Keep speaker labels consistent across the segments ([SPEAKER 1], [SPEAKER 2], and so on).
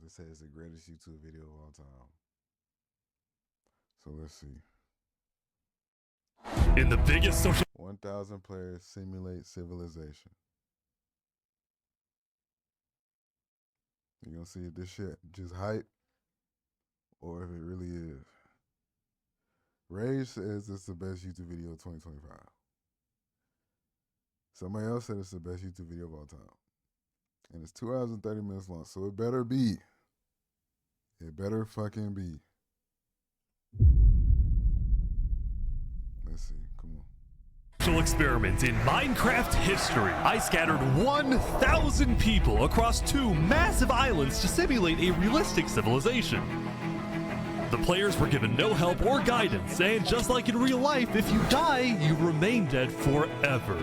[SPEAKER 1] It says it's the greatest YouTube video of all time. So let's see.
[SPEAKER 2] In the biggest social
[SPEAKER 1] 1,000 players simulate civilization. You're gonna see if this shit just hype or if it really is. Rage says it's the best YouTube video of 2025. Somebody else said it's the best YouTube video of all time. And it's 2 hours and 30 minutes long, so it better be. It better fucking be. Let's see, come on.
[SPEAKER 2] experiment in Minecraft history. I scattered 1,000 people across 2 massive islands to simulate a realistic civilization. The players were given no help or guidance, and just like in real life, if you die, you remain dead forever.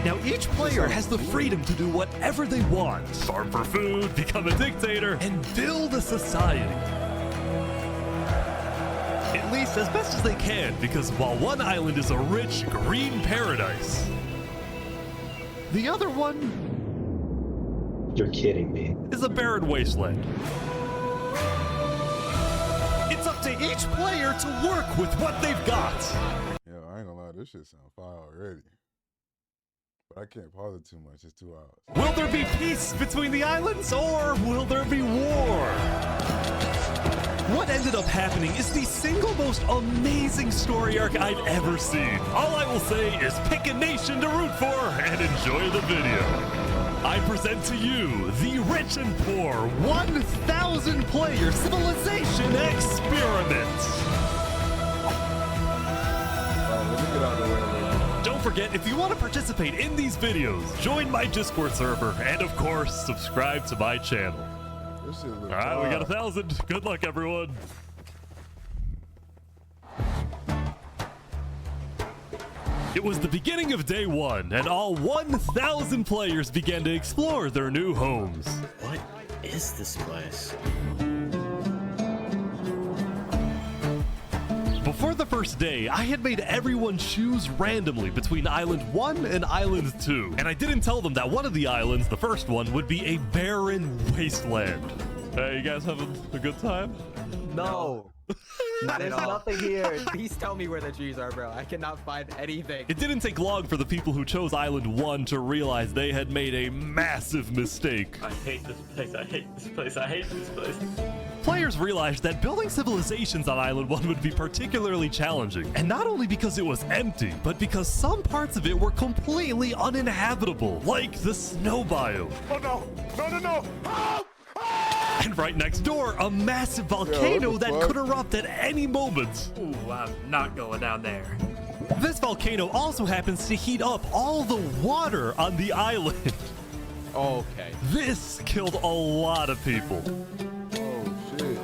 [SPEAKER 2] Now each player has the freedom to do whatever they want. Farm for food, become a dictator, and build a society. At least as best as they can, because while one island is a rich, green paradise, the other one...
[SPEAKER 3] You're kidding me.
[SPEAKER 2] ...is a barren wasteland. It's up to each player to work with what they've got.
[SPEAKER 1] Yo, I ain't gonna lie, this shit sound fire already. But I can't pause it too much, it's 2 hours.
[SPEAKER 2] Will there be peace between the islands, or will there be war? What ended up happening is the single most amazing story arc I've ever seen. All I will say is pick a nation to root for and enjoy the video. I present to you the rich and poor 1,000 player civilization experiment.
[SPEAKER 1] Let me get out of the way a little bit.
[SPEAKER 2] Don't forget, if you want to participate in these videos, join my Discord server, and of course, subscribe to my channel.
[SPEAKER 1] This shit look
[SPEAKER 2] All right, we got
[SPEAKER 1] fire.
[SPEAKER 2] 1,000. Good luck, everyone. It was the beginning of day 1, and all 1,000 players began to explore their new homes.
[SPEAKER 3] What is this place?
[SPEAKER 2] Before the first day, I had made everyone choose randomly between Island 1 and Island 2. And I didn't tell them that one of the islands, the first one, would be a barren wasteland. Hey, you guys having a good time?
[SPEAKER 4] No.
[SPEAKER 5] Not
[SPEAKER 4] There's
[SPEAKER 5] at all.
[SPEAKER 4] nothing here. Please tell me where the trees are, bro. I cannot find anything.
[SPEAKER 2] It didn't take long for the people who chose Island 1 to realize they had made a massive mistake.
[SPEAKER 3] I hate this place. I hate this place. I hate this place.
[SPEAKER 2] Players realized that building civilizations on Island 1 would be particularly challenging. And not only because it was empty, but because some parts of it were completely uninhabitable, like the snow biome.
[SPEAKER 6] Oh no! No, no, no! Oh!
[SPEAKER 2] And right next door, a massive volcano
[SPEAKER 1] the
[SPEAKER 2] that
[SPEAKER 1] fuck?
[SPEAKER 2] could erupt at any moment.
[SPEAKER 5] Ooh, I'm not going down there.
[SPEAKER 2] This volcano also happens to heat up all the water on the island.
[SPEAKER 4] Okay.
[SPEAKER 2] This killed a lot of people.
[SPEAKER 1] Oh shit.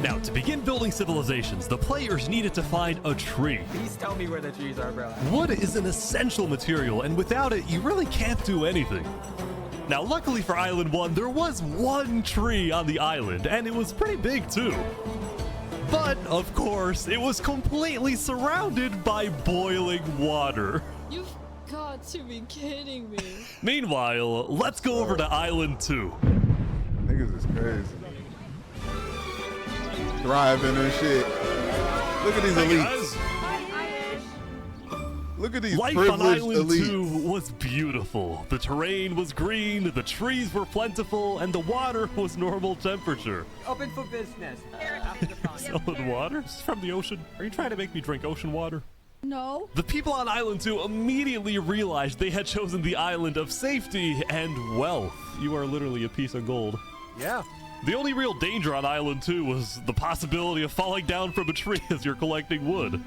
[SPEAKER 2] Now, to begin building civilizations, the players needed to find a tree.
[SPEAKER 4] Please tell me where the trees are, bro.
[SPEAKER 2] Wood is an essential material, and without it, you really can't do anything. Now, luckily for Island 1, there was one tree on the island, and it was pretty big too. But, of course, it was completely surrounded by boiling water.
[SPEAKER 7] You've got to be kidding me.
[SPEAKER 2] Meanwhile, let's go over to Island 2.
[SPEAKER 1] Niggas is crazy. Thriving and shit. Look at these
[SPEAKER 2] Hey
[SPEAKER 1] elites.
[SPEAKER 2] guys,
[SPEAKER 1] Look at these
[SPEAKER 2] life on
[SPEAKER 1] privileged
[SPEAKER 2] Island
[SPEAKER 1] elites.
[SPEAKER 2] 2 was beautiful. The terrain was green, the trees were plentiful, and the water was normal temperature.
[SPEAKER 4] Open for business.
[SPEAKER 2] Selling water? This is from the ocean. Are you trying to make me drink ocean water?
[SPEAKER 7] No.
[SPEAKER 2] The people on Island 2 immediately realized they had chosen the island of safety and wealth. You are literally a piece of gold.
[SPEAKER 4] Yeah.
[SPEAKER 2] The only real danger on Island 2 was the possibility of falling down from a tree as you're collecting wood.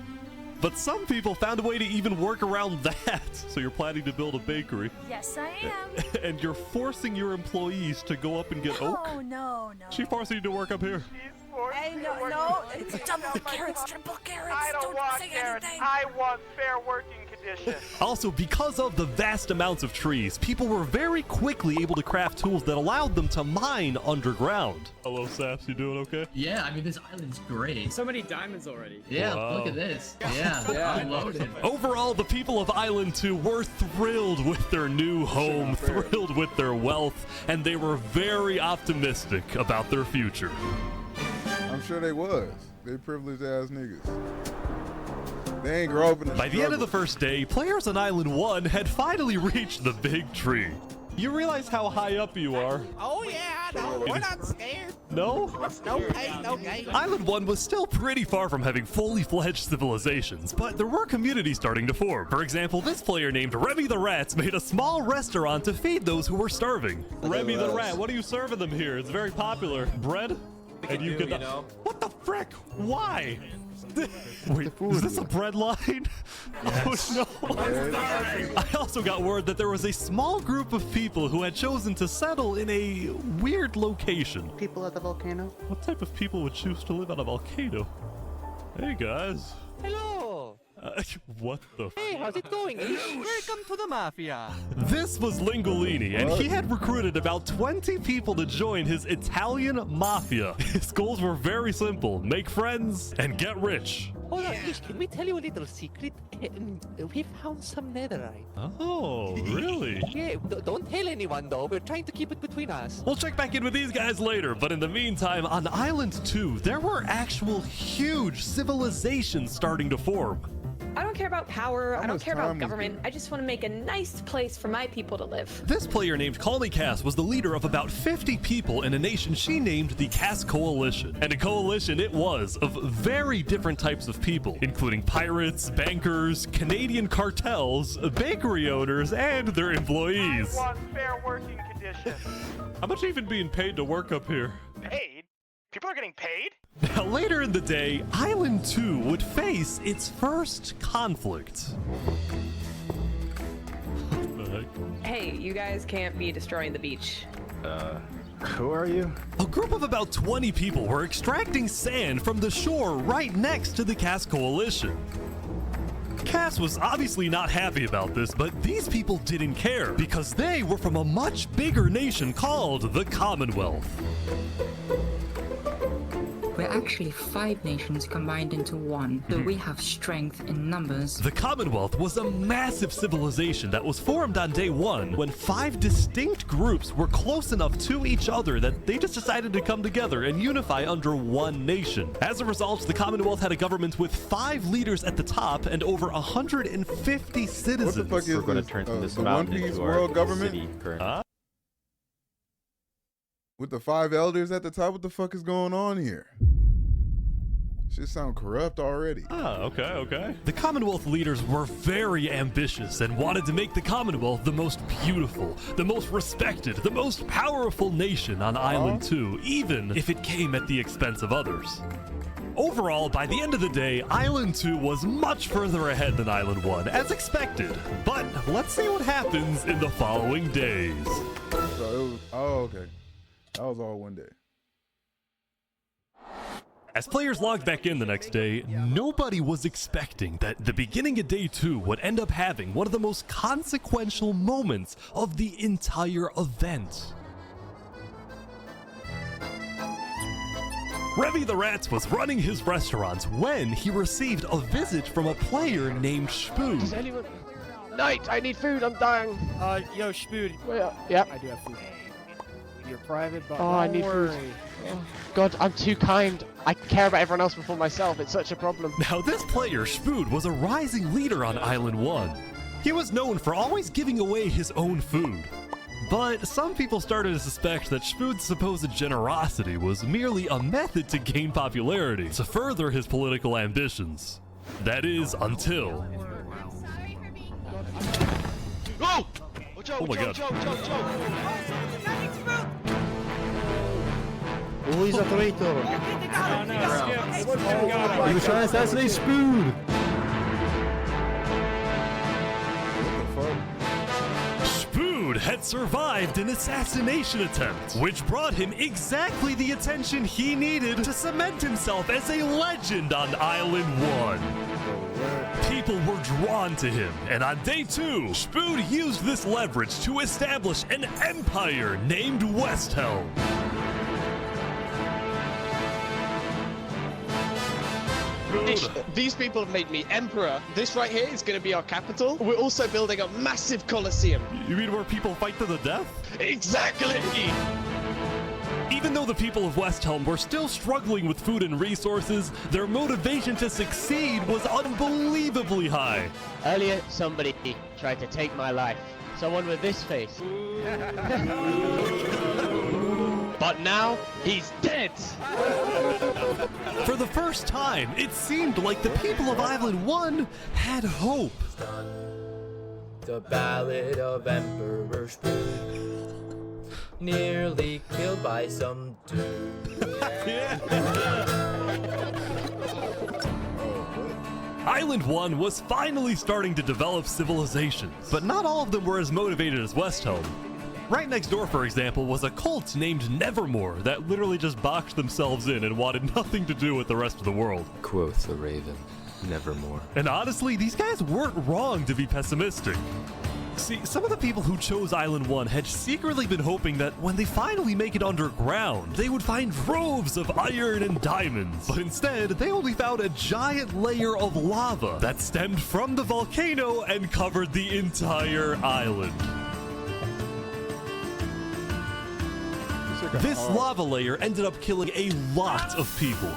[SPEAKER 2] But some people found a way to even work around that. So you're planning to build a bakery.
[SPEAKER 7] Yes, I am.
[SPEAKER 2] And you're forcing your employees to go up and get oak.
[SPEAKER 7] Oh, no, no.
[SPEAKER 2] She forcing you to work up here.
[SPEAKER 7] Hey, no. It's double carrots, triple carrots.
[SPEAKER 6] I don't want
[SPEAKER 7] say
[SPEAKER 6] carrots.
[SPEAKER 7] anything.
[SPEAKER 6] I want fair working conditions. condition.
[SPEAKER 2] Also, because of the vast amounts of trees, people were very quickly able to craft tools that allowed them to mine underground. Hello, Saps, you doing okay?
[SPEAKER 8] Yeah, I mean, this island's great.
[SPEAKER 4] So many diamonds already.
[SPEAKER 8] Yeah,
[SPEAKER 2] Wow.
[SPEAKER 8] look at this. Yeah, I'm loaded.
[SPEAKER 2] Overall, the people of Island 2 were thrilled with their new home, thrilled with their wealth, and they were very optimistic about their future.
[SPEAKER 1] I'm sure they was. They privileged ass niggas. They ain't grow up in the
[SPEAKER 2] By the end of the
[SPEAKER 1] struggle.
[SPEAKER 2] first day, players on Island 1 had finally reached the big tree. You realize how high up you are?
[SPEAKER 9] Oh yeah, no, we're not scared.
[SPEAKER 2] No?
[SPEAKER 9] No pain, no gain.
[SPEAKER 2] Island 1 was still pretty far from having fully fledged civilizations, but there were communities starting to form. For example, this player named Remy the Rats made a small restaurant to feed those who were starving. Remy the Rat, what are you serving them here? It's very popular. Bread? And you could What the frick? Why? Wait, is this a bread line? Yes. Oh no. I also got word that there was a small group of people who had chosen to settle in a weird location.
[SPEAKER 10] People at the volcano?
[SPEAKER 2] What type of people would choose to live on a volcano? Hey guys.
[SPEAKER 9] Hello.
[SPEAKER 2] What the
[SPEAKER 9] Hey, how's it going? Welcome to the mafia.
[SPEAKER 2] This was Lingolini, and he had recruited about 20 people to join his Italian mafia. His goals were very simple: make friends and get rich.
[SPEAKER 9] Hold on, can we tell you a little secret? We found some netherite.
[SPEAKER 2] Oh, really?
[SPEAKER 9] Yeah, don't tell anyone though. We're trying to keep it between us.
[SPEAKER 2] We'll check back in with these guys later, but in the meantime, on Island 2, there were actual huge civilizations starting to form.
[SPEAKER 11] I don't care about power. I don't
[SPEAKER 1] much
[SPEAKER 11] care
[SPEAKER 1] time
[SPEAKER 11] about
[SPEAKER 1] was
[SPEAKER 11] government.
[SPEAKER 1] there?
[SPEAKER 11] I just want to make a nice place for my people to live.
[SPEAKER 2] This player named Call Me Cass was the leader of about 50 people in a nation she named the Cass Coalition. And a coalition it was of very different types of people, including pirates, bankers, Canadian cartels, bakery owners, and their employees.
[SPEAKER 6] I want fair working conditions.
[SPEAKER 2] How much are you even being paid to work up here?
[SPEAKER 6] Paid? People are getting paid?
[SPEAKER 2] Now, later in the day, Island 2 would face its first conflict. What the heck?
[SPEAKER 11] Hey, you guys can't be destroying the beach.
[SPEAKER 3] Who are you?
[SPEAKER 2] A group of about 20 people were extracting sand from the shore right next to the Cass Coalition. Cass was obviously not happy about this, but these people didn't care because they were from a much bigger nation called the Commonwealth.
[SPEAKER 12] We're actually 5 nations combined into one, so we have strength in numbers.
[SPEAKER 2] The Commonwealth was a massive civilization that was formed on day 1 when 5 distinct groups were close enough to each other that they just decided to come together and unify under one nation. As a result, the Commonwealth had a government with 5 leaders at the top and over 150 citizens.
[SPEAKER 1] What the fuck is
[SPEAKER 3] We're going
[SPEAKER 1] this?
[SPEAKER 3] to turn this
[SPEAKER 1] The One
[SPEAKER 3] mountain
[SPEAKER 1] Piece
[SPEAKER 3] into
[SPEAKER 1] world
[SPEAKER 3] our
[SPEAKER 1] government?
[SPEAKER 3] city currently.
[SPEAKER 1] With the 5 elders at the top, what the fuck is going on here? Shit sound corrupt already.
[SPEAKER 2] Okay. The Commonwealth leaders were very ambitious and wanted to make the Commonwealth the most beautiful, the most respected, the most powerful nation on Island 2, even if it came at the expense of others. Overall, by the end of the day, Island 2 was much further ahead than Island 1, as expected. But let's see what happens in the following days.
[SPEAKER 1] So it was, oh, okay. That was all one day.
[SPEAKER 2] As players logged back in the next day, nobody was expecting that the beginning of day 2 would end up having one of the most consequential moments of the entire event. Remy the Rats was running his restaurant when he received a visit from a player named Spoon.
[SPEAKER 10] Anyone? Knight, I need food, I'm dying.
[SPEAKER 4] Yo, Spood.
[SPEAKER 10] Yeah.
[SPEAKER 4] I do have food. You're private, but
[SPEAKER 10] I need food. Oh, God, I'm too kind. I care about everyone else before myself. It's such a problem.
[SPEAKER 2] Now this player, Spood, was a rising leader on Island 1. He was known for always giving away his own food. But some people started to suspect that Spood's supposed generosity was merely a method to gain popularity, to further his political ambitions. That is, until...
[SPEAKER 10] Oh!
[SPEAKER 2] Oh my god.
[SPEAKER 10] Oh, he's a traitor.
[SPEAKER 3] He was trying to assassinate Spoon!
[SPEAKER 1] What the fuck?
[SPEAKER 2] Spood had survived an assassination attempt, which brought him exactly the attention he needed to cement himself as a legend on Island 1. people were drawn to him, and on day 2, Spood used this leverage to establish an empire named West Helm.
[SPEAKER 10] These people have made me emperor. This right here is going to be our capital. We're also building a massive coliseum.
[SPEAKER 2] You mean where people fight to the death?
[SPEAKER 10] Exactly!
[SPEAKER 2] Even though the people of West Helm were still struggling with food and resources, their motivation to succeed was unbelievably high.
[SPEAKER 10] Earlier, somebody tried to take my life. Someone with this face. But now, he's dead!
[SPEAKER 2] For the first time, it seemed like the people of Island 1 had hope.
[SPEAKER 4] The Ballad of Emperor Spood. Nearly killed by some dude.
[SPEAKER 2] Island 1 was finally starting to develop civilizations, but not all of them were as motivated as West Helm. Right next door, for example, was a cult named Nevermore that literally just boxed themselves in and wanted nothing to do with the rest of the world.
[SPEAKER 4] Quoth the Raven, Nevermore.
[SPEAKER 2] And honestly, these guys weren't wrong to be pessimistic. See, some of the people who chose Island 1 had secretly been hoping that when they finally make it underground, they would find troves of iron and diamonds. But instead, they only found a giant layer of lava that stemmed from the volcano and covered the entire island. This lava layer ended up killing a lot of people.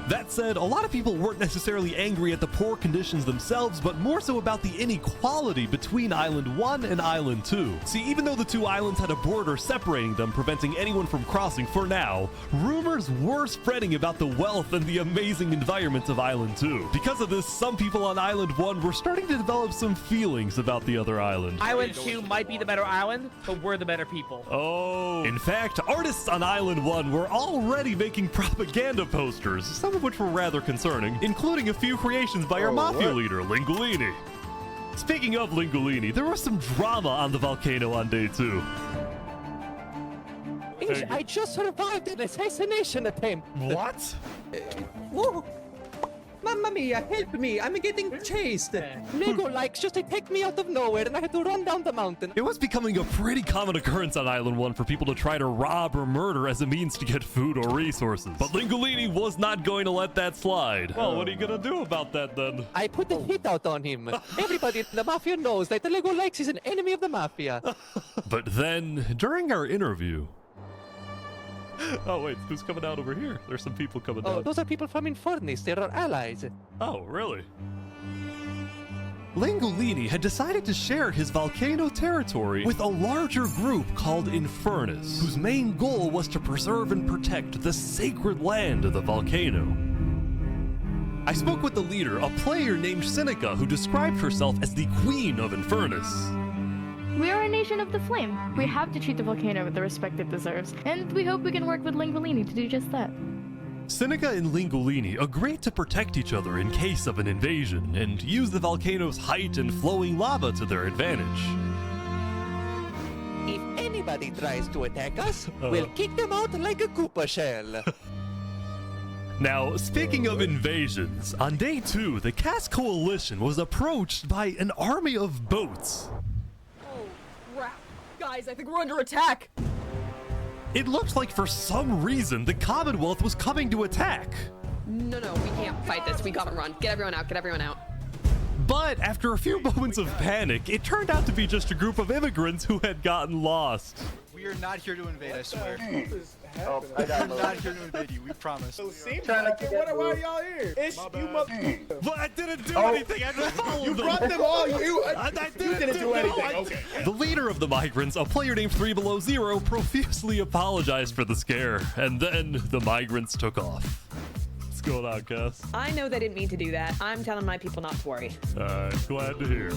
[SPEAKER 2] That said, a lot of people weren't necessarily angry at the poor conditions themselves, but more so about the inequality between Island 1 and Island 2. See, even though the two islands had a border separating them, preventing anyone from crossing for now, rumors were spreading about the wealth and the amazing environment of Island 2. Because of this, some people on Island 1 were starting to develop some feelings about the other island.
[SPEAKER 9] Island 2 might be the better island, but we're the better people.
[SPEAKER 2] Oh. In fact, artists on Island 1 were already making propaganda posters, some of which were rather concerning, including a few creations by our mafia leader, Lingolini. Speaking of Lingolini, there was some drama on the volcano on day 2.
[SPEAKER 9] I just survived an assassination attempt.
[SPEAKER 2] What?
[SPEAKER 9] Whoa. Mamma mia, help me, I'm getting chased. Lego likes just attacked me out of nowhere and I had to run down the mountain.
[SPEAKER 2] It was becoming a pretty common occurrence on Island 1 for people to try to rob or murder as a means to get food or resources. But Lingolini was not going to let that slide. Well, what are you gonna do about that then?
[SPEAKER 9] I put the hit out on him. Everybody in the mafia knows that the Lego likes is an enemy of the mafia.
[SPEAKER 2] But then, during our interview... Oh, wait, who's coming out over here? There's some people coming down.
[SPEAKER 9] Oh, those are people from Infernus. They're our allies.
[SPEAKER 2] Oh, really? Lingolini had decided to share his volcano territory with a larger group called Infernus, whose main goal was to preserve and protect the sacred land of the volcano. I spoke with the leader, a player named Seneca, who described herself as the Queen of Infernus.
[SPEAKER 7] We are a nation of the flame. We have to treat the volcano with the respect it deserves, and we hope we can work with Lingolini to do just that.
[SPEAKER 2] Seneca and Lingolini agreed to protect each other in case of an invasion, and use the volcano's height and flowing lava to their advantage.
[SPEAKER 9] If anybody tries to attack us, we'll kick them out like a Koopa shell.
[SPEAKER 2] Now, speaking of invasions, on day 2, the Cass Coalition was approached by an army of boats.
[SPEAKER 11] Guys, I think we're under attack.
[SPEAKER 2] It looked like for some reason the Commonwealth was coming to attack.
[SPEAKER 11] No, we can't fight this. We gotta run. Get everyone out.
[SPEAKER 2] But after a few moments of panic, it turned out to be just a group of immigrants who had gotten lost.
[SPEAKER 4] We are not here to invade, I swear.
[SPEAKER 6] Oh,
[SPEAKER 4] We're not here to invade you, we promise.
[SPEAKER 6] Why are y'all here? It's you mother.
[SPEAKER 2] But I didn't do anything. I just followed them.
[SPEAKER 6] You brought them all.
[SPEAKER 2] I didn't do anything. Okay. The leader of the migrants, a player named 3 Below Zero, profusely apologized for the scare, and then the migrants took off. What's going on, Cass?
[SPEAKER 11] I know they didn't mean to do that. I'm telling my people not to worry.
[SPEAKER 2] Glad to hear.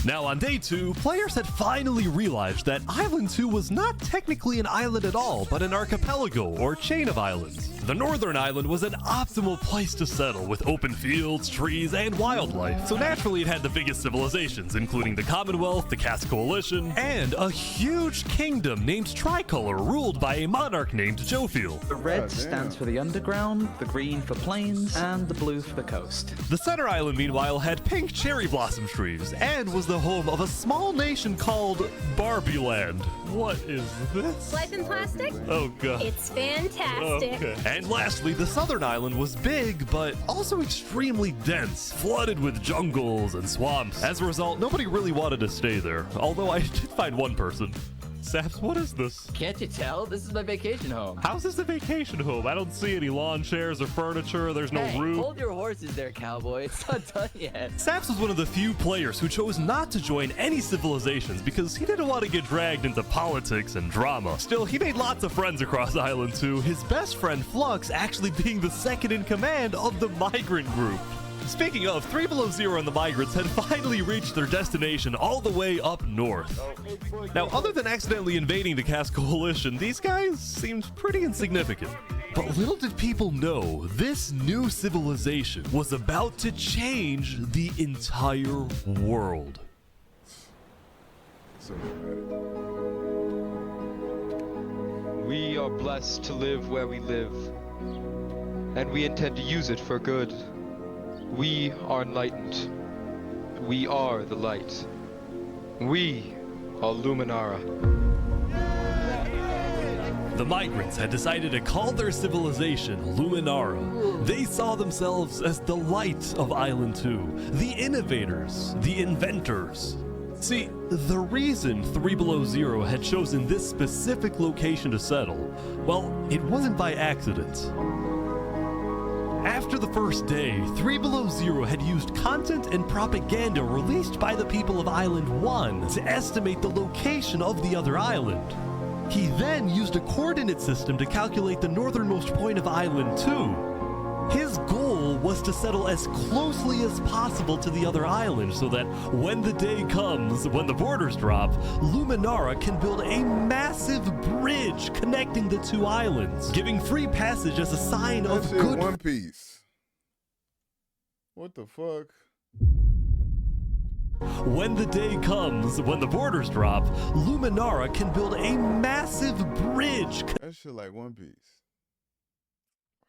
[SPEAKER 2] Now, on day 2, players had finally realized that Island 2 was not technically an island at all, but an archipelago or chain of islands. The northern island was an optimal place to settle with open fields, trees, and wildlife. So naturally it had the biggest civilizations, including the Commonwealth, the Caste Coalition, and a huge kingdom named Tricolor ruled by a monarch named Jophiel.
[SPEAKER 13] The red stands for the underground, the green for plains, and the blue for the coast.
[SPEAKER 2] The center island, meanwhile, had pink cherry blossom trees and was the home of a small nation called Barbie Land. What is this?
[SPEAKER 14] Life in plastic?
[SPEAKER 2] Oh god.
[SPEAKER 14] It's fantastic.
[SPEAKER 2] Okay. And lastly, the southern island was big, but also extremely dense, flooded with jungles and swamps. As a result, nobody really wanted to stay there, although I did find one person. Saps, what is this?
[SPEAKER 4] Can't you tell? This is my vacation home.
[SPEAKER 2] How's this a vacation home? I don't see any lawn chairs or furniture. There's no roof.
[SPEAKER 4] Hold your horses there, cowboy. It's not done yet.
[SPEAKER 2] Saps was one of the few players who chose not to join any civilizations because he didn't want to get dragged into politics and drama. Still, he made lots of friends across Island 2, his best friend Flux actually being the second in command of the migrant group. Speaking of, 3 Below Zero and the migrants had finally reached their destination all the way up north. Now, other than accidentally invading the Caste Coalition, these guys seemed pretty insignificant. But little did people know, this new civilization was about to change the entire world.
[SPEAKER 15] We are blessed to live where we live, and we intend to use it for good. We are enlightened. We are the light. We are Luminara.
[SPEAKER 2] The migrants had decided to call their civilization Luminara. They saw themselves as the light of Island 2, the innovators, the inventors. See, the reason 3 Below Zero had chosen this specific location to settle, well, it wasn't by accident. After the first day, 3 Below Zero had used content and propaganda released by the people of Island 1 to estimate the location of the other island. He then used a coordinate system to calculate the northernmost point of Island 2. His goal was to settle as closely as possible to the other island so that when the day comes, when the borders drop, Luminara can build a massive bridge connecting the two islands, giving free passage as a sign of good...
[SPEAKER 1] One Piece. What the fuck?
[SPEAKER 2] When the day comes, when the borders drop, Luminara can build a massive bridge
[SPEAKER 1] That shit like One Piece.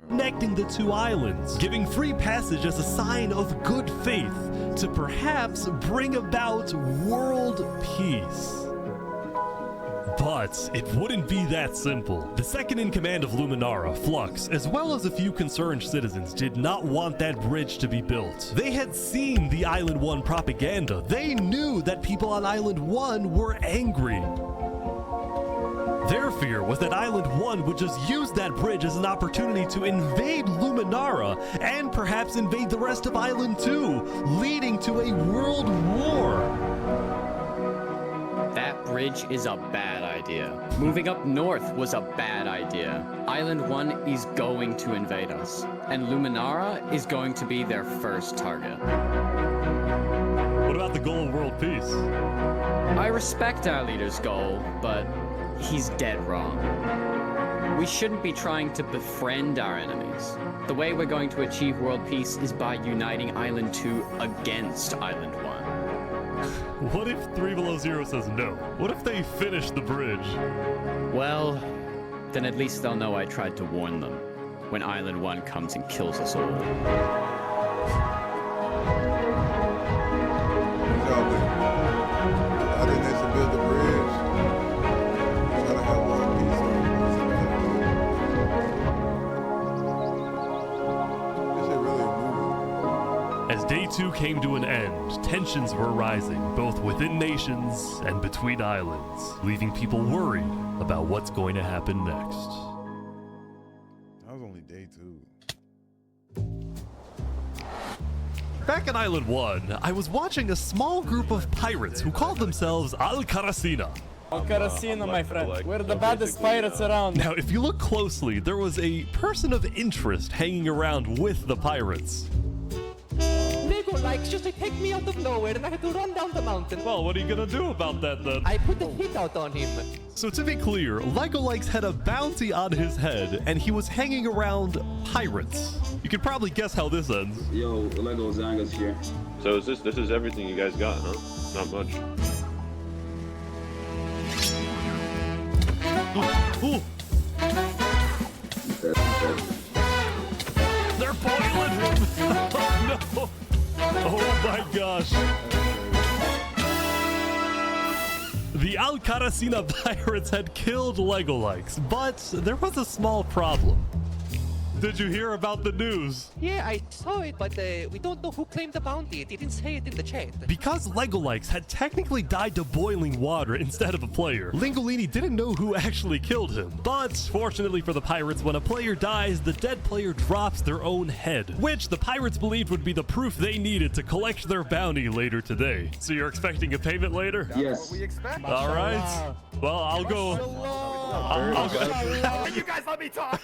[SPEAKER 2] connecting the two islands, giving free passage as a sign of good faith to perhaps bring about world peace. But it wouldn't be that simple. The second in command of Luminara, Flux, as well as a few concerned citizens, did not want that bridge to be built. They had seen the Island 1 propaganda. They knew that people on Island 1 were angry. Their fear was that Island 1 would just use that bridge as an opportunity to invade Luminara and perhaps invade the rest of Island 2, leading to a world war.
[SPEAKER 16] That bridge is a bad idea. Moving up north was a bad idea. Island 1 is going to invade us, and Luminara is going to be their first target.
[SPEAKER 2] What about the goal of world peace?
[SPEAKER 16] I respect our leader's goal, but he's dead wrong. We shouldn't be trying to befriend our enemies. The way we're going to achieve world peace is by uniting Island 2 against Island 1.
[SPEAKER 2] What if 3 Below Zero says no? What if they finish the bridge?
[SPEAKER 16] Well, then at least they'll know I tried to warn them when Island 1 comes and kills us all.
[SPEAKER 1] I think they should build a bridge. Try to have one piece on it. This shit really moving.
[SPEAKER 2] As day 2 came to an end, tensions were rising, both within nations and between islands, leaving people worried about what's going to happen next.
[SPEAKER 1] That was only day 2.
[SPEAKER 2] Back on Island 1, I was watching a small group of pirates who called themselves Al-Karasina.
[SPEAKER 6] Al-Karasina, my friend. We're the baddest pirates around.
[SPEAKER 2] Now, if you look closely, there was a person of interest hanging around with the pirates.
[SPEAKER 9] Nico Lego likes just to take me out of nowhere and I had to run down the mountain.
[SPEAKER 2] Well, what are you gonna do about that then?
[SPEAKER 9] I put the hit out on him.
[SPEAKER 2] So to be clear, Lego Likes had a bounty on his head, and he was hanging around pirates. You can probably guess how this ends.
[SPEAKER 17] Yo, Lego Zanga's here.
[SPEAKER 18] So is this is everything you guys got, huh? Not much.
[SPEAKER 2] Ooh. They're boiling him! Oh no! Oh my gosh! The Alcaracina pirates had killed Lego Likes, but there was a small problem. Did you hear about the news?
[SPEAKER 9] Yeah, I saw it, but we don't know who claimed the bounty. It didn't say it in the chat.
[SPEAKER 2] Because Lego Likes had technically died to boiling water instead of a player, Lingolini didn't know who actually killed him. But fortunately for the pirates, when a player dies, the dead player drops their own head, which the pirates believed would be the proof they needed to collect their bounty later today. So you're expecting a payment later?
[SPEAKER 17] Yes.
[SPEAKER 2] All right. Well, I'll go. I'll go.
[SPEAKER 6] You guys let me talk.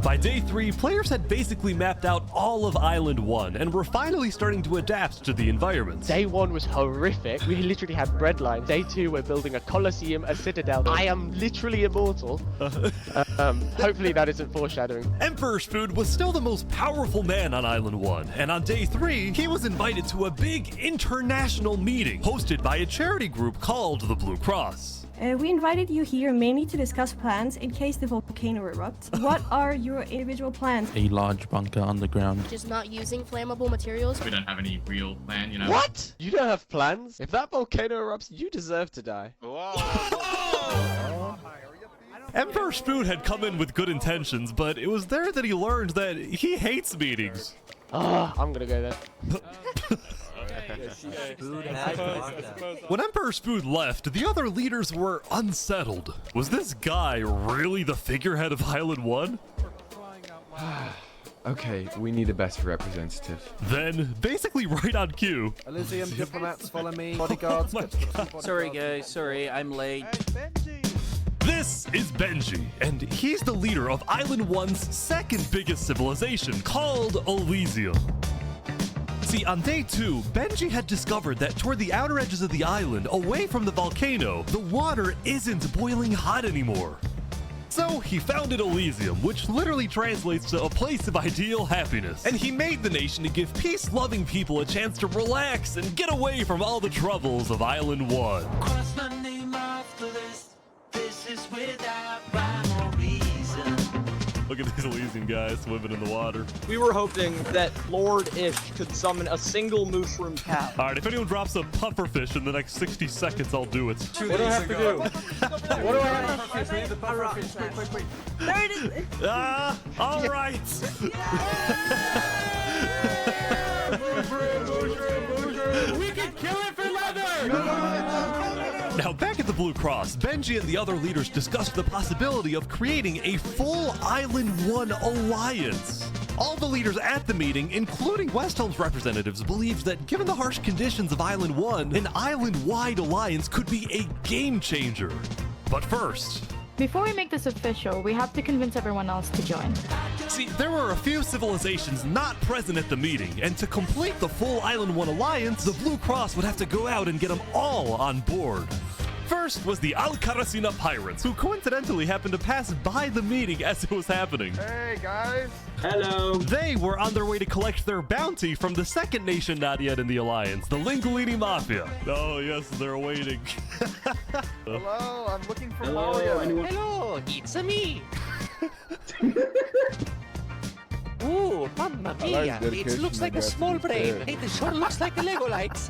[SPEAKER 2] By day 3, players had basically mapped out all of Island 1 and were finally starting to adapt to the environment.
[SPEAKER 10] Day 1 was horrific. We literally had bread lines. Day 2, we're building a coliseum, a citadel. I am literally immortal. Hopefully that isn't foreshadowing.
[SPEAKER 2] Emperor Spoon was still the most powerful man on Island 1, and on day 3, he was invited to a big international meeting hosted by a charity group called the Blue Cross.
[SPEAKER 19] We invited you here mainly to discuss plans in case the volcano erupts. What are your individual plans?
[SPEAKER 3] A large bunker underground.
[SPEAKER 14] Just not using flammable materials.
[SPEAKER 8] We don't have any real plan, you know.
[SPEAKER 10] What? You don't have plans? If that volcano erupts, you deserve to die.
[SPEAKER 2] Emperor Spoon had come in with good intentions, but it was there that he learned that he hates meetings.
[SPEAKER 10] I'm gonna go there.
[SPEAKER 2] When Emperor Spoon left, the other leaders were unsettled. Was this guy really the figurehead of Island 1?
[SPEAKER 20] Okay, we need a better representative.
[SPEAKER 2] Then, basically right on cue.
[SPEAKER 6] Elysium diplomats follow me. Bodyguards.
[SPEAKER 4] Sorry guys, sorry, I'm late.
[SPEAKER 2] This is Benji, and he's the leader of Island 1's second biggest civilization, called Elysium. See, on day 2, Benji had discovered that toward the outer edges of the island, away from the volcano, the water isn't boiling hot anymore. So he founded Elysium, which literally translates to a place of ideal happiness. And he made the nation to give peace-loving people a chance to relax and get away from all the troubles of Island 1.
[SPEAKER 21] Cross my name off the list. This is without rhyme or reason.
[SPEAKER 2] Look at these Elysian guys swimming in the water.
[SPEAKER 4] We were hoping that Lord Ish could summon a single mushroom cow.
[SPEAKER 2] All right, if anyone drops a pufferfish in the next 60 seconds, I'll do it.
[SPEAKER 6] What do I have to do? What do I have to do? The pufferfish. Wait.
[SPEAKER 19] There it is.
[SPEAKER 2] All right.
[SPEAKER 6] We can kill it for leather!
[SPEAKER 2] Now, back at the Blue Cross, Benji and the other leaders discussed the possibility of creating a full Island 1 alliance. All the leaders at the meeting, including Westhelm's representatives, believed that given the harsh conditions of Island 1, an island-wide alliance could be a game changer. But first...
[SPEAKER 7] Before we make this official, we have to convince everyone else to join.
[SPEAKER 2] See, there were a few civilizations not present at the meeting, and to complete the full Island 1 alliance, the Blue Cross would have to go out and get them all on board. First was the Alcaracina pirates, who coincidentally happened to pass by the meeting as it was happening.
[SPEAKER 6] Hey, guys.
[SPEAKER 17] Hello.
[SPEAKER 2] They were on their way to collect their bounty from the second nation not yet in the alliance, the Lingolini Mafia. Oh, yes, they're waiting.
[SPEAKER 6] Hello, I'm looking for
[SPEAKER 17] Hello, anyone?
[SPEAKER 9] Hello, it's me. Ooh, mamma mia! It looks like a small brain. It sure looks like a Lego likes.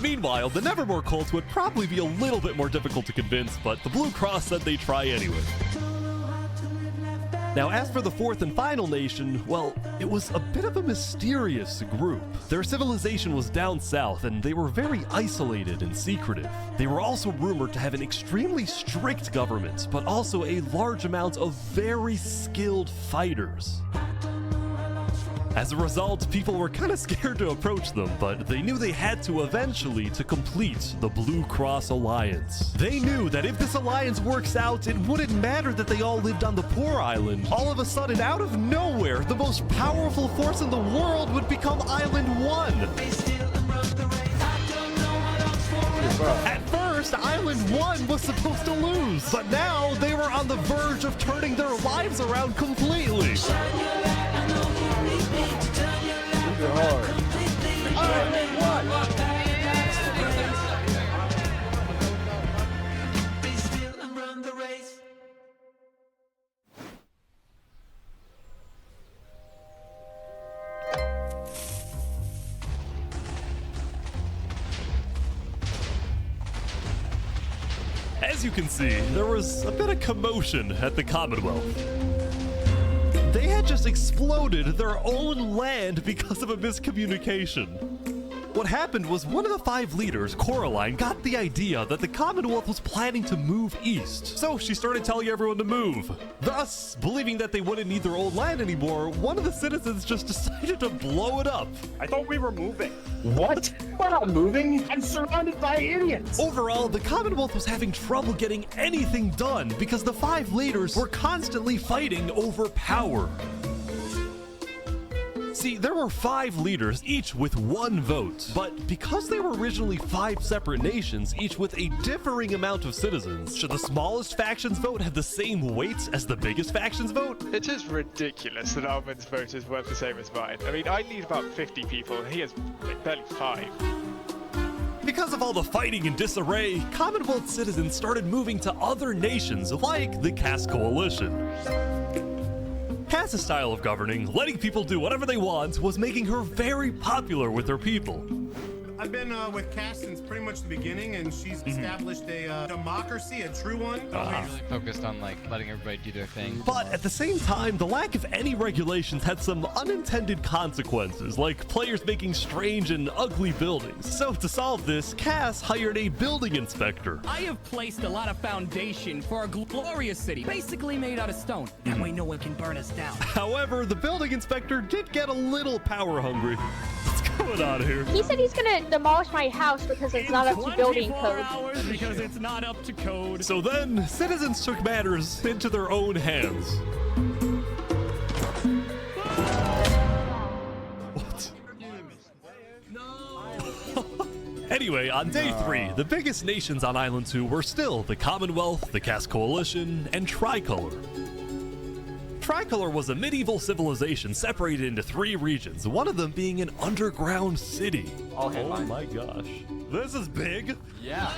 [SPEAKER 2] Meanwhile, the Nevermore cult would probably be a little bit more difficult to convince, but the Blue Cross said they'd try anyway. Now, as for the fourth and final nation, well, it was a bit of a mysterious group. Their civilization was down south, and they were very isolated and secretive. They were also rumored to have an extremely strict government, but also a large amount of very skilled fighters. As a result, people were kind of scared to approach them, but they knew they had to eventually to complete the Blue Cross Alliance. They knew that if this alliance works out, it wouldn't matter that they all lived on the poor island. All of a sudden, out of nowhere, the most powerful force in the world would become Island 1. At first, Island 1 was supposed to lose, but now they were on the verge of turning their lives around completely. As you can see, there was a bit of commotion at the Commonwealth. They had just exploded their own land because of a miscommunication. What happened was one of the 5 leaders, Coraline, got the idea that the Commonwealth was planning to move east. So she started telling everyone to move. Thus, believing that they wouldn't need their old land anymore, one of the citizens just decided to blow it up.
[SPEAKER 6] I thought we were moving. What? We're not moving. I'm surrounded by idiots.
[SPEAKER 2] Overall, the Commonwealth was having trouble getting anything done because the 5 leaders were constantly fighting over power. See, there were 5 leaders, each with 1 vote, but because they were originally 5 separate nations, each with a differing amount of citizens, should the smallest faction's vote have the same weight as the biggest faction's vote?
[SPEAKER 10] It is ridiculous that Alvin's vote is worth the same as mine. I mean, I need about 50 people, and he has like barely 5.
[SPEAKER 2] Because of all the fighting and disarray, Commonwealth citizens started moving to other nations like the Cass Coalition. Cass's style of governing, letting people do whatever they want, was making her very popular with her people.
[SPEAKER 5] I've been with Cass since pretty much the beginning, and she's established a democracy, a true one.
[SPEAKER 22] Really focused on like letting everybody do their thing.
[SPEAKER 2] But at the same time, the lack of any regulations had some unintended consequences, like players making strange and ugly buildings. So to solve this, Cass hired a building inspector.
[SPEAKER 23] I have placed a lot of foundation for a glorious city, basically made out of stone. That way no one can burn us down.
[SPEAKER 2] However, the building inspector did get a little power hungry. What's going on here?
[SPEAKER 14] He said he's gonna demolish my house because it's not up to building code.
[SPEAKER 23] Because it's not up to code.
[SPEAKER 2] So then, citizens took matters into their own hands. What? Anyway, on day 3, the biggest nations on Island 2 were still the Commonwealth, the Cass Coalition, and Tricolor. Tricolor was a medieval civilization separated into 3 regions, one of them being an underground city.
[SPEAKER 6] Oh
[SPEAKER 2] my gosh. This is big.
[SPEAKER 6] Yeah.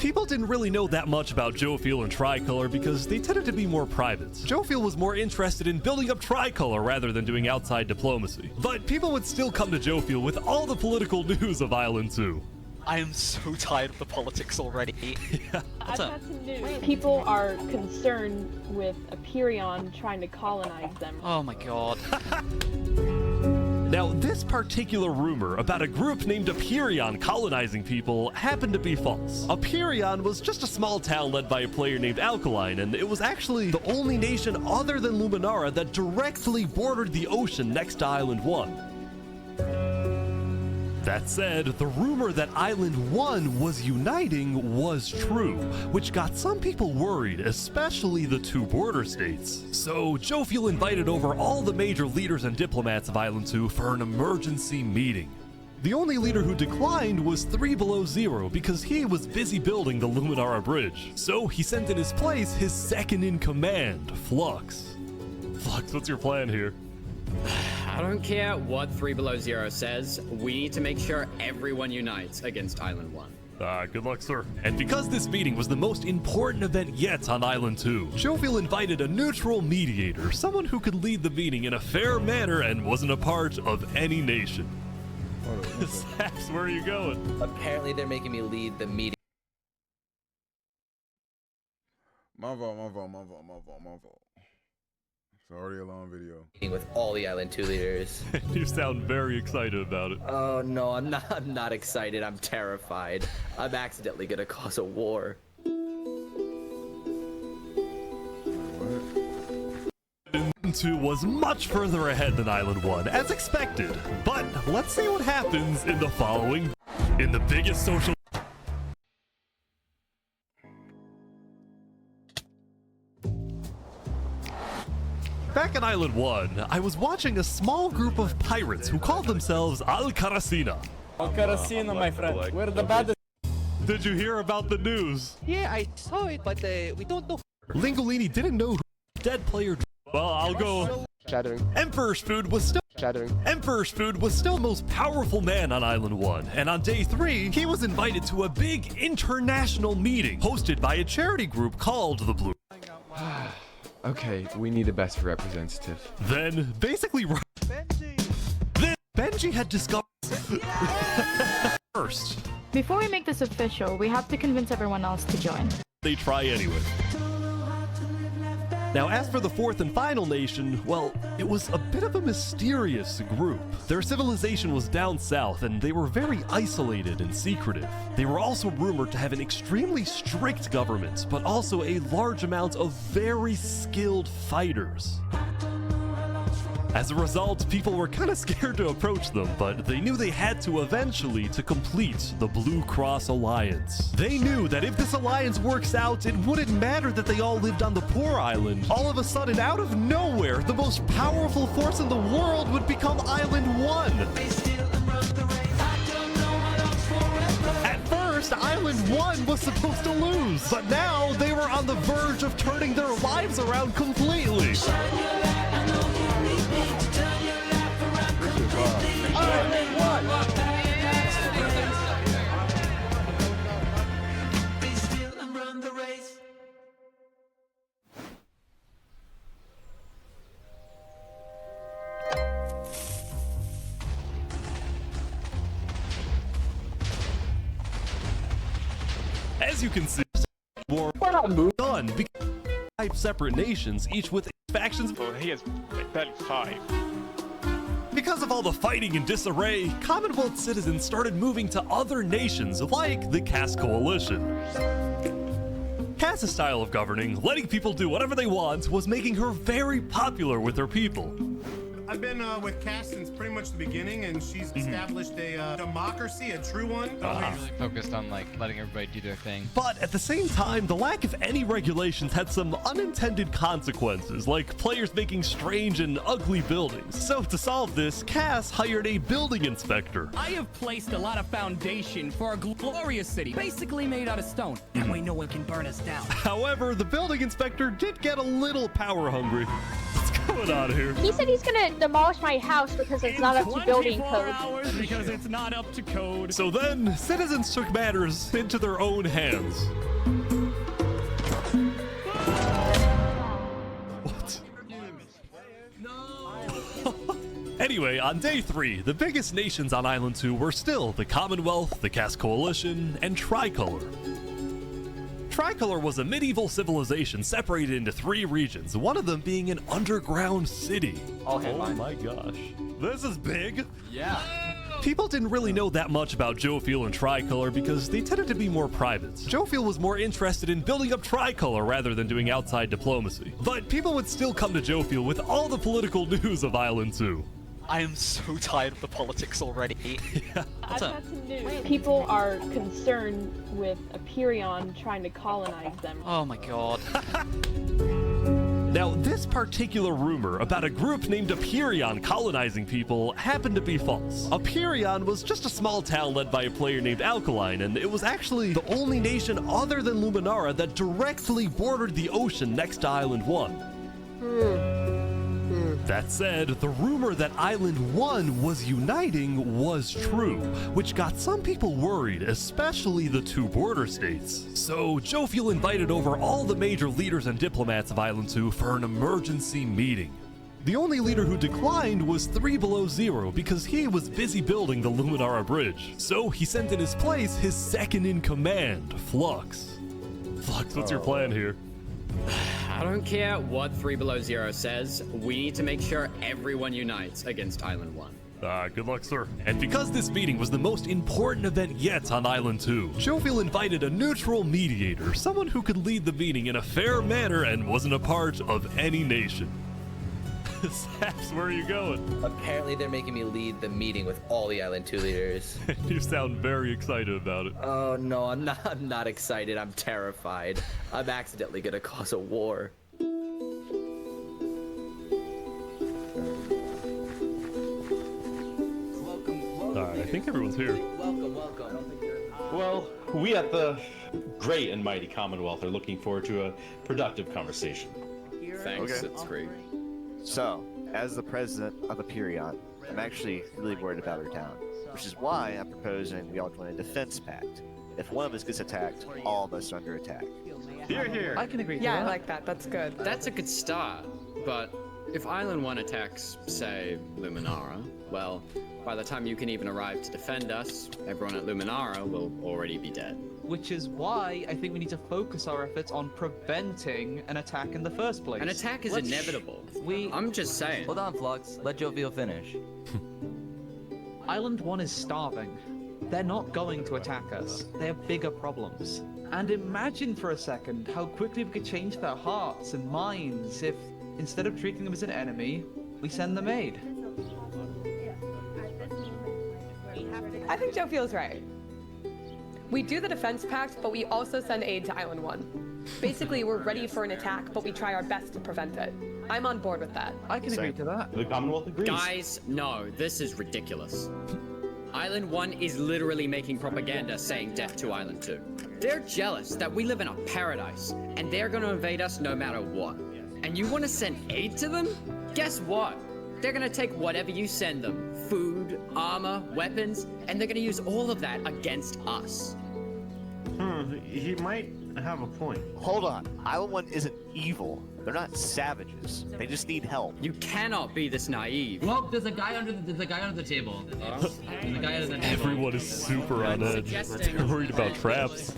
[SPEAKER 2] People didn't really know that much about Jofiel and Tricolor because they tended to be more private. Jofiel was more interested in building up Tricolor rather than doing outside diplomacy. But people would still come to Jofiel with all the political news of Island 2.
[SPEAKER 4] I am so tired of the politics already.
[SPEAKER 2] Yeah.
[SPEAKER 24] I've got some news. People are concerned with Aperion trying to colonize them.
[SPEAKER 4] Oh my god.
[SPEAKER 2] Now, this particular rumor about a group named Aperion colonizing people happened to be false. Aperion was just a small town led by a player named Alkaline, and it was actually the only nation other than Luminara that directly bordered the ocean next to Island 1. That said, the rumor that Island 1 was uniting was true, which got some people worried, especially the 2 border states. So Jofiel invited over all the major leaders and diplomats of Island 2 for an emergency meeting. The only leader who declined was 3 Below Zero because he was busy building the Luminara Bridge. So he sent in his place his second in command, Flux. Flux, what's your plan here?
[SPEAKER 16] I don't care what 3 Below Zero says, we need to make sure everyone unites against Island 1.
[SPEAKER 2] Good luck, sir. And because this meeting was the most important event yet on Island 2, Jofiel invited a neutral mediator, someone who could lead the meeting in a fair manner and wasn't a part of any nation. Saps, where are you going?
[SPEAKER 25] Apparently they're making me lead the meeting.
[SPEAKER 1] My fault. It's already a long video.
[SPEAKER 25] With all the Island 2 leaders.
[SPEAKER 2] You sound very excited about it.
[SPEAKER 25] Oh no, I'm not excited. I'm terrified. I'm accidentally gonna cause a war.
[SPEAKER 2] 2 was much further ahead than Island 1, as expected. But let's see what happens in the following. In the biggest social... Back on Island 1, I was watching a small group of pirates who called themselves Al-Karasina.
[SPEAKER 6] Al-Karasina, my friend. We're the baddest.
[SPEAKER 2] Did you hear about the news?
[SPEAKER 9] Yeah, I saw it, but we don't know.
[SPEAKER 2] Lingolini didn't know who dead player. Well, I'll go.
[SPEAKER 10] Shadowing.
[SPEAKER 2] Emperor's Food was still
[SPEAKER 10] Shadowing.
[SPEAKER 2] Emperor's Food was still the most powerful man on Island 1, and on day 3, he was invited to a big international meeting hosted by a charity group called the Blue.
[SPEAKER 20] Okay, we need a best representative.
[SPEAKER 2] Then, basically, Benji had discovered first.
[SPEAKER 7] Before we make this official, we have to convince everyone else to join.
[SPEAKER 2] They try anyway. Now, as for the fourth and final nation, well, it was a bit of a mysterious group. Their civilization was down south, and they were very isolated and secretive. They were also rumored to have an extremely strict government, but also a large amount of very skilled fighters. As a result, people were kind of scared to approach them, but they knew they had to eventually to complete the Blue Cross Alliance. They knew that if this alliance works out, it wouldn't matter that they all lived on the poor island. All of a sudden, out of nowhere, the most powerful force in the world would become Island 1. At first, Island 1 was supposed to lose, but now they were on the verge of turning their lives around completely. As you can see, war done because 5 separate nations, each with factions.
[SPEAKER 10] Oh, he has barely 5.
[SPEAKER 2] Because of all the fighting and disarray, Commonwealth citizens started moving to other nations like the Cass Coalition. Cass's style of governing, letting people do whatever they want, was making her very popular with her people.
[SPEAKER 5] I've been with Cass since pretty much the beginning, and she's established a democracy, a true one.
[SPEAKER 22] Really focused on like letting everybody do their thing.
[SPEAKER 2] But at the same time, the lack of any regulations had some unintended consequences, like players making strange and ugly buildings. So to solve this, Cass hired a building inspector.
[SPEAKER 23] I have placed a lot of foundation for a glorious city, basically made out of stone. That way no one can burn us down.
[SPEAKER 2] However, the building inspector did get a little power hungry. What's going on here?
[SPEAKER 14] He said he's gonna demolish my house because it's not up to building code.
[SPEAKER 23] Hours because it's not up to code.
[SPEAKER 2] So then, citizens took matters into their own hands. What? Anyway, on day 3, the biggest nations on Island 2 were still the Commonwealth, the Cass Coalition, and Tricolor. Tricolor was a medieval civilization separated into 3 regions, one of them being an underground city.
[SPEAKER 6] Oh
[SPEAKER 2] my gosh. This is big.
[SPEAKER 6] Yeah.
[SPEAKER 2] People didn't really know that much about Jofiel and Tricolor because they tended to be more private. Jofiel was more interested in building up Tricolor rather than doing outside diplomacy. But people would still come to Jofiel with all the political news of Island 2.
[SPEAKER 4] I am so tired of the politics already.
[SPEAKER 2] Yeah.
[SPEAKER 24] I've got some news. People are concerned with Aperion trying to colonize them.
[SPEAKER 4] Oh my god.
[SPEAKER 2] Now, this particular rumor about a group named Aperion colonizing people happened to be false. Aperion was just a small town led by a player named Alkaline, and it was actually the only nation other than Luminara that directly bordered the ocean next to Island 1. That said, the rumor that Island 1 was uniting was true, which got some people worried, especially the 2 border states. So Jofiel invited over all the major leaders and diplomats of Island 2 for an emergency meeting. The only leader who declined was 3 Below Zero because he was busy building the Luminara Bridge. So he sent in his place his second-in-command, Flux. Flux, what's your plan here?
[SPEAKER 16] I don't care what 3 Below Zero says, we need to make sure everyone unites against Island 1.
[SPEAKER 2] Good luck, sir. And because this meeting was the most important event yet on Island 2, Jofiel invited a neutral mediator, someone who could lead the meeting in a fair manner and wasn't a part of any nation. Saps, where are you going?
[SPEAKER 25] Apparently they're making me lead the meeting with all the Island 2 leaders.
[SPEAKER 2] You sound very excited about it.
[SPEAKER 25] Oh no, I'm not excited. I'm terrified. I'm accidentally gonna cause a war.
[SPEAKER 2] Alright, I think everyone's here.
[SPEAKER 25] Welcome.
[SPEAKER 11] Well, we at the great and mighty Commonwealth are looking forward to a productive conversation.
[SPEAKER 12] Thanks, it's great. So, as the president of Aperion, I'm actually really worried about our town, which is why I'm proposing we all join a defense pact. If one of us gets attacked, all of us are under attack.
[SPEAKER 11] Here.
[SPEAKER 23] I can agree to
[SPEAKER 16] Yeah,
[SPEAKER 23] that.
[SPEAKER 16] I like that. That's good. That's a good start. But if Island 1 attacks, say, Luminara, well, by the time you can even arrive to defend us, everyone at Luminara will already be dead.
[SPEAKER 23] Which is why I think we need to focus our efforts on preventing an attack in the first place.
[SPEAKER 16] An attack is inevitable. I'm just saying.
[SPEAKER 13] Hold on, Flux. Let Jovial finish.
[SPEAKER 23] Island 1 is starving. They're not going to attack us. They have bigger problems. And imagine for a second how quickly we could change their hearts and minds if, instead of treating them as an enemy, we send them aid.
[SPEAKER 15] I think Joe feels right. We do the defense pact, but we also send aid to Island 1. Basically, we're ready for an attack, but we try our best to prevent it. I'm on board with that.
[SPEAKER 23] I can agree to that.
[SPEAKER 11] The Commonwealth agrees.
[SPEAKER 16] Guys, no, this is ridiculous. Island 1 is literally making propaganda saying death to Island 2. They're jealous that we live in a paradise, and they're gonna invade us no matter what. And you wanna send aid to them? Guess what? They're gonna take whatever you send them. Food, armor, weapons, and they're gonna use all of that against us.
[SPEAKER 12] He might have a point. Hold on. Island 1 isn't evil. They're not savages. They just need help.
[SPEAKER 16] You cannot be this naive.
[SPEAKER 13] Well, there's a guy under the table. There's a guy under the table.
[SPEAKER 2] Everyone is super on edge. They're worried about traps.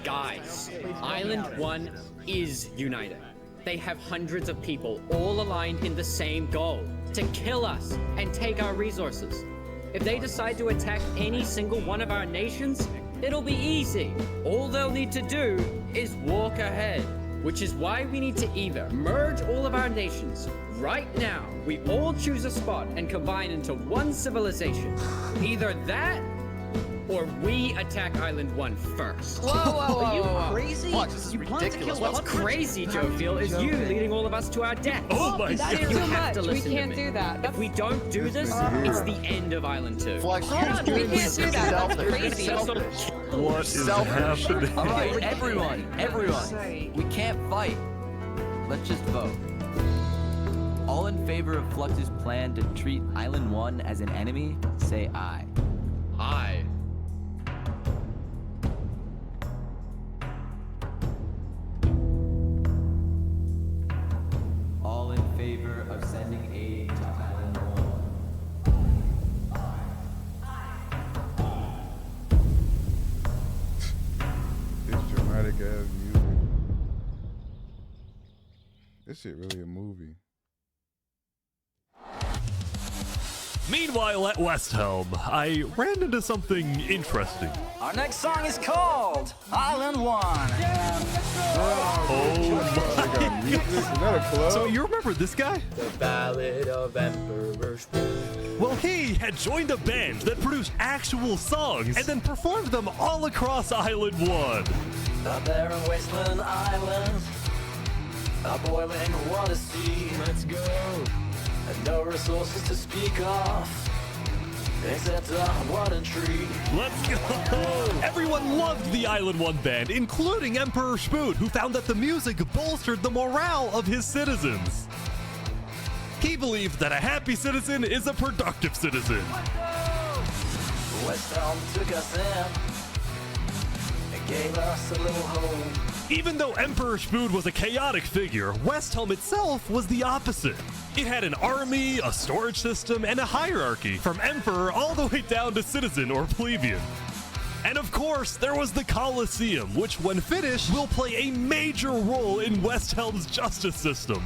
[SPEAKER 16] Guys, Island 1 is united. They have hundreds of people all aligned in the same goal, to kill us and take our resources. If they decide to attack any single one of our nations, it'll be easy. All they'll need to do is walk ahead, which is why we need to either merge all of our nations right now. We all choose a spot and combine into one civilization. Either that, or we attack Island 1 first.
[SPEAKER 13] Whoa.
[SPEAKER 16] Are you crazy?
[SPEAKER 12] Watch, this is ridiculous.
[SPEAKER 16] What's crazy, Jovial, is you leading all of us to our death.
[SPEAKER 2] Oh my
[SPEAKER 15] That
[SPEAKER 2] god.
[SPEAKER 15] is too much. We
[SPEAKER 16] listen to
[SPEAKER 15] can't
[SPEAKER 16] me.
[SPEAKER 15] do that.
[SPEAKER 16] If we don't do this, it's the end of Island 2.
[SPEAKER 12] Flux,
[SPEAKER 15] Hold on, we can't do that. That's crazy.
[SPEAKER 2] What is happening?
[SPEAKER 13] All right, everyone. We can't fight. Let's just vote. All in favor of Flux's plan to treat Island 1 as an enemy, say aye.
[SPEAKER 16] Aye.
[SPEAKER 13] All in favor of sending aid to Island 1.
[SPEAKER 1] It's dramatic ass music. This shit really a movie.
[SPEAKER 2] Meanwhile, at West Helm, I ran into something interesting.
[SPEAKER 13] Our next song is called Island 1.
[SPEAKER 2] Oh my god.
[SPEAKER 1] Is that a club?
[SPEAKER 2] So you remember this guy?
[SPEAKER 25] The Ballad of Emperor Spoon.
[SPEAKER 2] Well, he had joined a band that produced actual songs and then performed them all across Island 1.
[SPEAKER 21] Out there in Wasteland Island, a boiling water sea. Let's go. And no resources to speak of, except a water tree.
[SPEAKER 2] Let's go! Everyone loved the Island 1 band, including Emperor Spoon, who found that the music bolstered the morale of his citizens. He believed that a happy citizen is a productive citizen.
[SPEAKER 21] West Helm took us in and gave us a little home.
[SPEAKER 2] Even though Emperor Spoon was a chaotic figure, West Helm itself was the opposite. It had an army, a storage system, and a hierarchy, from emperor all the way down to citizen or plebeian. And of course, there was the Colosseum, which when finished will play a major role in West Helm's justice system.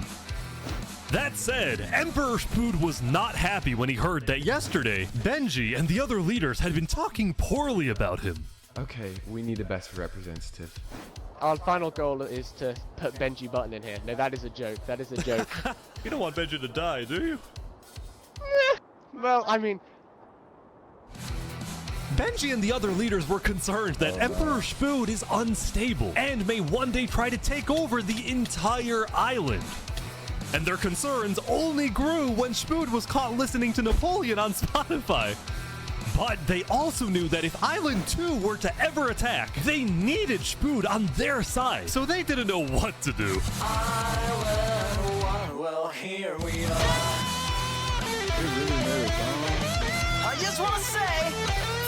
[SPEAKER 2] That said, Emperor Spoon was not happy when he heard that yesterday, Benji and the other leaders had been talking poorly about him.
[SPEAKER 20] Okay, we need a best representative.
[SPEAKER 10] Our final goal is to put Benji Button in here. No, that is a joke. That is a joke.
[SPEAKER 2] You don't want Benji to die, do you?
[SPEAKER 10] Well, I mean...
[SPEAKER 2] Benji and the other leaders were concerned that Emperor Spood is unstable and may one day try to take over the entire island. And their concerns only grew when Spood was caught listening to Napoleon on Spotify. But they also knew that if Island 2 were to ever attack, they needed Spood on their side, so they didn't know what to do.
[SPEAKER 21] Island 1, well, here we are. I just want to say,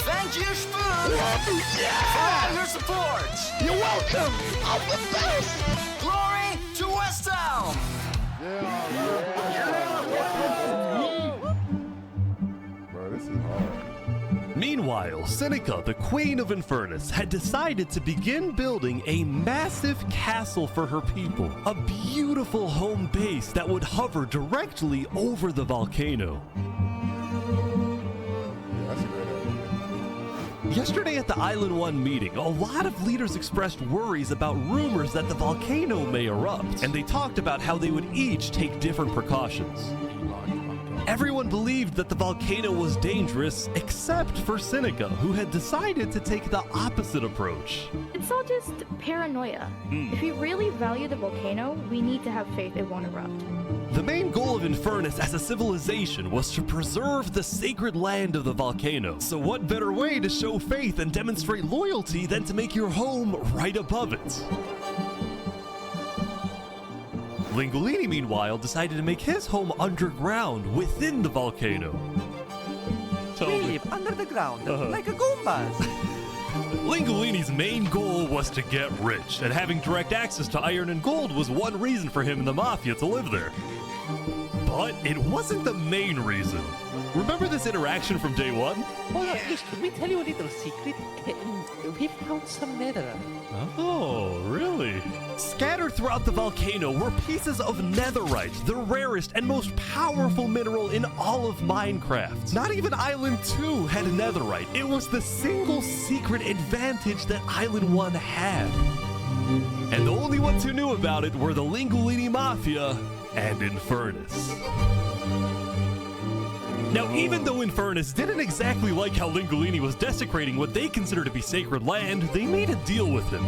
[SPEAKER 21] thank you, Spoon, for all your support.
[SPEAKER 10] You're welcome. I'm the best.
[SPEAKER 21] Glory to West Town.
[SPEAKER 1] Bro, this is hard.
[SPEAKER 2] Meanwhile, Seneca, the Queen of Infernus, had decided to begin building a massive castle for her people, a beautiful home base that would hover directly over the volcano. Yesterday at the Island 1 meeting, a lot of leaders expressed worries about rumors that the volcano may erupt, and they talked about how they would each take different precautions. Everyone believed that the volcano was dangerous, except for Seneca, who had decided to take the opposite approach.
[SPEAKER 7] It's all just paranoia. If we really value the volcano, we need to have faith it won't erupt.
[SPEAKER 2] The main goal of Infernus as a civilization was to preserve the sacred land of the volcano. So what better way to show faith and demonstrate loyalty than to make your home right above it? Lingolini, meanwhile, decided to make his home underground within the volcano.
[SPEAKER 6] We live under the ground, like a Goombas.
[SPEAKER 2] Lingolini's main goal was to get rich, and having direct access to iron and gold was one reason for him and the Mafia to live there. But it wasn't the main reason. Remember this interaction from day one?
[SPEAKER 9] Oh, yes, can we tell you a little secret? We found some netherite.
[SPEAKER 2] Oh, really? Scattered throughout the volcano were pieces of netherite, the rarest and most powerful mineral in all of Minecraft. Not even Island 2 had netherite. It was the single secret advantage that Island 1 had. And the only ones who knew about it were the Lingolini Mafia and Infernus. Now, even though Infernus didn't exactly like how Lingolini was desecrating what they consider to be sacred land, they made a deal with him.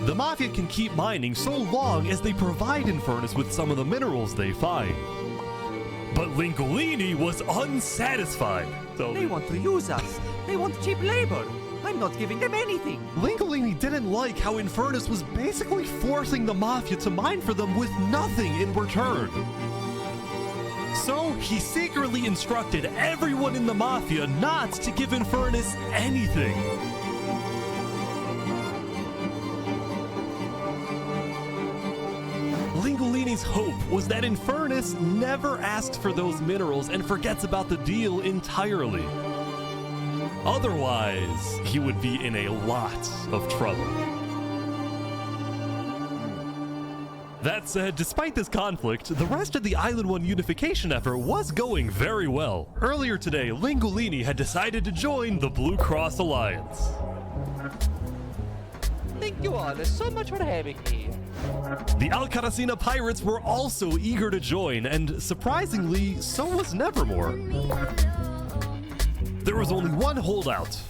[SPEAKER 2] The Mafia can keep mining so long as they provide Infernus with some of the minerals they find. But Lingolini was unsatisfied.
[SPEAKER 6] They want to use us. They want cheap labor. I'm not giving them anything.
[SPEAKER 2] Lingolini didn't like how Infernus was basically forcing the Mafia to mine for them with nothing in return. So he secretly instructed everyone in the Mafia not to give Infernus anything. Lingolini's hope was that Infernus never asks for those minerals and forgets about the deal entirely. Otherwise, he would be in a lot of trouble. That said, despite this conflict, the rest of the Island 1 unification effort was going very well. Earlier today, Lingolini had decided to join the Blue Cross Alliance.
[SPEAKER 9] Thank you all so much for having me.
[SPEAKER 2] The Alcaracina pirates were also eager to join, and surprisingly, so was Nevermore. There was only one holdout.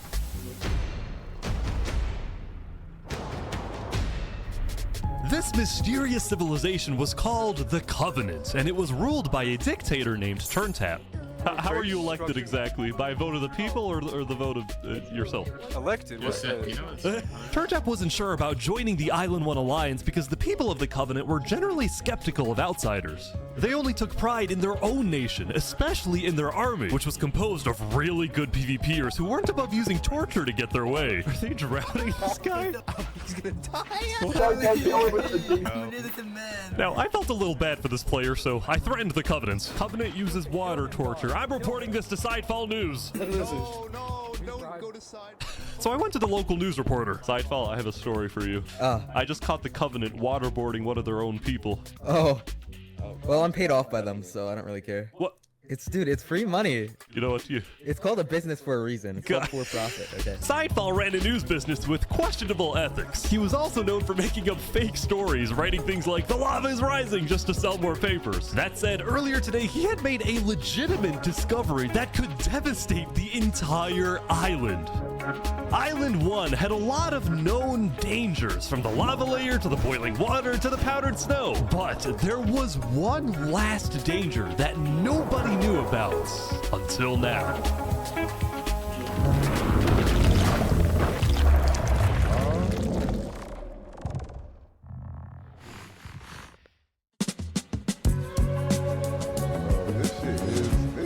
[SPEAKER 2] This mysterious civilization was called the Covenant, and it was ruled by a dictator named Turntap. How are you elected exactly? By a vote of the people or the vote of yourself?
[SPEAKER 3] Elected? What's that?
[SPEAKER 2] Turntap wasn't sure about joining the Island 1 Alliance because the people of the Covenant were generally skeptical of outsiders. They only took pride in their own nation, especially in their army, which was composed of really good PvPers who weren't above using torture to get their way. Are they drowning this guy?
[SPEAKER 6] He's gonna die.
[SPEAKER 2] Now, I felt a little bad for this player, so I threatened the Covenants. Covenant uses water torture. I'm reporting this to Sidefall News.
[SPEAKER 3] No, don't go to Side.
[SPEAKER 2] So I went to the local news reporter. Sidefall, I have a story for you. I just caught the Covenant waterboarding one of their own people.
[SPEAKER 8] Oh. Well, I'm paid off by them, so I don't really care.
[SPEAKER 2] What?
[SPEAKER 5] It's free money.
[SPEAKER 2] You know what?
[SPEAKER 5] It's called a business for a reason. It's called for profit. Okay.
[SPEAKER 2] Seinfeld ran a news business with questionable ethics. He was also known for making up fake stories, writing things like "the lava is rising" just to sell more papers. That said, earlier today he had made a legitimate discovery that could devastate the entire island. Island 1 had a lot of known dangers, from the lava layer to the boiling water to the powdered snow. But there was one last danger that nobody knew about until now.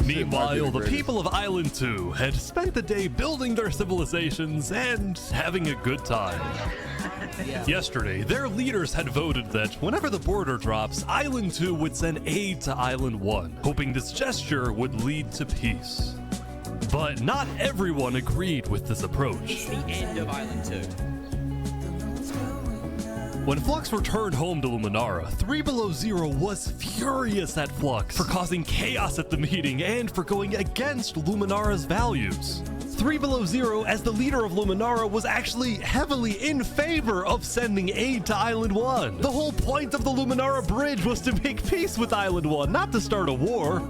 [SPEAKER 2] Meanwhile, the people of Island 2 had spent the day building their civilizations and having a good time. Yesterday, their leaders had voted that whenever the border drops, Island 2 would send aid to Island 1, hoping this gesture would lead to peace. But not everyone agreed with this approach.
[SPEAKER 13] It's the end of Island 2.
[SPEAKER 2] When Flux returned home to Luminara, 3 Below Zero was furious at Flux for causing chaos at the meeting and for going against Luminara's values. 3 Below Zero, as the leader of Luminara, was actually heavily in favor of sending aid to Island 1. The whole point of the Luminara Bridge was to make peace with Island 1, not to start a war.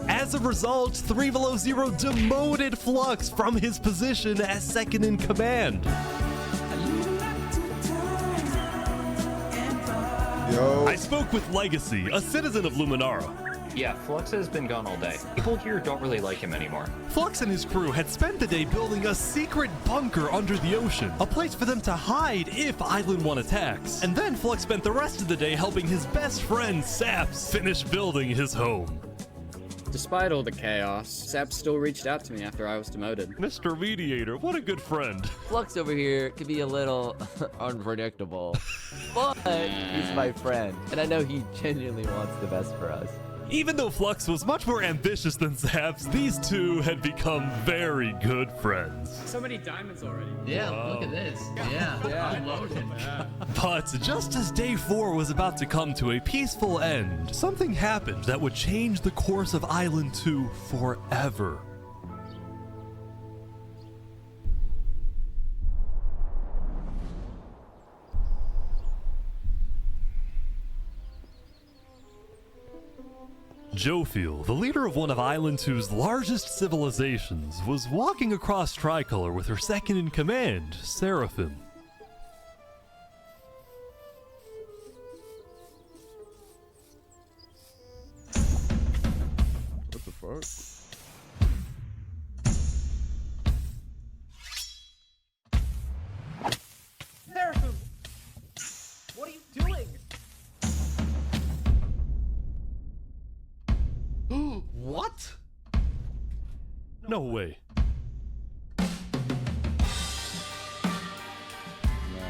[SPEAKER 2] As a result, 3 Below Zero demoted Flux from his position as second in command.
[SPEAKER 1] Yo.
[SPEAKER 2] I spoke with Legacy, a citizen of Luminara.
[SPEAKER 8] Yeah, Flux has been gone all day. People here don't really like him anymore.
[SPEAKER 2] Flux and his crew had spent the day building a secret bunker under the ocean, a place for them to hide if Island 1 attacks. And then Flux spent the rest of the day helping his best friend, Saps, finish building his home.
[SPEAKER 16] Despite all the chaos, Sap still reached out to me after I was demoted.
[SPEAKER 2] Mr. Mediator, what a good friend.
[SPEAKER 25] Flux over here can be a little unpredictable, but he's my friend, and I know he genuinely wants the best for us.
[SPEAKER 2] Even though Flux was much more ambitious than Saps, these two had become very good friends.
[SPEAKER 16] So many diamonds already.
[SPEAKER 13] Yeah, look at this. Yeah. Loaded.
[SPEAKER 2] But just as day 4 was about to come to a peaceful end, something happened that would change the course of Island 2 forever. Jofiel, the leader of one of Island 2's largest civilizations, was walking across Tricolor with her second in command, Seraphim.
[SPEAKER 1] What the fuck?
[SPEAKER 9] Seraphim! What are you doing?
[SPEAKER 2] What? No way.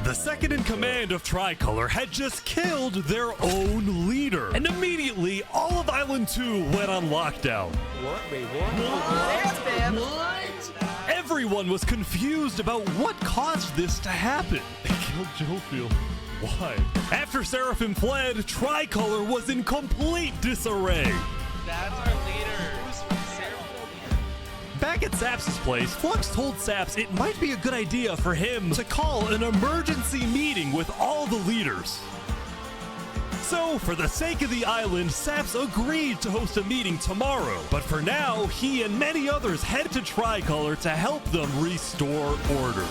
[SPEAKER 2] The second in command of Tricolor had just killed their own leader. And immediately, all of Island 2 went on lockdown.
[SPEAKER 9] What? Wait, what?
[SPEAKER 2] What? Everyone was confused about what caused this to happen. They killed Jofiel. Why? After Seraphim fled, Tricolor was in complete disarray.
[SPEAKER 6] That's our leader.
[SPEAKER 2] Back at Saps' place, Flux told Saps it might be a good idea for him to call an emergency meeting with all the leaders. So, for the sake of the island, Saps agreed to host a meeting tomorrow. But for now, he and many others head to Tricolor to help them restore order.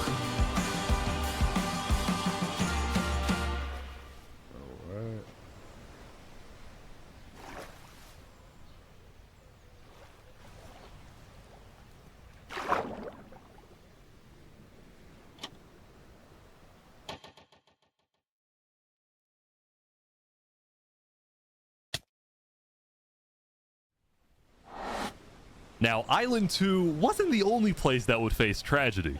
[SPEAKER 2] Now, Island 2 wasn't the only place that would face tragedy.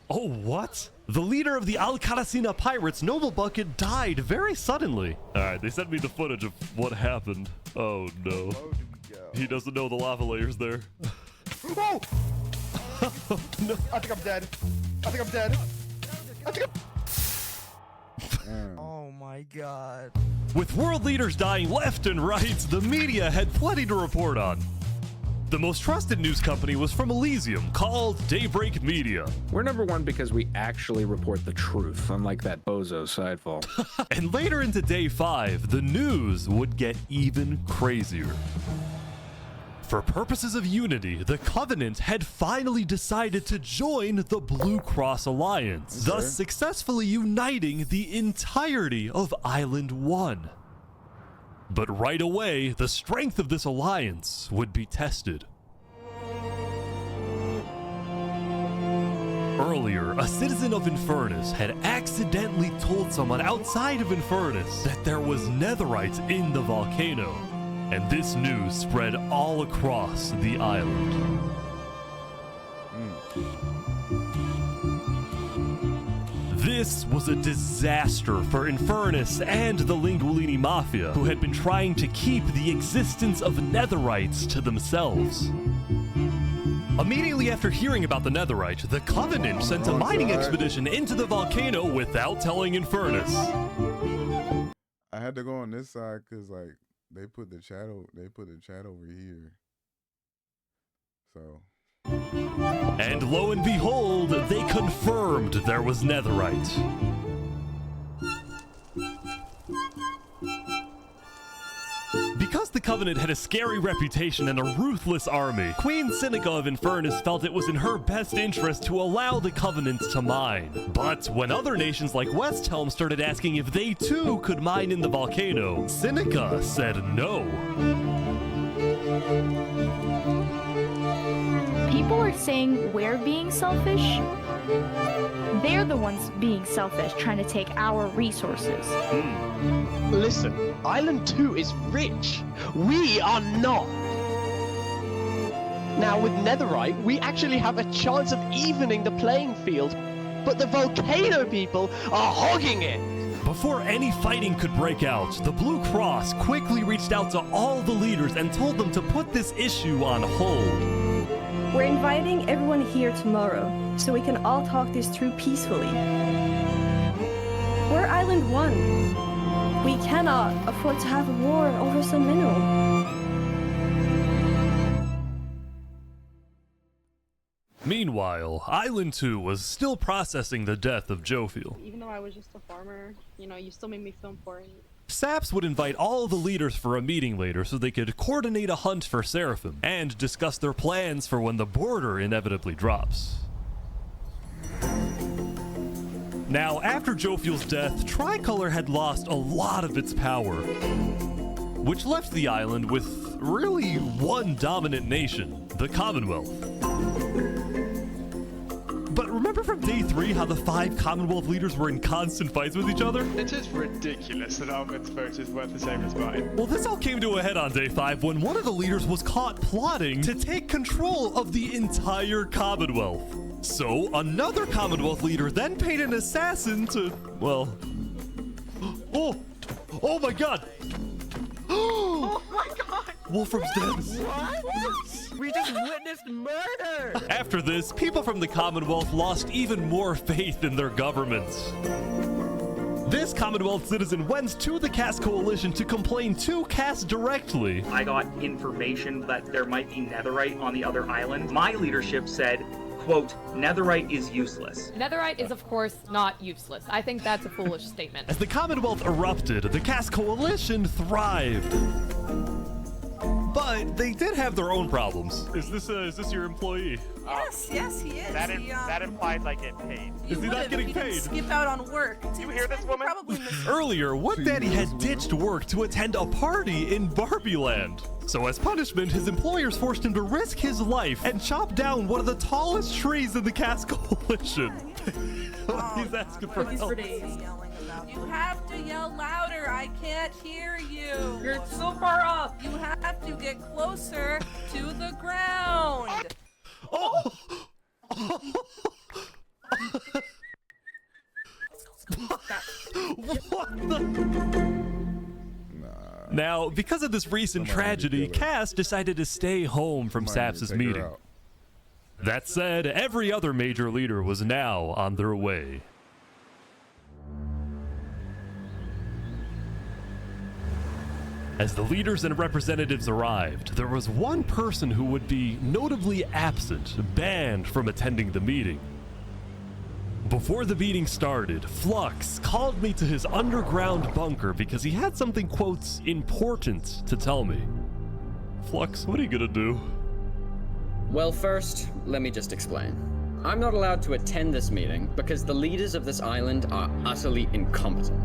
[SPEAKER 2] Oh, what? The leader of the Alcaracina Pirates, Noble Bucket, died very suddenly. Alright, they sent me the footage of what happened. Oh, no. He doesn't know the lava layer's there.
[SPEAKER 3] Oh! No. I think I'm dead. I think I'm dead.
[SPEAKER 1] Damn.
[SPEAKER 3] Oh my god.
[SPEAKER 2] With world leaders dying left and right, the media had plenty to report on. The most trusted news company was from Elysium, called Daybreak Media.
[SPEAKER 14] We're number one because we actually report the truth, unlike that bozo Sidefall.
[SPEAKER 2] And later into day 5, the news would get even crazier. For purposes of unity, the Covenant had finally decided to join the Blue Cross Alliance, thus successfully uniting the entirety of Island 1. But right away, the strength of this alliance would be tested. Earlier, a citizen of Infernus had accidentally told someone outside of Infernus that there was netherite in the volcano, and this news spread all across the island. This was a disaster for Infernus and the Lingualini Mafia, who had been trying to keep the existence of netherites to themselves. Immediately after hearing about the netherite, the Covenant sent a mining expedition into the volcano without telling Infernus.
[SPEAKER 1] I had to go on this side because like they put the chat over here. So.
[SPEAKER 2] And lo and behold, they confirmed there was netherite. Because the Covenant had a scary reputation and a ruthless army, Queen Seneca of Infernus felt it was in her best interest to allow the Covenant to mine. But when other nations like Westhelm started asking if they too could mine in the volcano, Seneca said no.
[SPEAKER 7] People are saying we're being selfish. They're the ones being selfish, trying to take our resources.
[SPEAKER 10] Listen, Island 2 is rich. We are not. Now, with netherite, we actually have a chance of evening the playing field, but the volcano people are hogging it.
[SPEAKER 2] Before any fighting could break out, the Blue Cross quickly reached out to all the leaders and told them to put this issue on hold.
[SPEAKER 17] We're inviting everyone here tomorrow, so we can all talk this through peacefully. We're Island 1. We cannot afford to have a war over some mineral.
[SPEAKER 2] Meanwhile, Island 2 was still processing the death of Jophiel.
[SPEAKER 24] Even though I was just a farmer, you still made me feel important.
[SPEAKER 2] Saps would invite all the leaders for a meeting later so they could coordinate a hunt for Seraphim and discuss their plans for when the border inevitably drops. Now, after Jophiel's death, Tricolor had lost a lot of its power, which left the island with really one dominant nation, the Commonwealth. But remember from day 3 how the 5 Commonwealth leaders were in constant fights with each other?
[SPEAKER 18] It is ridiculous that Almond's vote is worth the same as mine.
[SPEAKER 2] Well, this all came to a head on day 5 when one of the leaders was caught plotting to take control of the entire Commonwealth. So another Commonwealth leader then paid an assassin to, well... Oh my god!
[SPEAKER 24] Oh my god!
[SPEAKER 2] Wolfram's dead.
[SPEAKER 24] What?
[SPEAKER 25] We just witnessed murder!
[SPEAKER 2] After this, people from the Commonwealth lost even more faith in their governments. This Commonwealth citizen went to the Cass Coalition to complain to Cass directly.
[SPEAKER 19] I got information that there might be netherite on the other island. My leadership said, quote, netherite is useless.
[SPEAKER 15] Netherite is, of course, not useless. I think that's a foolish statement.
[SPEAKER 2] As the Commonwealth erupted, the Cass Coalition thrived. But they did have their own problems. Is this your employee?
[SPEAKER 22] Yes, he is.
[SPEAKER 18] That implies I get paid.
[SPEAKER 2] Is he not getting paid?
[SPEAKER 22] Skip out on work.
[SPEAKER 18] You hear this woman?
[SPEAKER 2] Earlier, Wood Daddy had ditched work to attend a party in Barbieland. So as punishment, his employers forced him to risk his life and chop down one of the tallest trees in the Cass Coalition. He's asking for help.
[SPEAKER 22] You have to yell louder. I can't hear you.
[SPEAKER 24] You're so far up.
[SPEAKER 22] You have to get closer to the ground.
[SPEAKER 2] Oh! What the? Now, because of this recent tragedy, Cass decided to stay home from Saps' meeting. That said, every other major leader was now on their way. As the leaders and representatives arrived, there was one person who would be notably absent, banned from attending the meeting. Before the meeting started, Flux called me to his underground bunker because he had something, quote, important to tell me. Flux, what are you gonna do?
[SPEAKER 16] Well, first, let me just explain. I'm not allowed to attend this meeting because the leaders of this island are utterly incompetent.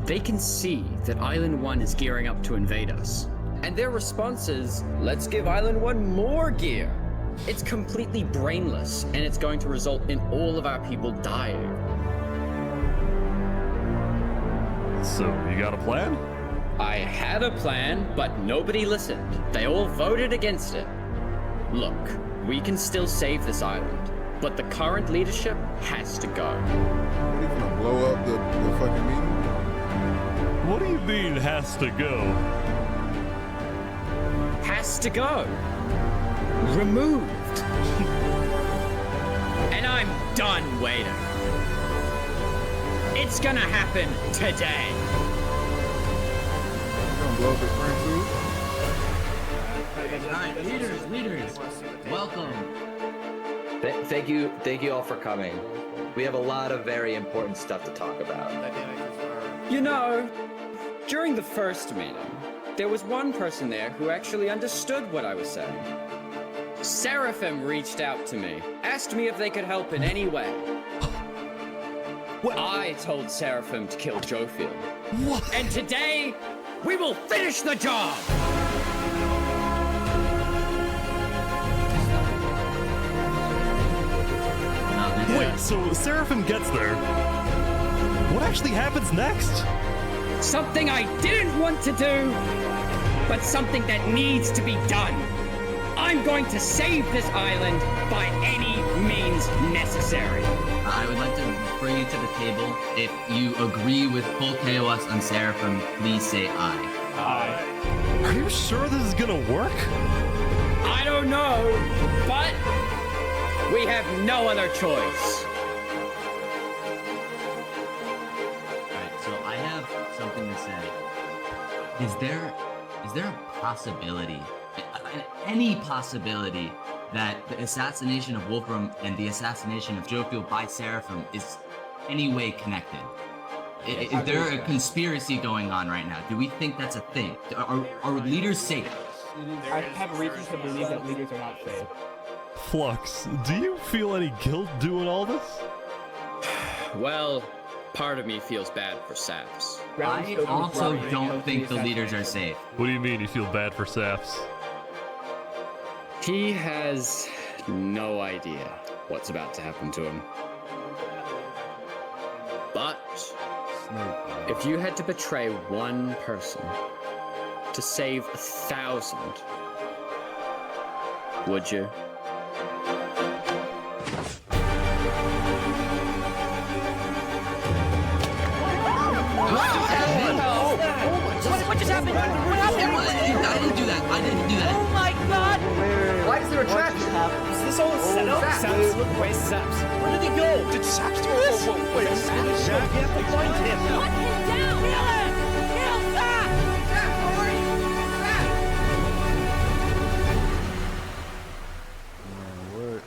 [SPEAKER 16] They can see that Island 1 is gearing up to invade us. And their response is, let's give Island 1 more gear. It's completely brainless, and it's going to result in all of our people dying.
[SPEAKER 2] So, you got a plan?
[SPEAKER 16] I had a plan, but nobody listened. They all voted against it. Look, we can still save this island, but the current leadership has to go.
[SPEAKER 1] Are you gonna blow up the fucking meeting?
[SPEAKER 2] What do you mean, has to go?
[SPEAKER 16] Has to go. Removed. And I'm done waiting. It's gonna happen today.
[SPEAKER 1] You gonna blow up his friend too?
[SPEAKER 13] Alright, leaders, welcome. Thank you all for coming. We have a lot of very important stuff to talk about.
[SPEAKER 16] You know, during the first meeting, there was one person there who actually understood what I was saying. Seraphim reached out to me, asked me if they could help in any way. I told Seraphim to kill Jofield.
[SPEAKER 2] What?
[SPEAKER 16] And today, we will finish the job!
[SPEAKER 2] Wait, so Seraphim gets there. What actually happens next?
[SPEAKER 16] Something I didn't want to do, but something that needs to be done. I'm going to save this island by any means necessary.
[SPEAKER 13] I would like to bring you to the table. If you agree with full KOS on Seraphim, please say aye.
[SPEAKER 2] Aye. Are you sure this is gonna work?
[SPEAKER 16] I don't know, but we have no other choice.
[SPEAKER 13] Alright, so I have something to say. Is there a possibility, any possibility, that the assassination of Wolfram and the assassination of Jofield by Seraphim is any way connected? Is there a conspiracy going on right now? Do we think that's a thing? Are leaders safe?
[SPEAKER 6] I have reasons to believe that leaders are not safe.
[SPEAKER 2] Flux, do you feel any guilt doing all this?
[SPEAKER 16] Well, part of me feels bad for Saps.
[SPEAKER 13] I also don't think the leaders are safe.
[SPEAKER 2] What do you mean you feel bad for Saps?
[SPEAKER 16] He has no idea what's about to happen to him. But if you had to betray one person to save 1,000, would you?
[SPEAKER 9] What just happened? What happened?
[SPEAKER 13] I didn't do that.
[SPEAKER 9] Oh my god!
[SPEAKER 6] Why is there a trap?
[SPEAKER 9] Is this all a setup?
[SPEAKER 6] Saps, look, where's Saps?
[SPEAKER 9] Where did he go?
[SPEAKER 6] Did Saps do this?
[SPEAKER 9] Wait, Saps? We have to find him.
[SPEAKER 22] Hunt him down! Kill him! Kill Zach! Zach, where are you?
[SPEAKER 1] What?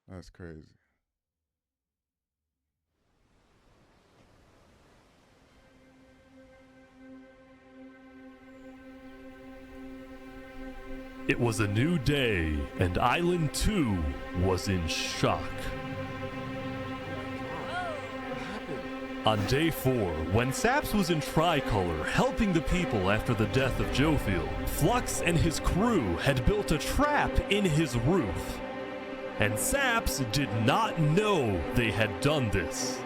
[SPEAKER 1] That's crazy.
[SPEAKER 2] It was a new day, and Island 2 was in shock. On day 4, when Saps was in Tricolor helping the people after the death of Jofield, Flux and his crew had built a trap in his roof. And Saps did not know they had done this.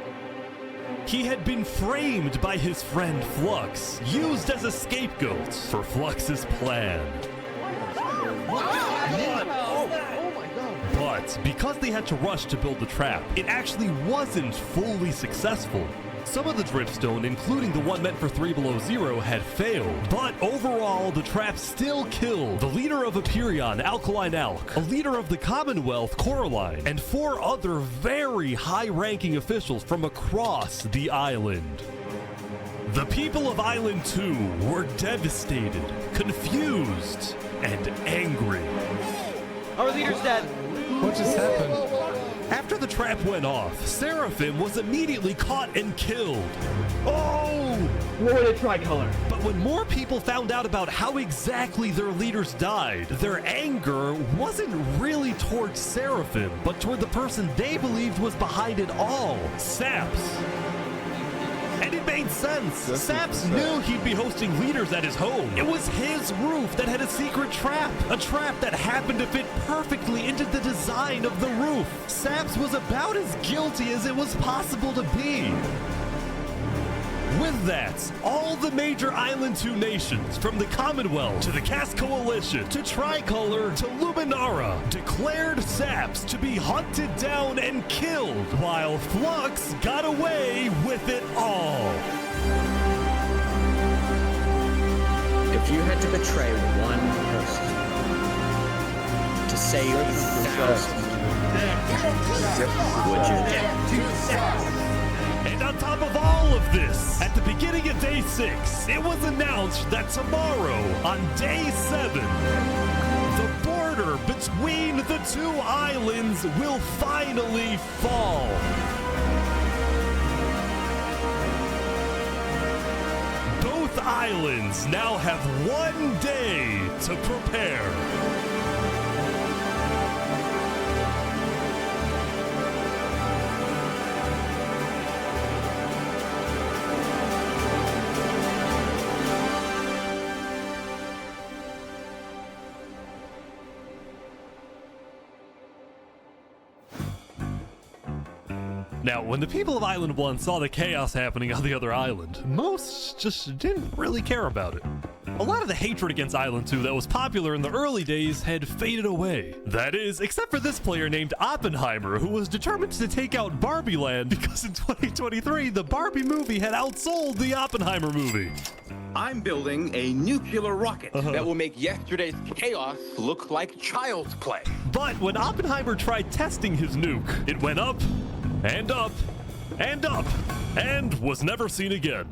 [SPEAKER 2] He had been framed by his friend Flux, used as a scapegoat for Flux's plan. But because they had to rush to build the trap, it actually wasn't fully successful. Some of the dripstone, including the one meant for 3 Below Zero, had failed, but overall, the trap still killed the leader of Aperion, Alkaline Alk, a leader of the Commonwealth, Coraline, and 4 other very high-ranking officials from across the island. The people of Island 2 were devastated, confused, and angry.
[SPEAKER 6] Our leader's dead.
[SPEAKER 2] What just happened? After the trap went off, Seraphim was immediately caught and killed. Oh!
[SPEAKER 6] What a tricolor.
[SPEAKER 2] But when more people found out about how exactly their leaders died, their anger wasn't really towards Seraphim, but toward the person they believed was behind it all, Saps. And it made sense. Saps knew he'd be hosting leaders at his home. It was his roof that had a secret trap. A trap that happened to fit perfectly into the design of the roof. Saps was about as guilty as it was possible to be. With that, all the major Island 2 nations, from the Commonwealth to the Cast Coalition to Tricolor to Luminara, declared Saps to be hunted down and killed, while Flux got away with it all.
[SPEAKER 16] If you had to betray one person to save thousands, would you?
[SPEAKER 2] And on top of all of this, at the beginning of Day 6, it was announced that tomorrow, on Day 7, the border between the 2 islands will finally fall. Both islands now have 1 day to prepare. Now, when the people of Island 1 saw the chaos happening on the other island, most just didn't really care about it. A lot of the hatred against Island 2 that was popular in the early days had faded away. That is, except for this player named Oppenheimer, who was determined to take out Barbie Land because in 2023, the Barbie movie had outsold the Oppenheimer movie.
[SPEAKER 4] I'm building a nuclear rocket that will make yesterday's chaos look like child's play.
[SPEAKER 2] But when Oppenheimer tried testing his nuke, it went up, and up, and up, and was never seen again.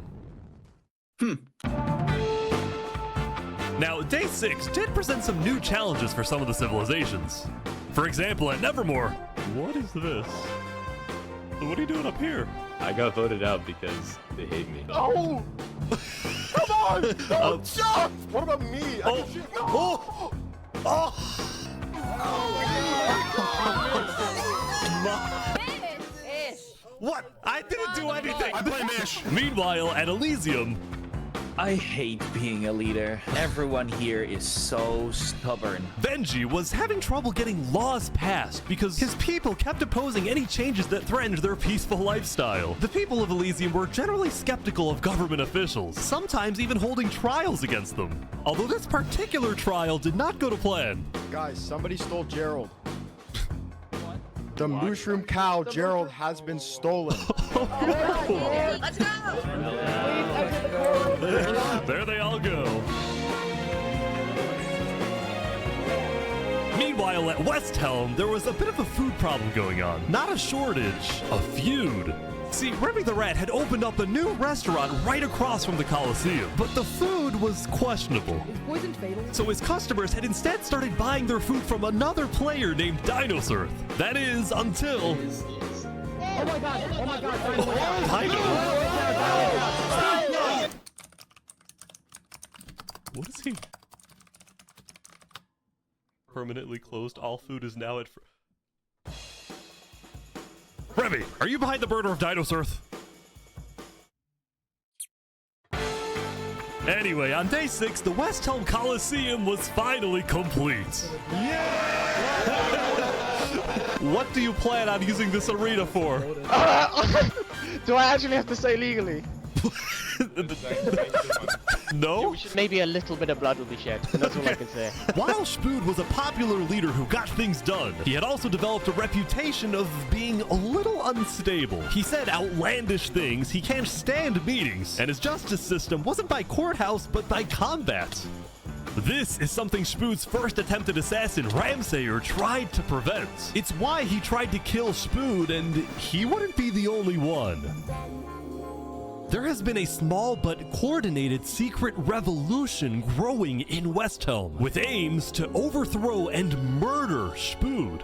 [SPEAKER 2] Now, Day 6 did present some new challenges for some of the civilizations. For example, at Nevermore, what is this? What are you doing up here?
[SPEAKER 11] I got voted out because they hate me.
[SPEAKER 3] Oh! Come on! Don't jump! What about me?
[SPEAKER 2] Oh! Oh! Oh! What? I didn't do anything!
[SPEAKER 3] I blame Ish.
[SPEAKER 2] Meanwhile, at Elysium,
[SPEAKER 8] I hate being a leader. Everyone here is so stubborn.
[SPEAKER 2] Benji was having trouble getting laws passed because his people kept opposing any changes that threatened their peaceful lifestyle. The people of Elysium were generally skeptical of government officials, sometimes even holding trials against them. Although this particular trial did not go to plan.
[SPEAKER 3] Guys, somebody stole Gerald. The mushroom cow, Gerald, has been stolen.
[SPEAKER 22] Let's go!
[SPEAKER 2] There they all go. Meanwhile, at West Helm, there was a bit of a food problem going on. Not a shortage, a feud. See, Remy the Rat had opened up a new restaurant right across from the Coliseum, but the food was questionable.
[SPEAKER 17] Is poison fatal?
[SPEAKER 2] So his customers had instead started buying their food from another player named Dinosaur. That is, until...
[SPEAKER 17] Oh my god! Oh my god!
[SPEAKER 2] What is he? Permanently closed. All food is now at... Remy, are you behind the murder of Dinosaur? Anyway, on Day 6, the West Helm Coliseum was finally complete. What do you plan on using this arena for?
[SPEAKER 10] Do I actually have to say legally?
[SPEAKER 2] No?
[SPEAKER 10] Maybe a little bit of blood will be shed, and that's all I can say.
[SPEAKER 2] While Spood was a popular leader who got things done, he had also developed a reputation of being a little unstable. He said outlandish things, he can't stand meetings, and his justice system wasn't by courthouse, but by combat. This is something Spood's first attempted assassin, Ramsayer, tried to prevent. It's why he tried to kill Spood, and he wouldn't be the only one. There has been a small but coordinated secret revolution growing in Westhelm, with aims to overthrow and murder Spood.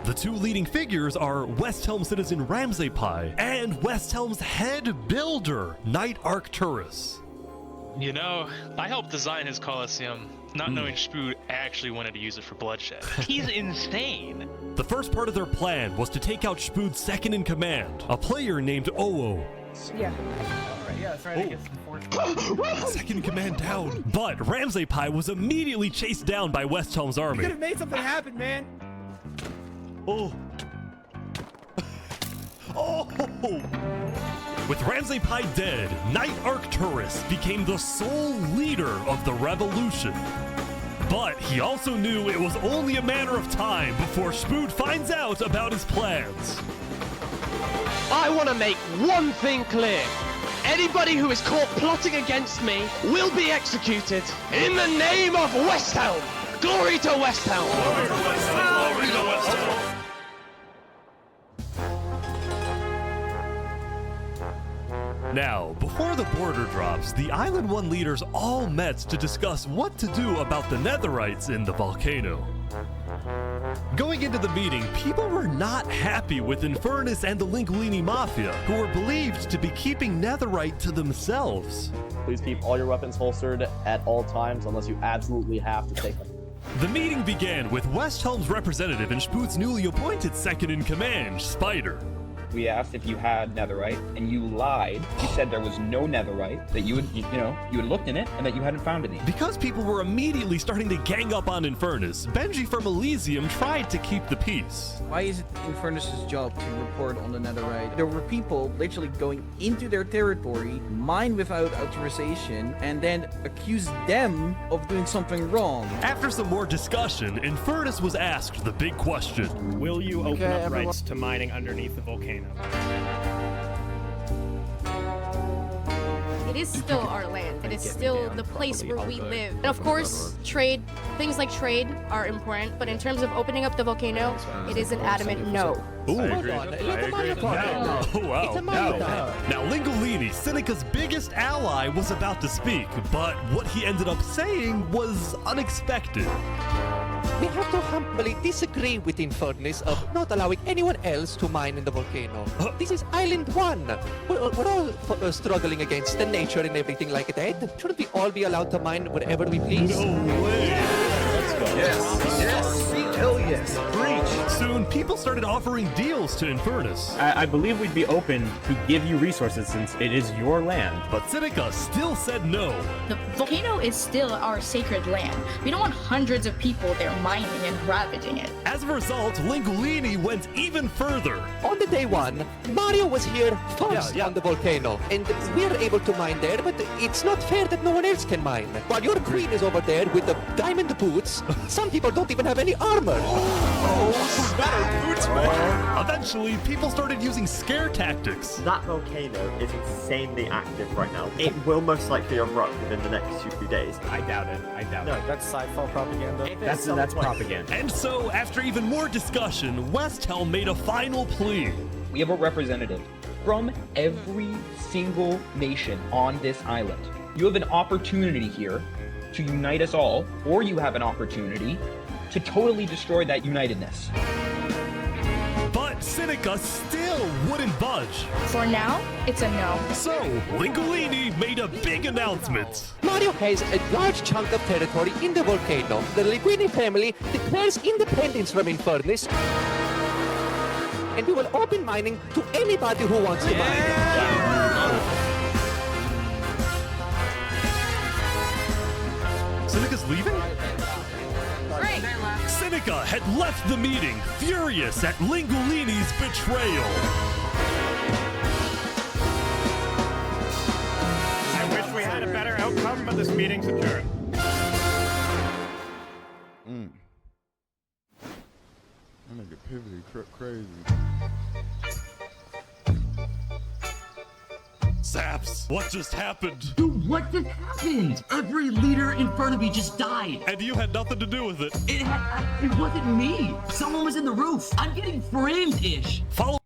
[SPEAKER 2] The two leading figures are Westhelm citizen Ramsay and Westhelm's head builder, Knight Arcturus.
[SPEAKER 5] You know, I helped design his Colosseum, not knowing Spood actually wanted to use it for bloodshed. He's insane.
[SPEAKER 2] The first part of their plan was to take out Spood's second in command, a player named Oo.
[SPEAKER 6] Yeah. Yeah, that's right. I guess the fourth.
[SPEAKER 2] Second in command down. But Ramsay was immediately chased down by Westhelm's army.
[SPEAKER 6] You could have made something happen, man.
[SPEAKER 2] Oh. Oh. With Ramsay dead, Knight Arcturus became the sole leader of the revolution. But he also knew it was only a matter of time before Spood finds out about his plans.
[SPEAKER 10] I want to make one thing clear. Anybody who is caught plotting against me will be executed in the name of Westhelm. Glory to Westhelm.
[SPEAKER 2] Glory to Westhelm. Glory to Westhelm. Now, before the border drops, the Island 1 leaders all met to discuss what to do about the Netherites in the volcano. Going into the meeting, people were not happy with Infernus and the Linguini Mafia, who were believed to be keeping Netherite to themselves.
[SPEAKER 12] Please keep all your weapons holstered at all times unless you absolutely have to take them.
[SPEAKER 2] The meeting began with Westhelm's representative and Spood's newly appointed second-in-command, Spider.
[SPEAKER 20] We asked if you had netherite, and you lied. You said there was no netherite, that you had looked in it, and that you hadn't found any.
[SPEAKER 2] Because people were immediately starting to gang up on Infernus, Benji from Elysium tried to keep the peace.
[SPEAKER 21] Why is it Infernus' job to report on the netherite? There were people literally going into their territory, mine without authorization, and then accuse them of doing something wrong.
[SPEAKER 2] After some more discussion, Infernus was asked the big question.
[SPEAKER 23] Will you open up rights to mining underneath the volcano?
[SPEAKER 26] It is still our land. It is still the place where we live. And of course, trade, things like trade are important, but in terms of opening up the volcano, it is an adamant no.
[SPEAKER 2] Ooh. I agree. Oh, wow. Now, Lingolini, Seneca's biggest ally, was about to speak, but what he ended up saying was unexpected.
[SPEAKER 9] We have to humbly disagree with Infernus of not allowing anyone else to mine in the volcano. This is Island 1. We're all struggling against the nature and everything like that. Shouldn't we all be allowed to mine wherever we please?
[SPEAKER 2] No way.
[SPEAKER 9] Let's go.
[SPEAKER 23] Yes. Hell yes. Preach.
[SPEAKER 2] Soon, people started offering deals to Infernus.
[SPEAKER 23] I believe we'd be open to give you resources since it is your land.
[SPEAKER 2] But Seneca still said no.
[SPEAKER 7] The volcano is still our sacred land. We don't want hundreds of people there mining and ravaging it.
[SPEAKER 2] As a result, Lingolini went even further.
[SPEAKER 9] On the day one, Mario was here first on the volcano, and we're able to mine there, but it's not fair that no one else can mine. While your queen is over there with the diamond boots, some people don't even have any armor.
[SPEAKER 2] Boots, man. Eventually, people started using scare tactics.
[SPEAKER 27] That volcano is insanely active right now. It will most likely erupt within the next 2 days.
[SPEAKER 23] I doubt it.
[SPEAKER 12] No, that's sci-fi propaganda.
[SPEAKER 23] That's propaganda.
[SPEAKER 2] And so, after even more discussion, Westhelm made a final plea.
[SPEAKER 20] We have a representative from every single nation on this island. You have an opportunity here to unite us all, or you have an opportunity to totally destroy that unitedness.
[SPEAKER 2] But Seneca still wouldn't budge.
[SPEAKER 7] For now, it's a no.
[SPEAKER 2] So, Lingolini made a big announcement.
[SPEAKER 9] Mario has a large chunk of territory in the volcano. The Linguini family declares independence from Infernus, and we will open mining to anybody who wants to mine.
[SPEAKER 2] Seneca's leaving?
[SPEAKER 26] Great.
[SPEAKER 2] Seneca had left the meeting, furious at Lingolini's betrayal.
[SPEAKER 23] I wish we had a better outcome of this meeting's adjourned.
[SPEAKER 1] That nigga pivoted crazy.
[SPEAKER 2] Saps, what just happened?
[SPEAKER 13] Dude, what just happened? Every leader in front of me just died.
[SPEAKER 2] And you had nothing to do with it.
[SPEAKER 13] It wasn't me. Someone was in the roof. I'm getting framed-ish.
[SPEAKER 2] Follow.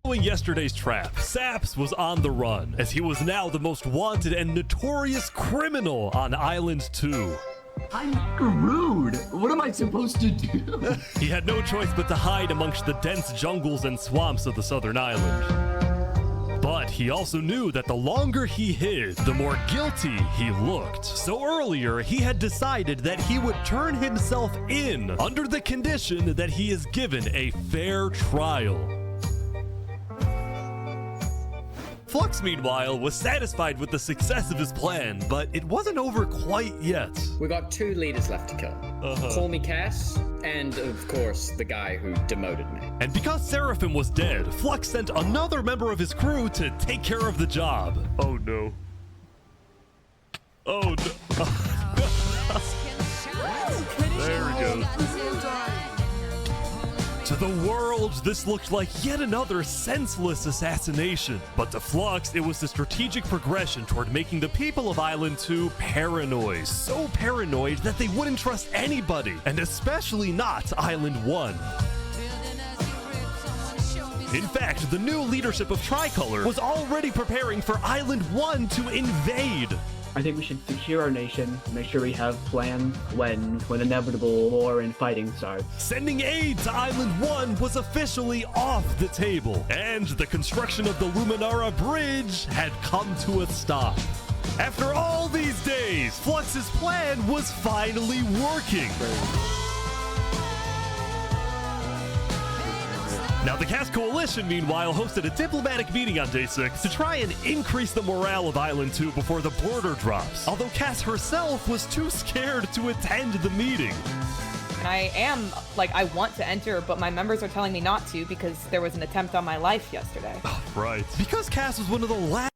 [SPEAKER 2] Following yesterday's trap, Saps was on the run, as he was now the most wanted and notorious criminal on Island 2.
[SPEAKER 13] I'm screwed. What am I supposed to do?
[SPEAKER 2] He had no choice but to hide amongst the dense jungles and swamps of the southern island. But he also knew that the longer he hid, the more guilty he looked. So earlier, he had decided that he would turn himself in under the condition that he is given a fair trial. Flux, meanwhile, was satisfied with the success of his plan, but it wasn't over quite yet.
[SPEAKER 16] We got 2 leaders left to kill. Call me Cass, and of course, the guy who demoted me.
[SPEAKER 2] And because Seraphim was dead, Flux sent another member of his crew to take care of the job. Oh no. Oh no. There we go. To the world, this looked like yet another senseless assassination. But to Flux, it was a strategic progression toward making the people of Island 2 paranoid. So paranoid that they wouldn't trust anybody, and especially not Island 1. In fact, the new leadership of Tricolor was already preparing for Island 1 to invade.
[SPEAKER 14] I think we should secure our nation, make sure we have plans when inevitable war and fighting starts.
[SPEAKER 2] Sending aid to Island 1 was officially off the table, and the construction of the Luminara Bridge had come to a stop. After all these days, Flux's plan was finally working. Now, the Cass Coalition, meanwhile, hosted a diplomatic meeting on Day 6 to try and increase the morale of Island 2 before the border drops, although Cass herself was too scared to attend the meeting.
[SPEAKER 15] And I want to enter, but my members are telling me not to because there was an attempt on my life yesterday.
[SPEAKER 2] Oh, right. Because Cass was one of the last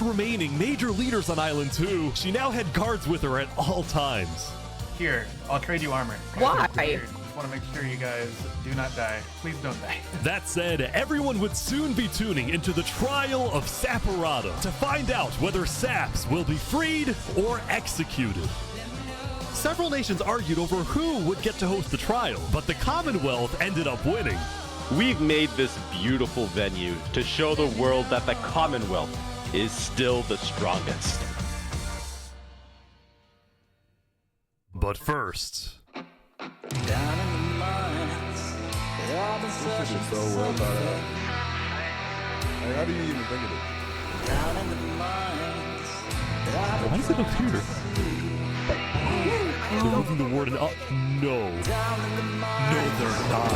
[SPEAKER 2] remaining major leaders on Island 2, she now had guards with her at all times.
[SPEAKER 23] Here, I'll trade you armor.
[SPEAKER 15] Why?
[SPEAKER 23] Just want to make sure you guys do not die. Please don't die.
[SPEAKER 2] That said, everyone would soon be tuning into the trial of Saparata to find out whether Saps will be freed or executed. Several nations argued over who would get to host the trial, but the Commonwealth ended up winning.
[SPEAKER 18] We've made this beautiful venue to show the world that the Commonwealth is still the strongest.
[SPEAKER 2] But first,
[SPEAKER 1] This shit is so well thought out. Like, how do you even think of it?
[SPEAKER 2] why is it up here? They're moving the warden up. No. No, they're not.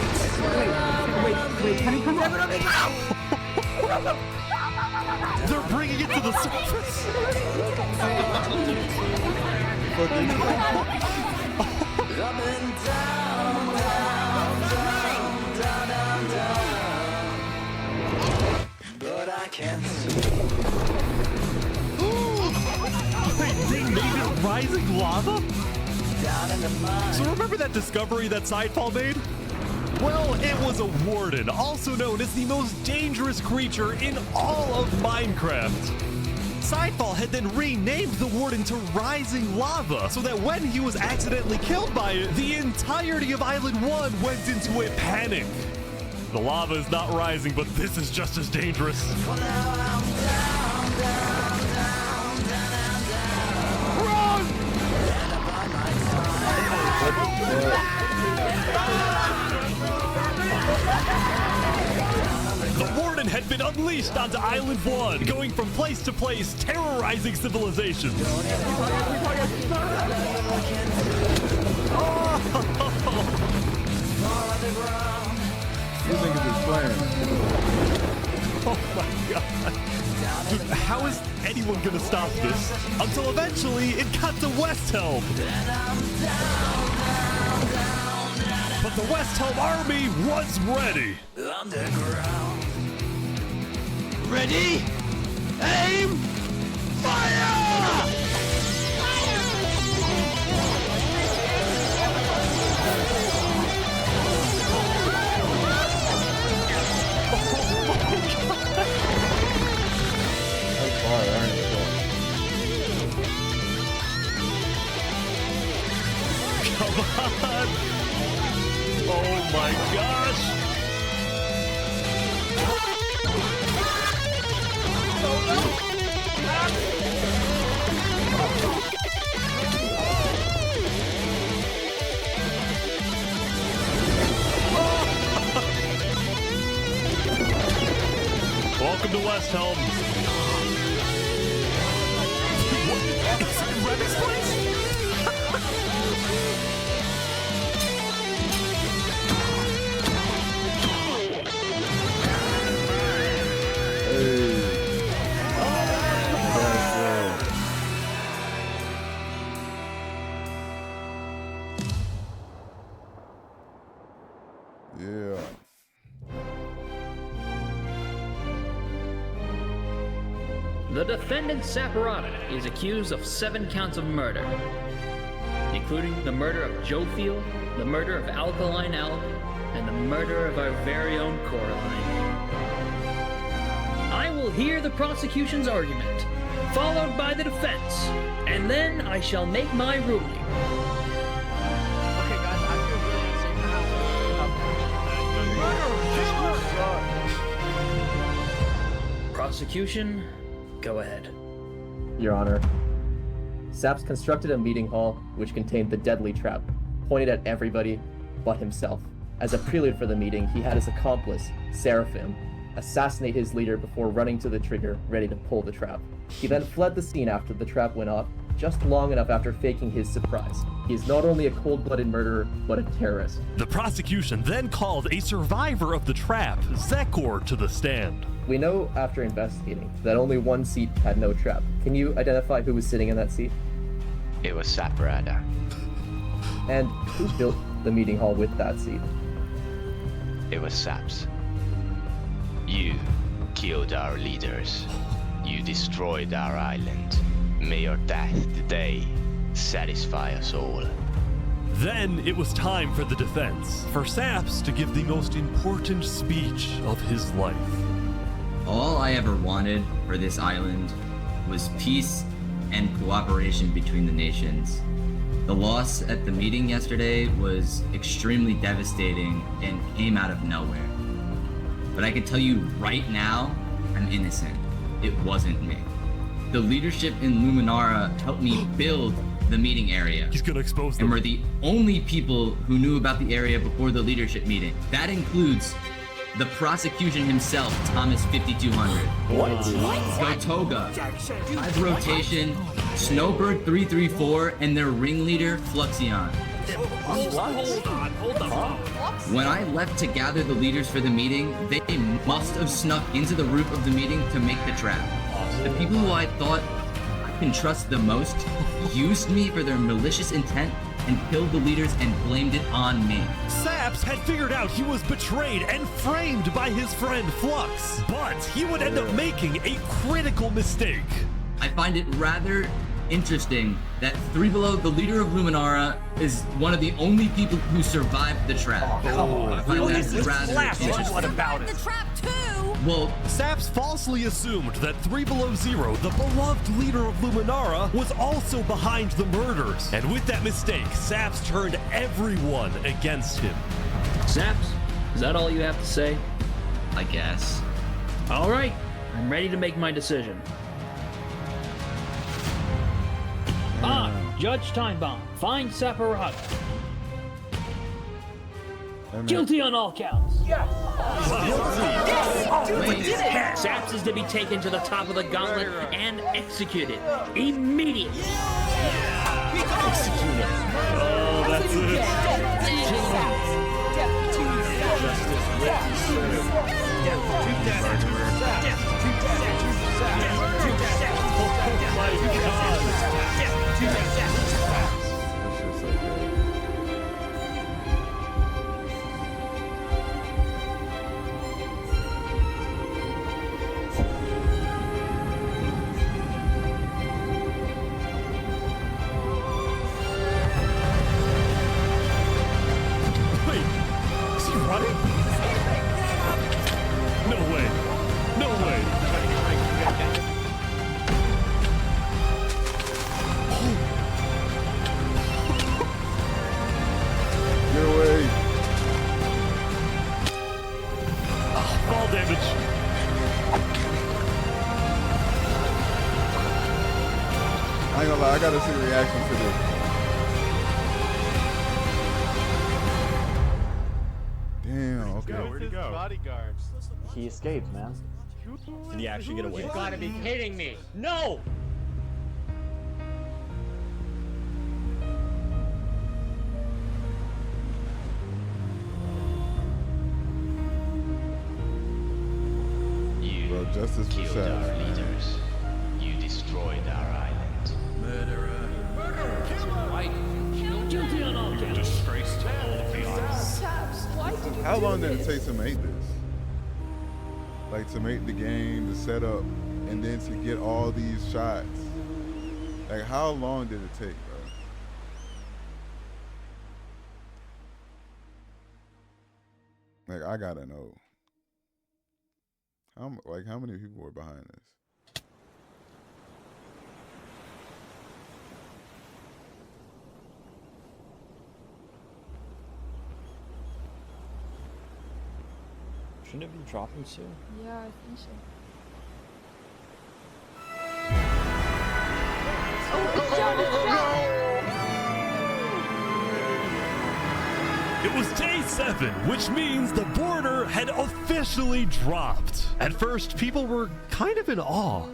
[SPEAKER 13] Wait, can you come over on me now?
[SPEAKER 2] They're bringing it to the surface.
[SPEAKER 3] But I can't
[SPEAKER 2] They made it rising lava? So remember that discovery that Sidefall made? Well, it was a warden, also known as the most dangerous creature in all of Minecraft. Sidefall had then renamed the warden to Rising Lava, so that when he was accidentally killed by it, the entirety of Island 1 went into a panic. The lava is not rising, but this is just as dangerous. The warden had been unleashed onto Island 1, going from place to place, terrorizing civilizations.
[SPEAKER 1] You think of his plan?
[SPEAKER 2] Oh my god. Dude, how is anyone gonna stop this? Until eventually it got to West Helm. But the West Helm army was ready.
[SPEAKER 3] Underground. Ready? Aim! Fire!
[SPEAKER 2] Come on! Oh my gosh! Welcome to West Helm. What? Is it Reddit's place?
[SPEAKER 1] Yeah.
[SPEAKER 4] The defendant Saporata is accused of 7 counts of murder, including the murder of Joe Field, the murder of Alkaline Alk, and the murder of our very own Coraline. I will hear the prosecution's argument, followed by the defense, and then I shall make my ruling. Prosecution, go ahead.
[SPEAKER 12] Your Honor, Saps constructed a meeting hall which contained the deadly trap, pointed at everybody but himself. As a prelude for the meeting, he had his accomplice, Seraphim, assassinate his leader before running to the trigger, ready to pull the trap. He then fled the scene after the trap went off, just long enough after faking his surprise. He is not only a cold-blooded murderer, but a terrorist.
[SPEAKER 2] The prosecution then called a survivor of the trap, Zekor, to the stand.
[SPEAKER 12] We know after investigating that only one seat had no trap. Can you identify who was sitting in that seat?
[SPEAKER 8] It was Saporata.
[SPEAKER 12] And who built the meeting hall with that seat?
[SPEAKER 8] It was Saps. You killed our leaders. You destroyed our island. May your death today satisfy us all.
[SPEAKER 2] Then it was time for the defense, for Saps to give the most important speech of his life.
[SPEAKER 11] All I ever wanted for this island was peace and cooperation between the nations. The loss at the meeting yesterday was extremely devastating and came out of nowhere. But I can tell you right now, I'm innocent. It wasn't me. The leadership in Luminara helped me build the meeting area.
[SPEAKER 2] He's gonna expose them.
[SPEAKER 11] And we're the only people who knew about the area before the leadership meeting. That includes the prosecution himself, Thomas 5200.
[SPEAKER 3] What?
[SPEAKER 11] Gotoga, 5 rotation, Snowbird 334, and their ringleader, Fluxion.
[SPEAKER 3] Hold on.
[SPEAKER 11] When I left to gather the leaders for the meeting, they must have snuck into the roof of the meeting to make the trap. The people who I thought I can trust the most used me for their malicious intent and killed the leaders and blamed it on me.
[SPEAKER 2] Saps had figured out he was betrayed and framed by his friend Flux, but he would end up making a critical mistake.
[SPEAKER 11] I find it rather interesting that 3 Below, the leader of Luminara, is one of the only people who survived the trap. I find that rather interesting.
[SPEAKER 3] What about it?
[SPEAKER 11] Well,
[SPEAKER 2] Saps falsely assumed that 3 Below Zero, the beloved leader of Luminara, was also behind the murders. And with that mistake, Saps turned everyone against him.
[SPEAKER 4] Saps, is that all you have to say?
[SPEAKER 11] I guess.
[SPEAKER 4] All right, I'm ready to make my decision. Judge Timebomb, find Separata. Guilty on all counts.
[SPEAKER 3] Yes!
[SPEAKER 4] Wait, Saps is to be taken to the top of the gauntlet and executed immediately.
[SPEAKER 3] Executed.
[SPEAKER 2] Oh, that's
[SPEAKER 1] I ain't gonna lie, I gotta see the reaction to this. Damn, okay.
[SPEAKER 5] Where'd he go?
[SPEAKER 27] Bodyguards.
[SPEAKER 5] He escaped, man. Did he actually get away?
[SPEAKER 3] You gotta be kidding me! No!
[SPEAKER 8] You
[SPEAKER 1] justice for
[SPEAKER 8] killed
[SPEAKER 1] Saps,
[SPEAKER 8] our
[SPEAKER 1] man.
[SPEAKER 8] leaders. You destroyed our island.
[SPEAKER 3] Murderer.
[SPEAKER 4] Guilty on all counts.
[SPEAKER 5] Disgrace to all of the island.
[SPEAKER 7] Saps, why did you
[SPEAKER 1] How
[SPEAKER 7] do
[SPEAKER 1] long did it
[SPEAKER 7] this?
[SPEAKER 1] take to make this? Like to make the game, the setup, and then to get all these shots. Like how long did it take, bro? Like I gotta know. How many people were behind this?
[SPEAKER 5] Shouldn't it be dropping soon?
[SPEAKER 7] Yeah, I think so.
[SPEAKER 2] It was day 7, which means the border had officially dropped. At first, people were kind of in awe.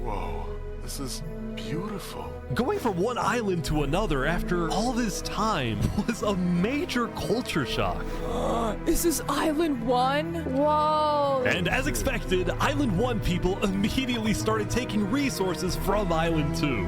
[SPEAKER 5] Whoa, this is beautiful.
[SPEAKER 2] Going from one island to another after all this time was a major culture shock.
[SPEAKER 15] Is this Island 1?
[SPEAKER 7] Whoa!
[SPEAKER 2] And as expected, Island 1 people immediately started taking resources from Island 2.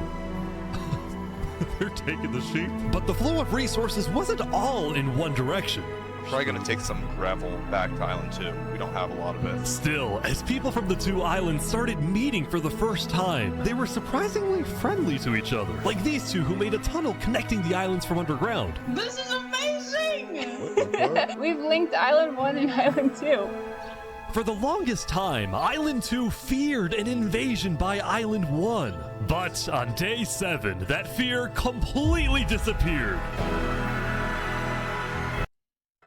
[SPEAKER 2] They're taking the sheep. But the flow of resources wasn't all in one direction.
[SPEAKER 6] Probably gonna take some gravel back to Island 2. We don't have a lot of it.
[SPEAKER 2] Still, as people from the 2 islands started meeting for the first time, they were surprisingly friendly to each other. Like these two who made a tunnel connecting the islands from underground.
[SPEAKER 17] This is amazing!
[SPEAKER 19] We've linked Island 1 and Island 2.
[SPEAKER 2] For the longest time, Island 2 feared an invasion by Island 1. But on day 7, that fear completely disappeared.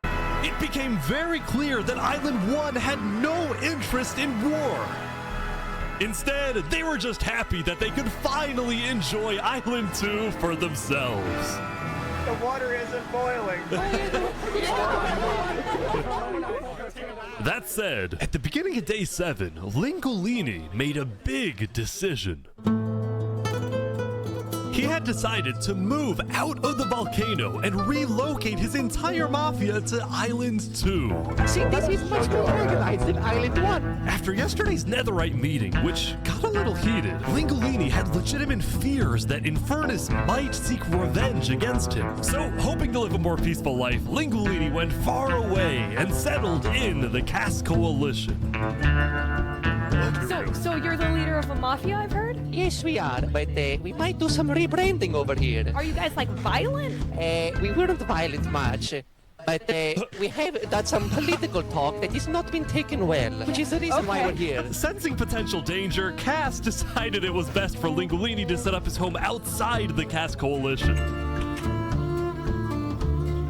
[SPEAKER 2] It became very clear that Island 1 had no interest in war. Instead, they were just happy that they could finally enjoy Island 2 for themselves.
[SPEAKER 10] The water isn't boiling.
[SPEAKER 2] That said, at the beginning of day 7, Lingolini made a big decision. He had decided to move out of the volcano and relocate his entire mafia to Island 2.
[SPEAKER 10] See, this is much more organized than Island 1.
[SPEAKER 2] After yesterday's netherite meeting, which got a little heated, Lingolini had legitimate fears that Infernus might seek revenge against him. So, hoping to live a more peaceful life, Lingolini went far away and settled in the Cass Coalition.
[SPEAKER 15] So you're the leader of a mafia, I've heard?
[SPEAKER 10] Yes, we are, but we might do some rebranding over here.
[SPEAKER 15] Are you guys like violent?
[SPEAKER 10] We weren't violent much, but we have done some political talk that has not been taken well, which is the reason why we're here.
[SPEAKER 2] Sensing potential danger, Cass decided it was best for Lingolini to set up his home outside the Cass Coalition.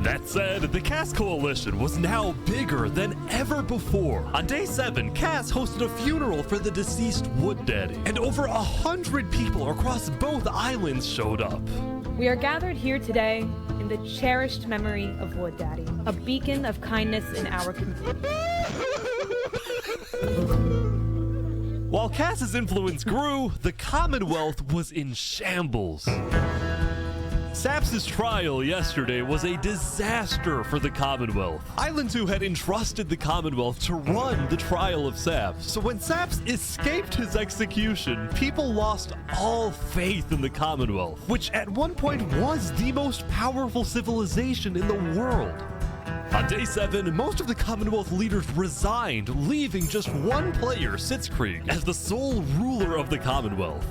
[SPEAKER 2] That said, the Cass Coalition was now bigger than ever before. On day 7, Cass hosted a funeral for the deceased Wood Daddy, and over 100 people across both islands showed up.
[SPEAKER 15] We are gathered here today in the cherished memory of Wood Daddy, a beacon of kindness in our community.
[SPEAKER 2] While Cass's influence grew, the Commonwealth was in shambles. Saps' trial yesterday was a disaster for the Commonwealth. Island 2 had entrusted the Commonwealth to run the trial of Saps. So when Saps escaped his execution, people lost all faith in the Commonwealth, which at one point was the most powerful civilization in the world. On day 7, most of the Commonwealth leaders resigned, leaving just one player, Sitzkrieg, as the sole ruler of the Commonwealth.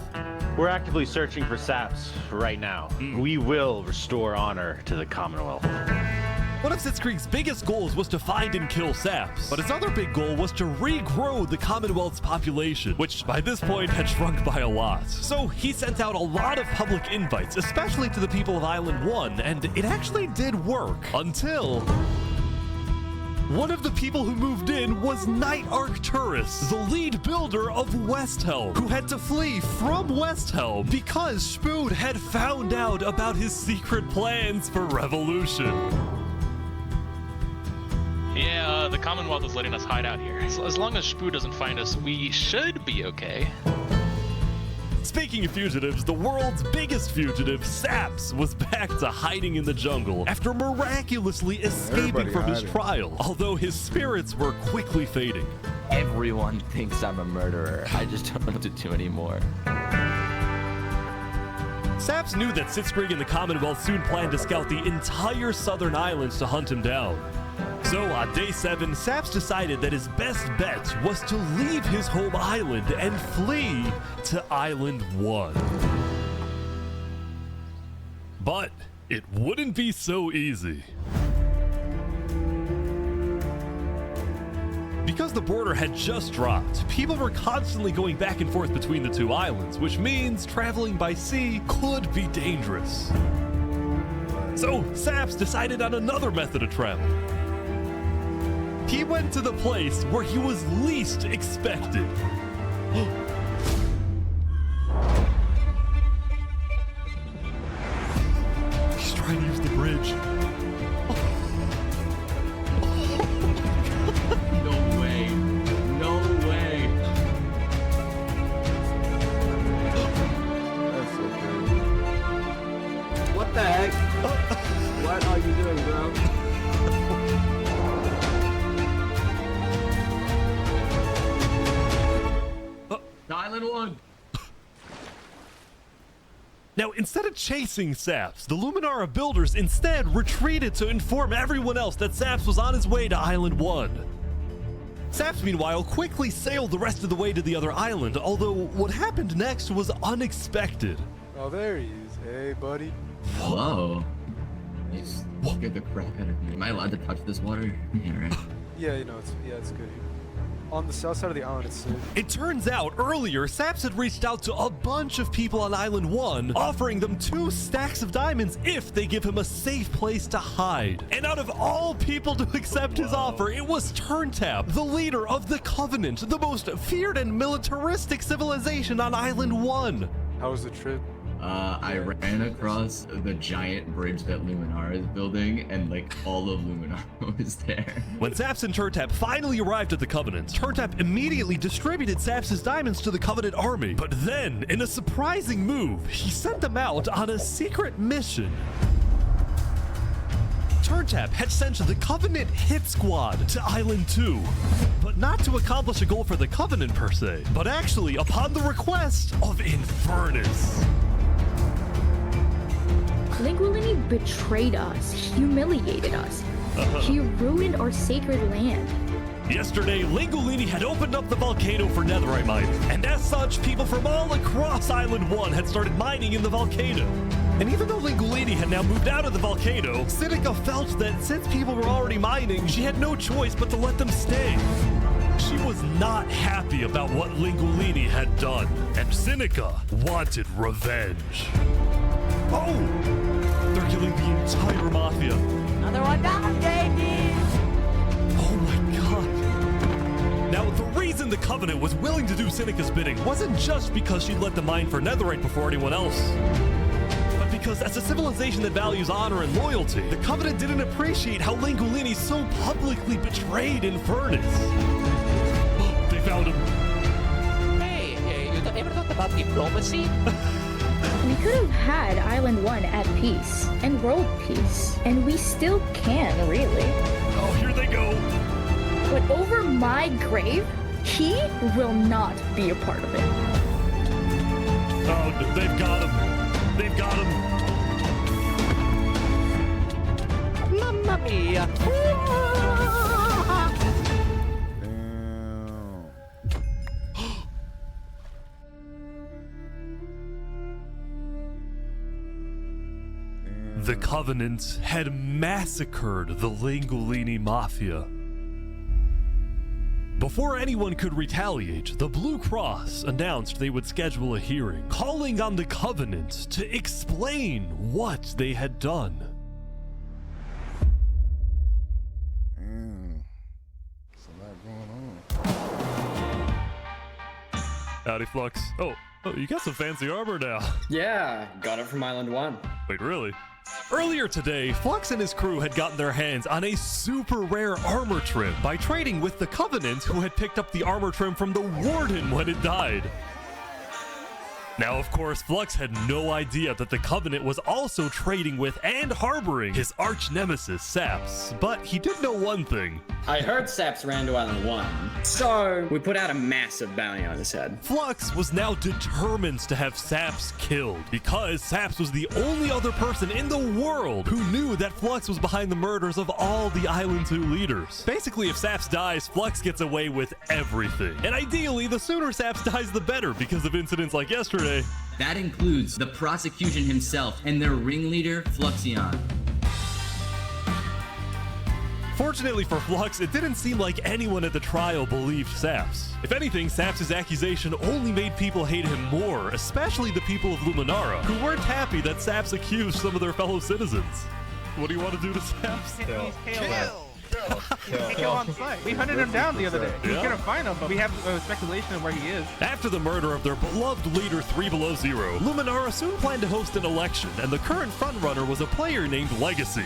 [SPEAKER 5] We're actively searching for Saps right now. We will restore honor to the Commonwealth.
[SPEAKER 2] One of Sitzkrieg's biggest goals was to find and kill Saps, but his other big goal was to regrow the Commonwealth's population, which by this point had shrunk by a lot. So he sent out a lot of public invites, especially to the people of Island 1, and it actually did work, until one of the people who moved in was Knight Arcturus, the lead builder of Westhelm, who had to flee from Westhelm because Spood had found out about his secret plans for revolution.
[SPEAKER 9] Yeah, the Commonwealth is letting us hide out here. As long as Spood doesn't find us, we should be okay.
[SPEAKER 2] Speaking of fugitives, the world's biggest fugitive, Saps, was back to hiding in the jungle after miraculously escaping from his trial, although his spirits were quickly fading.
[SPEAKER 20] Everyone thinks I'm a murderer. I just don't know what to do anymore.
[SPEAKER 2] Saps knew that Sitzkrieg and the Commonwealth soon planned to scout the entire southern islands to hunt him down. So on day 7, Saps decided that his best bet was to leave his home island and flee to Island 1. But it wouldn't be so easy. Because the border had just dropped, people were constantly going back and forth between the two islands, which means traveling by sea could be dangerous. So Saps decided on another method of travel. He went to the place where he was least expected. He's trying to use the bridge.
[SPEAKER 13] No way. No way.
[SPEAKER 1] That's so crazy.
[SPEAKER 12] What the heck? What are you doing, bro?
[SPEAKER 13] Island 1.
[SPEAKER 2] Now, instead of chasing Saps, the Luminara builders instead retreated to inform everyone else that Saps was on his way to Island 1. Saps, meanwhile, quickly sailed the rest of the way to the other island, although what happened next was unexpected.
[SPEAKER 21] Oh, there he is. Hey, buddy.
[SPEAKER 11] Whoa. You scared the crap out of me. Am I allowed to touch this water? Yeah, right.
[SPEAKER 21] Yeah, you know, it's good. On the south side of the island, it's safe.
[SPEAKER 2] It turns out earlier, Saps had reached out to a bunch of people on Island 1, offering them 2 stacks of diamonds if they give him a safe place to hide. And out of all people to accept his offer, it was Turntap, the leader of the Covenant, the most feared and militaristic civilization on Island 1.
[SPEAKER 21] How was the trip?
[SPEAKER 11] I ran across the giant bridge that Luminara is building, and like all of Luminara was there.
[SPEAKER 2] When Saps and Turntap finally arrived at the Covenant, Turntap immediately distributed Saps' diamonds to the Covenant army. But then, in a surprising move, he sent them out on a secret mission. Turntap had sent the Covenant hit squad to Island 2, but not to accomplish a goal for the Covenant per se, but actually upon the request of Infernus.
[SPEAKER 7] Linguini betrayed us, humiliated us. He ruined our sacred land.
[SPEAKER 2] Yesterday, Lingolini had opened up the volcano for netherite mining, and as such, people from all across Island 1 had started mining in the volcano. And even though Lingolini had now moved out of the volcano, Sinica felt that since people were already mining, she had no choice but to let them stay. She was not happy about what Lingolini had done, and Sinica wanted revenge. Oh! They're killing the entire mafia.
[SPEAKER 17] Another one down, baby!
[SPEAKER 2] Oh my god. Now, the reason the Covenant was willing to do Sinica's bidding wasn't just because she'd let them mine for netherite before anyone else. But because as a civilization that values honor and loyalty, the Covenant didn't appreciate how Lingolini so publicly betrayed Infernus. They found him.
[SPEAKER 17] Hey, you don't ever talk about diplomacy?
[SPEAKER 7] We could have had Island 1 at peace and world peace, and we still can, really.
[SPEAKER 2] Oh, here they go.
[SPEAKER 7] But over my grave, he will not be a part of it.
[SPEAKER 2] Oh, they've got him. They've got him.
[SPEAKER 17] Mamma mia!
[SPEAKER 2] The Covenant had massacred the Lingolini Mafia. Before anyone could retaliate, the Blue Cross announced they would schedule a hearing, calling on the Covenant to explain what they had done.
[SPEAKER 1] There's a lot going on.
[SPEAKER 2] Howdy, Flux. Oh, you got some fancy armor now.
[SPEAKER 14] Yeah, got it from Island 1.
[SPEAKER 2] Wait, really? Earlier today, Flux and his crew had gotten their hands on a super rare armor trim by trading with the Covenant, who had picked up the armor trim from the Warden when it died. Now, of course, Flux had no idea that the Covenant was also trading with and harboring his arch nemesis, Saps. But he did know one thing.
[SPEAKER 14] I heard Saps ran to Island 1, so we put out a massive bounty on his head.
[SPEAKER 2] Flux was now determined to have Saps killed, because Saps was the only other person in the world who knew that Flux was behind the murders of all the Island 2 leaders. Basically, if Saps dies, Flux gets away with everything. And ideally, the sooner Saps dies, the better, because of incidents like yesterday.
[SPEAKER 11] That includes the prosecution himself and their ringleader, Fluxion.
[SPEAKER 2] Fortunately for Flux, it didn't seem like anyone at the trial believed Saps. If anything, Saps' accusation only made people hate him more, especially the people of Luminara, who weren't happy that Saps accused some of their fellow citizens. What do you want to do to Saps?
[SPEAKER 16] Kill on site. We hunted him down the other day. We couldn't find him, but we have speculation of where he is.
[SPEAKER 2] After the murder of their beloved leader 3 Below Zero, Luminara soon planned to host an election, and the current frontrunner was a player named Legacy.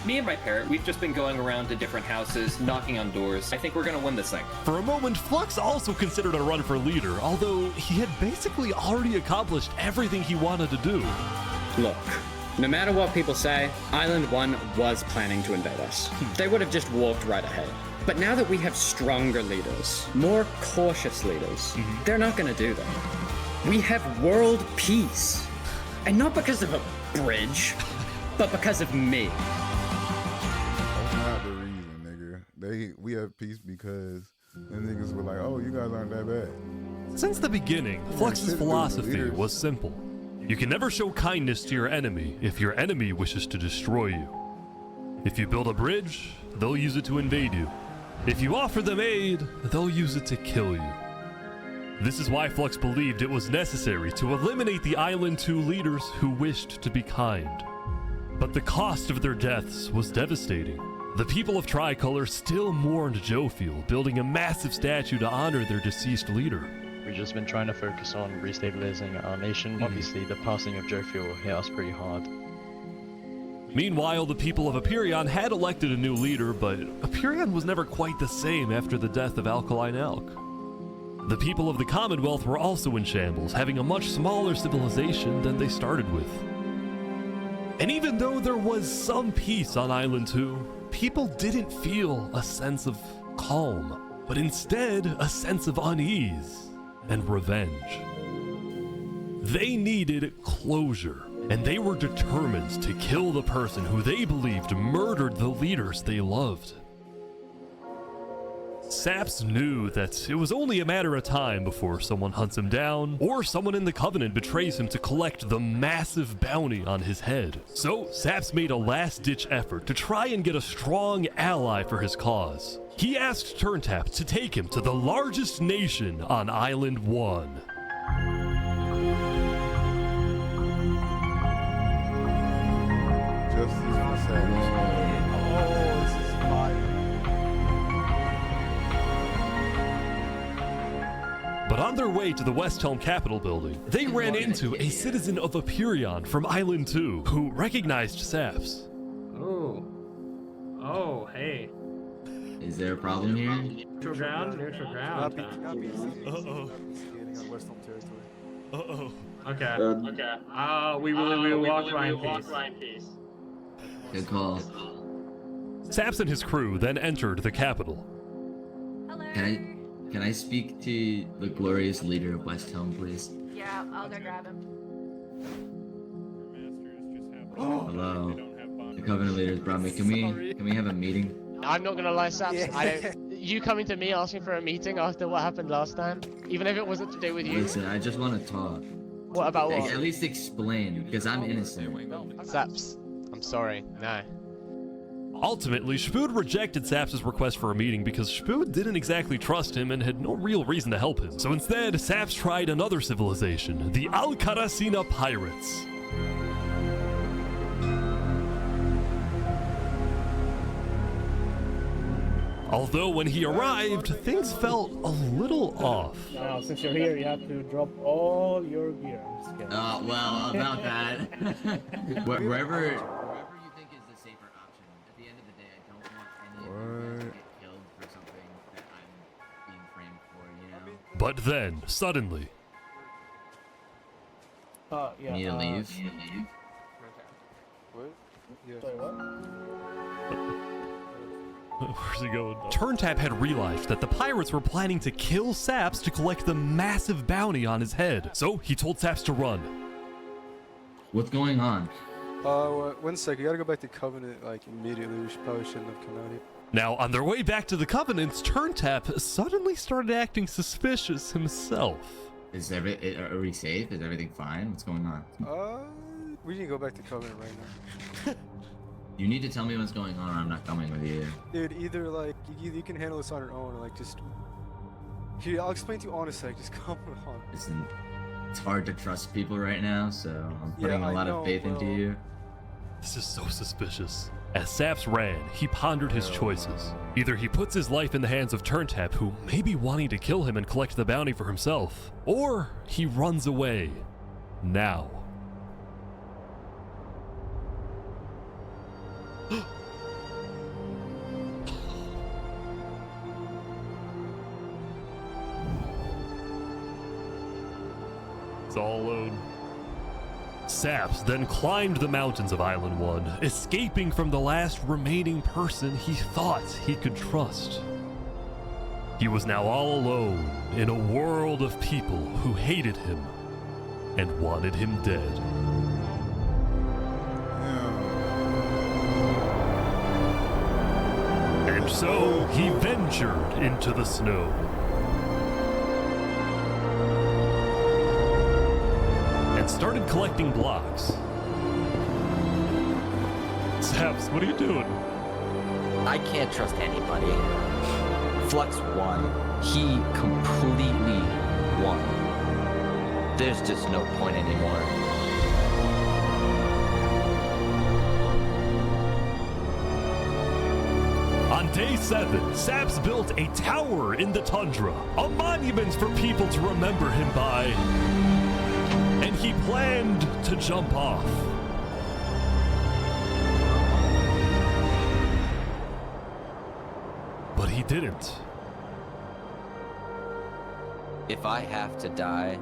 [SPEAKER 22] Me and my parent, we've just been going around to different houses, knocking on doors. I think we're gonna win this thing.
[SPEAKER 2] For a moment, Flux also considered a run for leader, although he had basically already accomplished everything he wanted to do.
[SPEAKER 14] Look, no matter what people say, Island 1 was planning to invade us. They would have just walked right ahead. But now that we have stronger leaders, more cautious leaders, they're not gonna do that. We have world peace. And not because of a bridge, but because of me.
[SPEAKER 1] That's not the reason, nigga. We have peace because them niggas were like, oh, you guys aren't that bad.
[SPEAKER 2] Since the beginning, Flux's philosophy was simple. You can never show kindness to your enemy if your enemy wishes to destroy you. If you build a bridge, they'll use it to invade you. If you offer them aid, they'll use it to kill you. This is why Flux believed it was necessary to eliminate the Island 2 leaders who wished to be kind. But the cost of their deaths was devastating. The people of Tricolor still mourned Jofiel, building a massive statue to honor their deceased leader.
[SPEAKER 8] We've just been trying to focus on restabilizing our nation. Obviously, the passing of Jofiel hit us pretty hard.
[SPEAKER 2] Meanwhile, the people of Aperion had elected a new leader, but Aperion was never quite the same after the death of Alkaline Elk. The people of the Commonwealth were also in shambles, having a much smaller civilization than they started with. And even though there was some peace on Island 2, people didn't feel a sense of calm, but instead a sense of unease and revenge. They needed closure, and they were determined to kill the person who they believed murdered the leaders they loved. Saps knew that it was only a matter of time before someone hunts him down, or someone in the Covenant betrays him to collect the massive bounty on his head. So Saps made a last-ditch effort to try and get a strong ally for his cause. He asked Turntap to take him to the largest nation on Island 1.
[SPEAKER 1] Justice for Saps.
[SPEAKER 21] Oh, this is fire.
[SPEAKER 2] But on their way to the West Helm Capitol building, they ran into a citizen of Aperion from Island 2 who recognized Saps.
[SPEAKER 18] Oh. Oh, hey.
[SPEAKER 11] Is there a problem here?
[SPEAKER 18] Neutral ground? Neutral ground.
[SPEAKER 2] Uh-oh.
[SPEAKER 21] Skating on West Helm territory.
[SPEAKER 2] Uh-oh.
[SPEAKER 18] Okay. Okay. We will walk by in peace.
[SPEAKER 11] Good call.
[SPEAKER 2] Saps and his crew then entered the capital.
[SPEAKER 11] Can I speak to the glorious leader of West Helm, please?
[SPEAKER 7] Yeah, I'll go grab him.
[SPEAKER 11] Hello. The Covenant leaders brought me. Can we have a meeting?
[SPEAKER 10] I'm not gonna lie, Saps.
[SPEAKER 21] Yeah.
[SPEAKER 10] You coming to me asking for a meeting after what happened last time, even if it wasn't to do with you.
[SPEAKER 11] Listen, I just want to talk.
[SPEAKER 10] What about what?
[SPEAKER 11] At least explain, because I'm innocent.
[SPEAKER 10] Saps, I'm sorry. No.
[SPEAKER 2] Ultimately, Spood rejected Saps' request for a meeting because Spood didn't exactly trust him and had no real reason to help him. So instead, Saps tried another civilization, the Alcaracina Pirates. Although when he arrived, things felt a little off.
[SPEAKER 23] Now, since you're here, you have to drop all your gear. I'm just kidding.
[SPEAKER 11] Well, about that. Wherever you think is the safer option. At the end of the day, I don't want any of you to get killed for something that I'm being framed for, you know?
[SPEAKER 2] But then, suddenly...
[SPEAKER 23] Yeah.
[SPEAKER 11] Need to leave?
[SPEAKER 21] What? Yeah.
[SPEAKER 23] Sorry, what?
[SPEAKER 2] Where's he going? Turntap had realized that the pirates were planning to kill Saps to collect the massive bounty on his head. So he told Saps to run.
[SPEAKER 11] What's going on?
[SPEAKER 21] 1 second. You gotta go back to Covenant, like, immediately. We probably shouldn't have come out here.
[SPEAKER 2] Now, on their way back to the Covenants, Turntap suddenly started acting suspicious himself.
[SPEAKER 11] Are we safe? Is everything fine? What's going on?
[SPEAKER 21] We need to go back to Covenant right now.
[SPEAKER 11] You need to tell me what's going on or I'm not coming with you.
[SPEAKER 21] Dude, either, like, you can handle this on your own, or, like, just... Here, I'll explain to you on a sec. Just come on.
[SPEAKER 11] Listen, it's hard to trust people right now, so I'm putting a lot of faith into you.
[SPEAKER 2] This is so suspicious. As Saps ran, he pondered his choices. Either he puts his life in the hands of Turntap, who may be wanting to kill him and collect the bounty for himself, or he runs away. Now. It's all alone. Saps then climbed the mountains of Island 1, escaping from the last remaining person he thought he could trust. He was now all alone in a world of people who hated him and wanted him dead. And so he ventured into the snow. And started collecting blocks. Saps, what are you doing?
[SPEAKER 17] I can't trust anybody. Flux won. He completely won. There's just no point anymore.
[SPEAKER 2] On On day 7, Saps built a tower in the tundra, a monument for people to remember him by, and he planned to jump off. But he didn't.
[SPEAKER 17] If I have to die,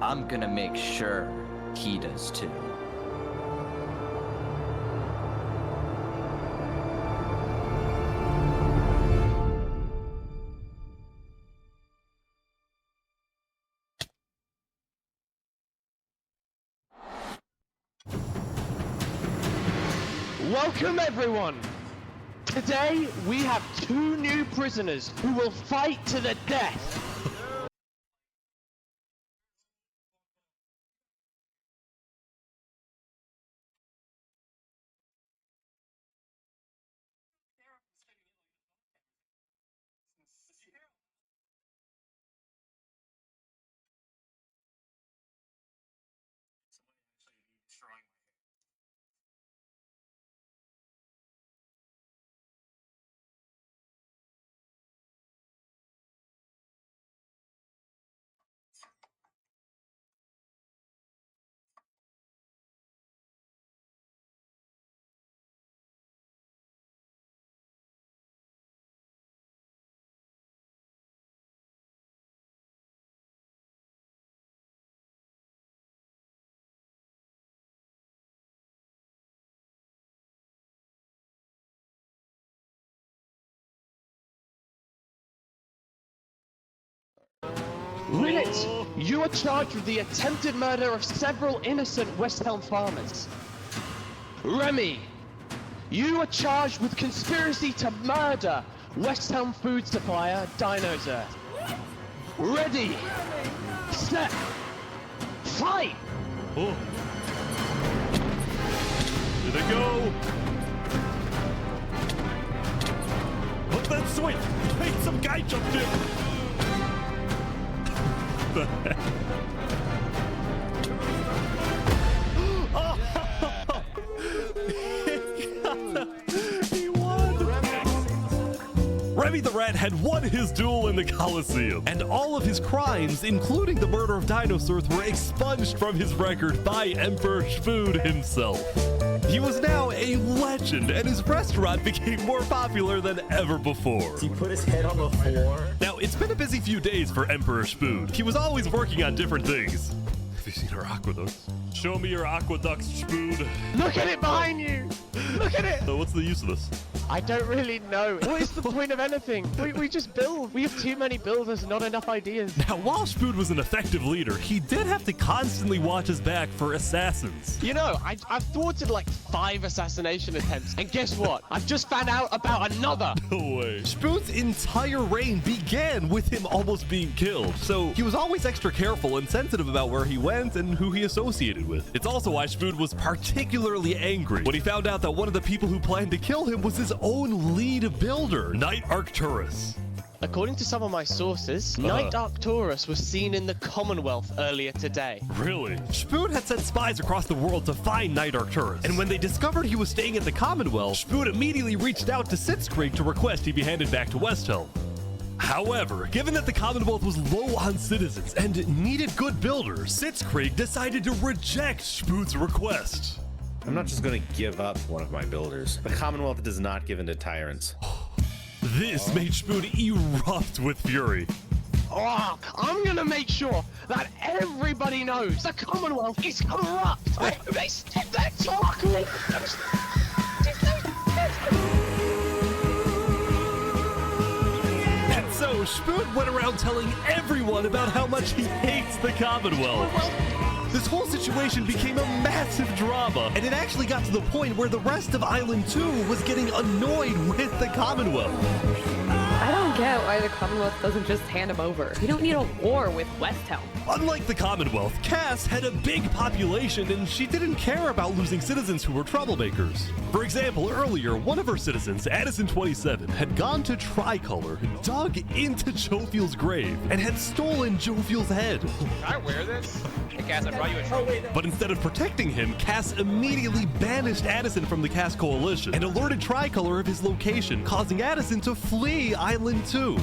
[SPEAKER 17] I'm gonna make sure he does too.
[SPEAKER 10] Welcome everyone! Today we have 2 new prisoners who will fight to the death. Rinit, you are charged with the attempted murder of several innocent West Helm farmers. Remy, you are charged with conspiracy to murder West Helm food supplier Dinosaur. Ready, set, fight!
[SPEAKER 2] Oh. Here they go! But then sweet! Wait, some guy jumped in! The heck? Oh! He won! Remy the Rat had won his duel in the Colosseum, and all of his crimes, including the murder of dinosaurs, were expunged from his record by Emperor Spood himself. He was now a legend, and his restaurant became more popular than ever before.
[SPEAKER 20] He put his head on the floor.
[SPEAKER 2] Now, it's been a busy few days for Emperor Spood. He was always working on different things. Have you seen our aqueducts? Show me your aqueducts, Spood.
[SPEAKER 10] Look at it behind you! Look at it!
[SPEAKER 2] So what's the use of this?
[SPEAKER 10] I don't really know. What is the point of anything? We just build. We have too many builders, not enough ideas.
[SPEAKER 2] Now, while Spood was an effective leader, he did have to constantly watch his back for assassins.
[SPEAKER 10] You know, I've thwarted like 5 assassination attempts, and guess what? I've just found out about another.
[SPEAKER 2] No way. Spood's entire reign began with him almost being killed, so he was always extra careful and sensitive about where he went and who he associated with. It's also why Spood was particularly angry when he found out that one of the people who planned to kill him was his own lead builder, Knight Arcturus.
[SPEAKER 10] According to some of my sources, Knight Arcturus was seen in the Commonwealth earlier today.
[SPEAKER 2] Really? Spood had sent spies across the world to find Knight Arcturus, and when they discovered he was staying at the Commonwealth, Spood immediately reached out to Sitzkrieg to request he be handed back to Westhelm. However, given that the Commonwealth was low on citizens and needed good builders, Sitzkrieg decided to reject Spood's request.
[SPEAKER 3] I'm not just going to give up one of my builders. The Commonwealth does not give in to tyrants.
[SPEAKER 2] This made Spood erupt with fury.
[SPEAKER 10] Oh, I'm gonna make sure that everybody knows the Commonwealth is corrupt. They stood there talking.
[SPEAKER 2] And so Spood went around telling everyone about how much he hates the Commonwealth. This whole situation became a massive drama, and it actually got to the point where the rest of Island 2 was getting annoyed with the Commonwealth.
[SPEAKER 15] I don't get why the Commonwealth doesn't just hand him over. We don't need a war with West Helm.
[SPEAKER 2] Unlike the Commonwealth, Cass had a big population and she didn't care about losing citizens who were troublemakers. For example, earlier, one of her citizens, Addison27, had gone to Tricolor, dug into Jovial's grave, and had stolen Jovial's head.
[SPEAKER 4] Can I wear this? Hey, Cass, I brought you a trophy.
[SPEAKER 2] But instead of protecting him, Cass immediately banished Addison from the Cass Coalition and alerted Tricolor of his location, causing Addison to flee Island 2.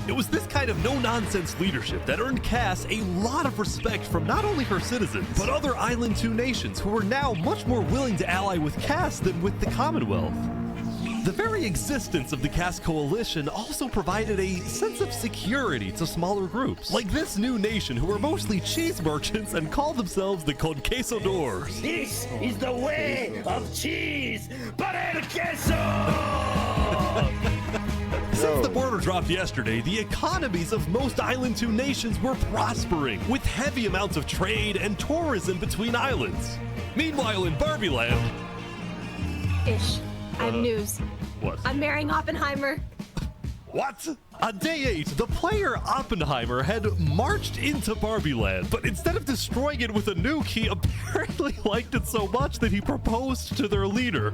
[SPEAKER 2] It was this kind of no-nonsense leadership that earned Cass a lot of respect from not only her citizens, but other Island 2 nations who were now much more willing to ally with Cass than with the Commonwealth. The very existence of the Cass Coalition also provided a sense of security to smaller groups, like this new nation who were mostly cheese merchants and called themselves the Conquistadors.
[SPEAKER 13] This is the way of cheese, but el queso!
[SPEAKER 2] Since the border dropped yesterday, the economies of most Island 2 nations were prospering, with heavy amounts of trade and tourism between islands. Meanwhile, in Barbie Land...
[SPEAKER 6] Ish. I have news.
[SPEAKER 2] What?
[SPEAKER 6] I'm marrying Oppenheimer.
[SPEAKER 2] What? On day 8, the player Oppenheimer had marched into Barbie Land, but instead of destroying it with a nuke, he apparently liked it so much that he proposed to their leader.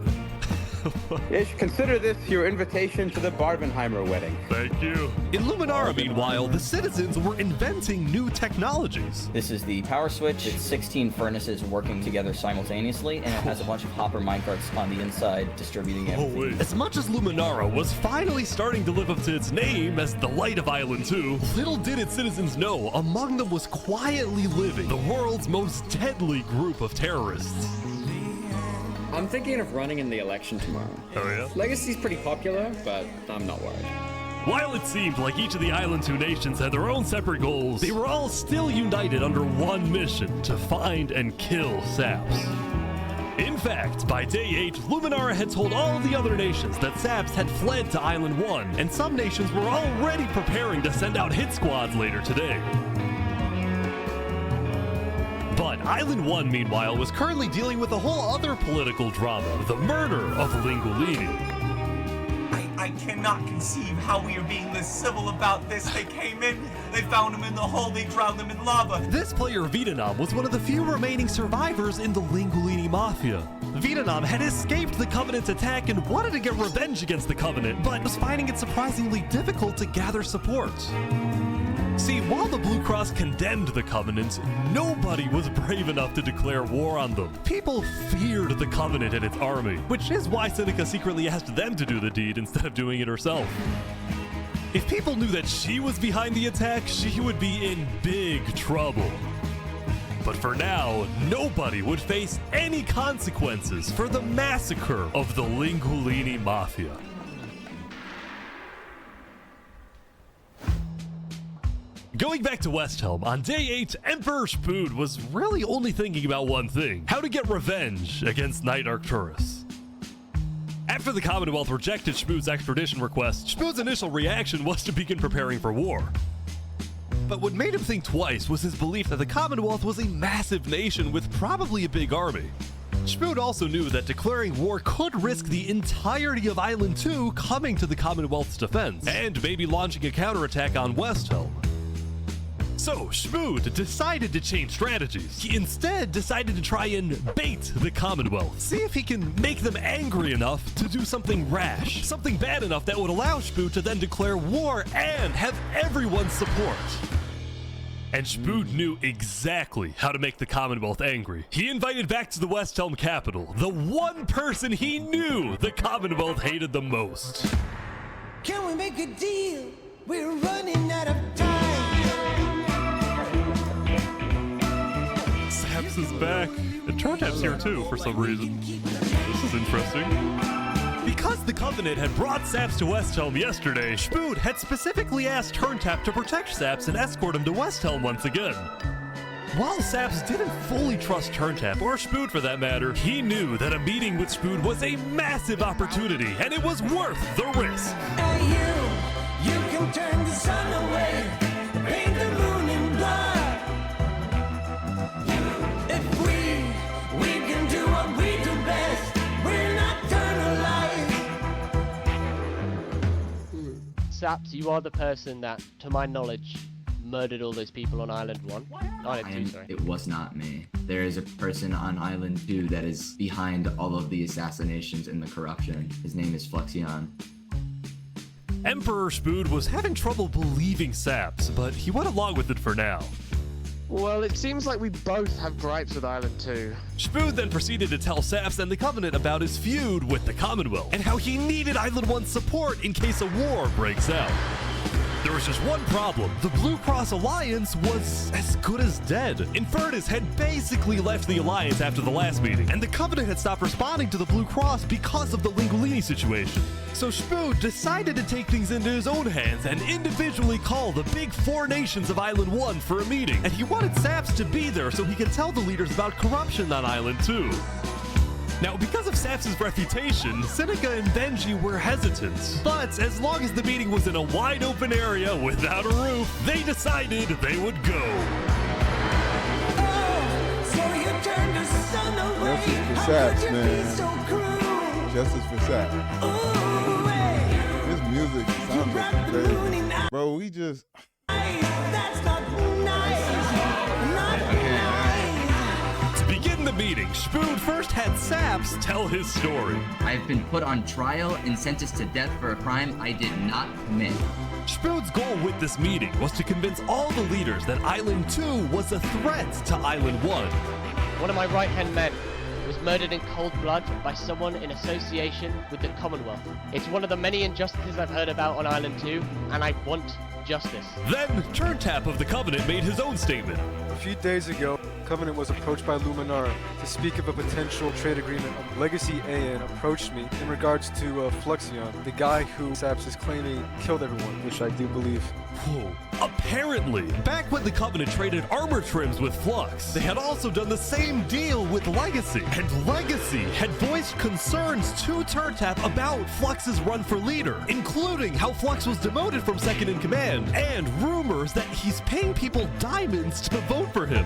[SPEAKER 19] Ish, consider this your invitation to the Barbenheimer wedding.
[SPEAKER 2] Thank you. In Luminara, meanwhile, the citizens were inventing new technologies.
[SPEAKER 24] This is the power switch. It's 16 furnaces working together simultaneously, and it has a bunch of hopper minecarts on the inside distributing everything.
[SPEAKER 2] As much as Luminara was finally starting to live up to its name as the light of Island 2, little did its citizens know among them was quietly living the world's most deadly group of terrorists.
[SPEAKER 14] I'm thinking of running in the election tomorrow.
[SPEAKER 2] Oh yeah?
[SPEAKER 14] Legacy's pretty popular, but I'm not worried.
[SPEAKER 2] While it seemed like each of the Island 2 nations had their own separate goals, they were all still united under one mission: to find and kill Saps. In fact, by day 8, Luminara had told all the other nations that Saps had fled to Island 1, and some nations were already preparing to send out hit squads later today. But Island 1, meanwhile, was currently dealing with a whole other political drama, the murder of Lingolini.
[SPEAKER 25] I cannot conceive how we are being this civil about this. They came in, they found him in the hole, they drowned him in lava.
[SPEAKER 2] This player, Vietnam, was one of the few remaining survivors in the Lingolini Mafia. Vietnam had escaped the Covenant's attack and wanted to get revenge against the Covenant, but was finding it surprisingly difficult to gather support. See, while the Blue Cross condemned the Covenant, nobody was brave enough to declare war on them. People feared the Covenant and its army, which is why Seneca secretly asked them to do the deed instead of doing it herself. If people knew that she was behind the attack, she would be in big trouble. But for now, nobody would face any consequences for the massacre of the Lingolini Mafia. Going back to West Helm, on day 8, Emperor Spood was really only thinking about one thing: how to get revenge against Knight Arcturus. After the Commonwealth rejected Spood's extradition request, Spood's initial reaction was to begin preparing for war. But what made him think twice was his belief that the Commonwealth was a massive nation with probably a big army. Spood also knew that declaring war could risk the entirety of Island 2 coming to the Commonwealth's defense, and maybe launching a counterattack on West Helm. So, Spood decided to change strategies. He instead decided to try and bait the Commonwealth. See if he can make them angry enough to do something rash. Something bad enough that would allow Spood to then declare war and have everyone's support. And Spood knew exactly how to make the Commonwealth angry. He invited back to the West Helm capital the one person he knew the Commonwealth hated the most.
[SPEAKER 13] Can we make a deal? We're running out of time.
[SPEAKER 2] Saps is back, and Turntap's here too for some reason. This is interesting. Because the Covenant had brought Saps to West Helm yesterday, Spood had specifically asked Turntap to protect Saps and escort him to West Helm once again. While Saps didn't fully trust Turntap, or Spood for that matter, he knew that a meeting with Spood was a massive opportunity, and it was worth the risk.
[SPEAKER 13] Hey, you can turn the sun away, paint the moon in blood. If we can do what we do best, we're nocturnal life.
[SPEAKER 10] Saps, you are the person that, to my knowledge, murdered all those people on Island 1. Island 2, sorry.
[SPEAKER 11] It was not me. There is a person on Island 2 that is behind all of the assassinations and the corruption. His name is Flexion.
[SPEAKER 2] Emperor Spood was having trouble believing Saps, but he went along with it for now.
[SPEAKER 10] Well, it seems like we both have gripes with Island 2.
[SPEAKER 2] Spood then proceeded to tell Saps and the Covenant about his feud with the Commonwealth, and how he needed Island 1's support in case a war breaks out. There was just one problem. The Blue Cross Alliance was as good as dead. Infernus had basically left the Alliance after the last meeting, and the Covenant had stopped responding to the Blue Cross because of the Linguini situation. So Spood decided to take things into his own hands and individually call the big 4 nations of Island 1 for a meeting. And he wanted Saps to be there so he could tell the leaders about corruption on Island 2. Now, because of Saps' reputation, Seneca and Benji were hesitant. But as long as the meeting was in a wide open area without a roof, they decided they would go.
[SPEAKER 1] Justice for Saps, man. Justice for Saps. This music sounds crazy. Bro, we just...
[SPEAKER 2] To begin the meeting, Spood first had Saps tell his story.
[SPEAKER 11] I have been put on trial and sentenced to death for a crime I did not commit.
[SPEAKER 2] Spood's goal with this meeting was to convince all the leaders that Island 2 was a threat to Island 1.
[SPEAKER 10] One of my right-hand men was murdered in cold blood by someone in association with the Commonwealth. It's one of the many injustices I've heard about on Island 2, and I want justice.
[SPEAKER 2] Then, Turntap of the Covenant made his own statement.
[SPEAKER 21] A few days ago, Covenant was approached by Luminara to speak of a potential trade agreement. Legacy AN approached me in regards to Fluxion, the guy who Saps is claiming killed everyone, which I do believe.
[SPEAKER 2] Whoa. Apparently, back when the Covenant traded armor trims with Flux, they had also done the same deal with Legacy. And Legacy had voiced concerns to Turntap about Flux's run for leader, including how Flux was demoted from second in command, and rumors that he's paying people diamonds to vote for him.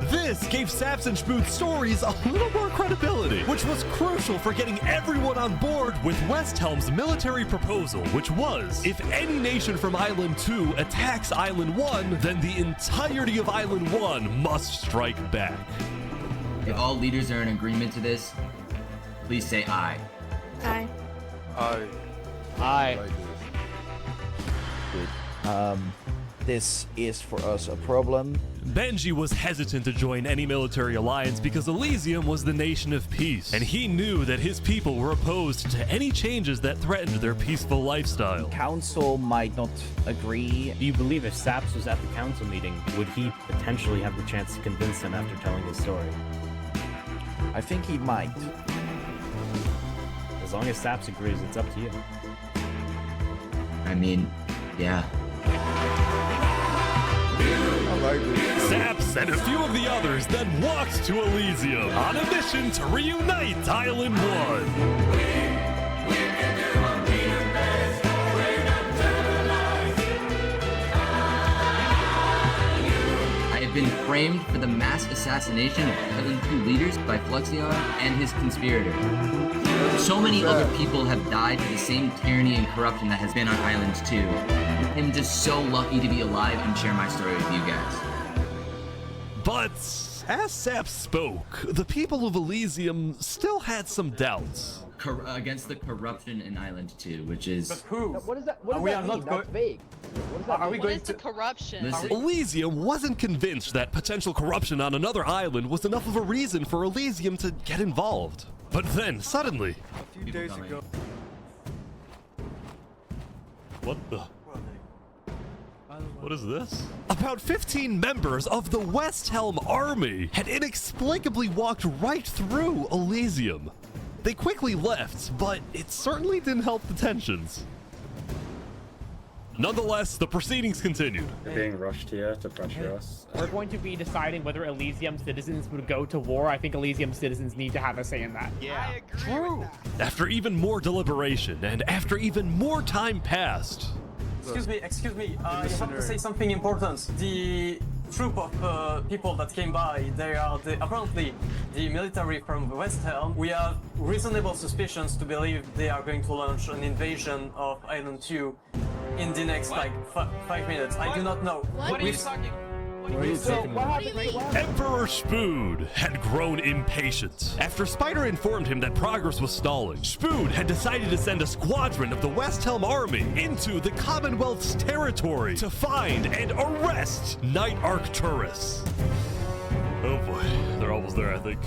[SPEAKER 2] This gave Saps and Spood's stories a little more credibility, which was crucial for getting everyone on board with Westhelm's military proposal, which was, if any nation from Island 2 attacks Island 1, then the entirety of Island 1 must strike back.
[SPEAKER 11] If all leaders are in agreement to this, please say aye.
[SPEAKER 6] Aye.
[SPEAKER 21] Aye.
[SPEAKER 10] Aye.
[SPEAKER 5] This is for us a problem.
[SPEAKER 2] Benji was hesitant to join any military alliance because Elysium was the nation of peace, and he knew that his people were opposed to any changes that threatened their peaceful lifestyle.
[SPEAKER 5] Council might not agree.
[SPEAKER 9] Do you believe if Saps was at the council meeting, would he potentially have the chance to convince them after telling his story?
[SPEAKER 5] I think he might.
[SPEAKER 9] As long as Saps agrees, it's up to you.
[SPEAKER 11] I mean, yeah.
[SPEAKER 2] Saps and a few of the others then walked to Elysium on a mission to reunite Island
[SPEAKER 11] 1. I have been framed for the mass assassination of Island 2 leaders by Fluxion and his conspirator. So many other people have died to the same tyranny and corruption that has been on Island 2. I'm just so lucky to be alive and share my story with you guys.
[SPEAKER 2] But as Saps spoke, the people of Elysium still had some doubts.
[SPEAKER 11] Against the corruption in Island 2, which is...
[SPEAKER 21] But who?
[SPEAKER 5] What is that? What does that mean? That's vague. What does that
[SPEAKER 21] Are we
[SPEAKER 5] mean?
[SPEAKER 21] going to
[SPEAKER 12] corruption?
[SPEAKER 2] Elysium wasn't convinced that potential corruption on another island was enough of a reason for Elysium to get involved. But then, suddenly...
[SPEAKER 21] A few days ago...
[SPEAKER 2] What the... What is this? About 15 members of the Westhelm army had inexplicably walked right through Elysium. They quickly left, but it certainly didn't help the tensions. Nonetheless, the proceedings continued.
[SPEAKER 16] You're being rushed here to pressure us.
[SPEAKER 18] We're going to be deciding whether Elysium citizens would go to war. I think Elysium citizens need to have a say in that.
[SPEAKER 12] Yeah, I agree with that.
[SPEAKER 2] After even more deliberation, and after even more time passed...
[SPEAKER 22] Excuse me, you have to say something important. The troop of people that came by, they are apparently the military from Westhelm. We have reasonable suspicions to believe they are going to launch an invasion of Island 2 in the next like 5 minutes. I do not know.
[SPEAKER 4] What are you talking?
[SPEAKER 2] Emperor Spood had grown impatient. After Spider informed him that progress was stalling, Spood had decided to send a squadron of the West Helm army into the Commonwealth's territory to find and arrest Knight Arcturus. Oh boy, they're almost there, I think.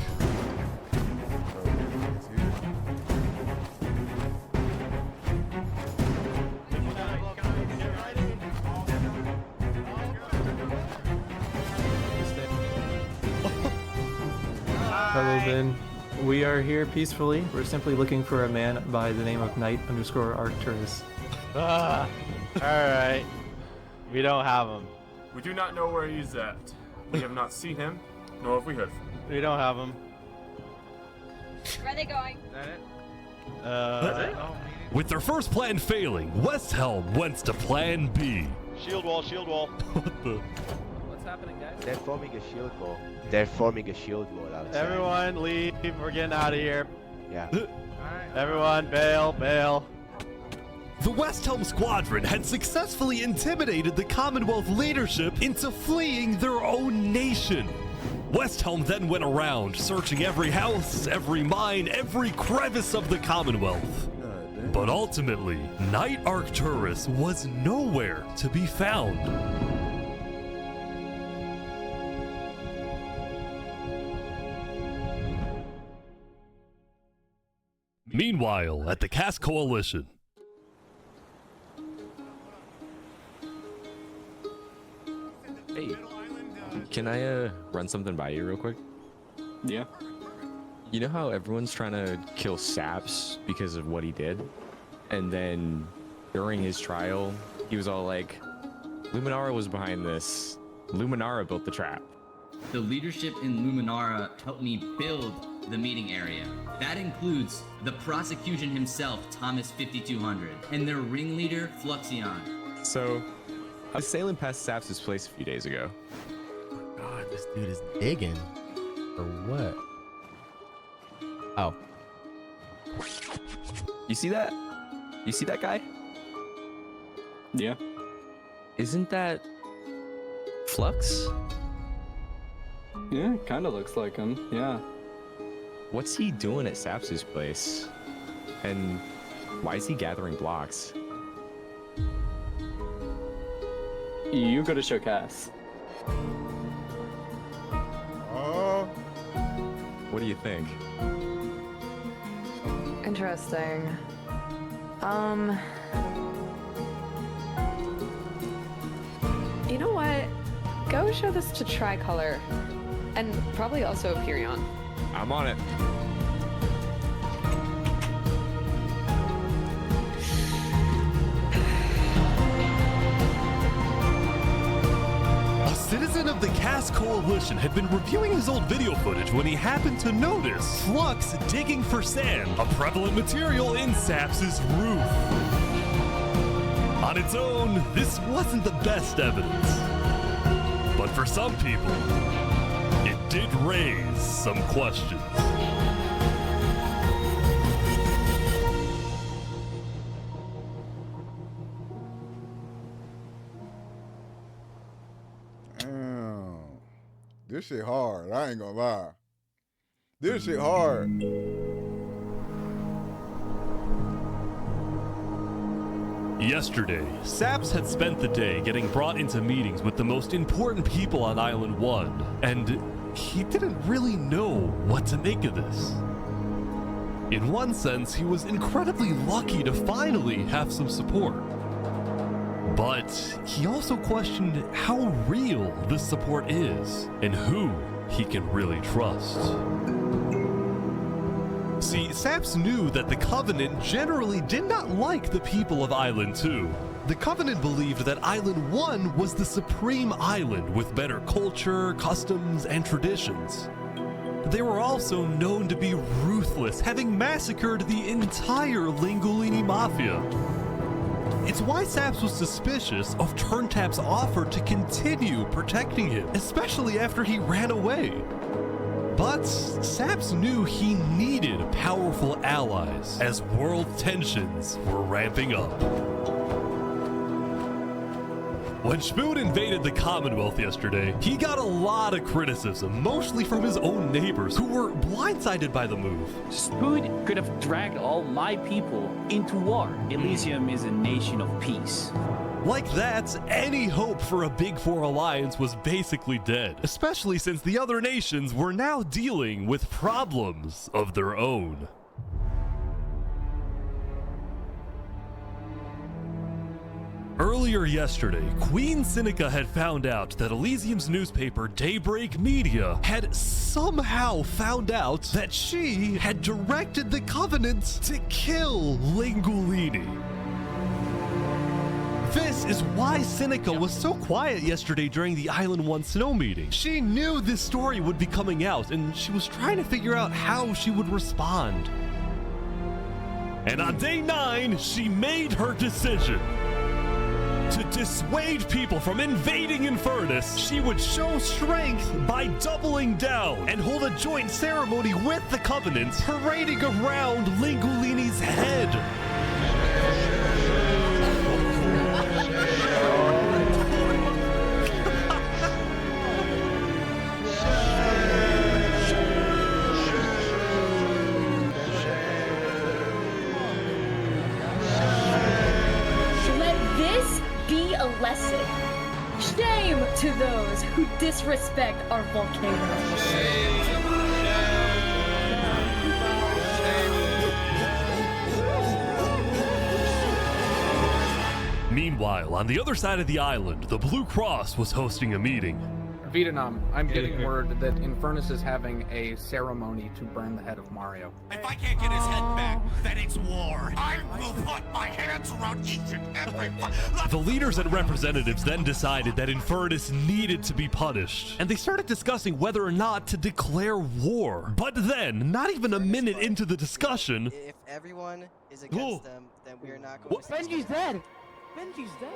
[SPEAKER 7] Hello, Ben. We are here peacefully. We're simply looking for a man by the name of Knight_Arcturus.
[SPEAKER 8] Alright. We don't have him.
[SPEAKER 12] We do not know where he's at. We have not seen him, nor have we heard from him.
[SPEAKER 8] We don't have him.
[SPEAKER 6] Where are they going?
[SPEAKER 2] With their first plan failing, West Helm went to plan B.
[SPEAKER 8] Shield wall, shield wall.
[SPEAKER 2] What the?
[SPEAKER 17] What's happening, guys? They're forming a shield wall. They're forming a shield wall outside.
[SPEAKER 8] Everyone leave. We're getting out of here.
[SPEAKER 17] Yeah.
[SPEAKER 8] Everyone bail, bail.
[SPEAKER 2] The West Helm squadron had successfully intimidated the Commonwealth leadership into fleeing their own nation. West Helm then went around, searching every house, every mine, every crevice of the Commonwealth. But ultimately, Knight Arcturus was nowhere to be found. Meanwhile, at the Cask Coalition.
[SPEAKER 23] Hey, can I run something by you real quick?
[SPEAKER 14] Yeah.
[SPEAKER 23] You know how everyone's trying to kill Saps because of what he did? And then during his trial, he was all like, Luminara was behind this. Luminara built the trap.
[SPEAKER 11] The leadership in Luminara helped me build the meeting area. That includes the prosecution himself, Thomas 5200, and their ringleader, Fluxion.
[SPEAKER 23] So, I was sailing past Saps' place a few days ago.
[SPEAKER 26] God, this dude is digging. For what? Oh.
[SPEAKER 23] You see that? You see that guy?
[SPEAKER 14] Yeah.
[SPEAKER 23] Isn't that Flux?
[SPEAKER 14] Yeah, kind of looks like him, yeah.
[SPEAKER 23] What's he doing at Saps' place? And why is he gathering blocks?
[SPEAKER 14] You go to show Cass.
[SPEAKER 23] What do you think?
[SPEAKER 15] Interesting. You know what? Go show this to Tricolor. And probably also Hyperion.
[SPEAKER 23] I'm on it.
[SPEAKER 2] A citizen of the Cask Coalition had been reviewing his old video footage when he happened to notice Flux digging for sand, a prevalent material in Saps' roof. On its own, this wasn't the best evidence. But for some people, it did raise some questions.
[SPEAKER 1] Damn. This shit hard. I ain't gonna lie. This shit hard.
[SPEAKER 2] Yesterday, Saps had spent the day getting brought into meetings with the most important people on Island 1, and he didn't really know what to make of this. In one sense, he was incredibly lucky to finally have some support. But he also questioned how real this support is, and who he can really trust. See, Saps knew that the Covenant generally did not like the people of Island 2. The Covenant believed that Island 1 was the supreme island with better culture, customs, and traditions. They were also known to be ruthless, having massacred the entire Lingolini Mafia. It's why Saps was suspicious of Turntap's offer to continue protecting him, especially after he ran away. But Saps knew he needed powerful allies as world tensions were ramping up. When Spoon invaded the Commonwealth yesterday, he got a lot of criticism, mostly from his own neighbors, who were blindsided by the move.
[SPEAKER 3] Spoon could have dragged all my people into war. Elysium is a nation of peace.
[SPEAKER 2] Like that, any hope for a Big Four alliance was basically dead, especially since the other nations were now dealing with problems of their own. Earlier yesterday, Queen Seneca had found out that Elysium's newspaper, Daybreak Media, had somehow found out that she had directed the Covenant to kill Lingulini. This is why Seneca was so quiet yesterday during the Island 1 snow meeting. She knew this story would be coming out, and she was trying to figure out how she would respond. And on day 9, she made her decision. To dissuade people from invading Infernus, she would show strength by doubling down and hold a joint ceremony with the Covenant, parading around Lingulini's head.
[SPEAKER 13] Lesson. Shame to those who disrespect our volcano.
[SPEAKER 2] Meanwhile, on the other side of the island, the Blue Cross was hosting a meeting.
[SPEAKER 19] Vietnam, I'm getting word that Infernus is having a ceremony to burn the head of Mario.
[SPEAKER 20] If I can't get his head back, then it's war. I will put my hands around each and every one.
[SPEAKER 2] The leaders and representatives then decided that Infernus needed to be punished, and they started discussing whether or not to declare war. But then, not even a minute into the discussion...
[SPEAKER 24] If everyone is against them, then we are not going to...
[SPEAKER 18] Benji's dead! Benji's dead!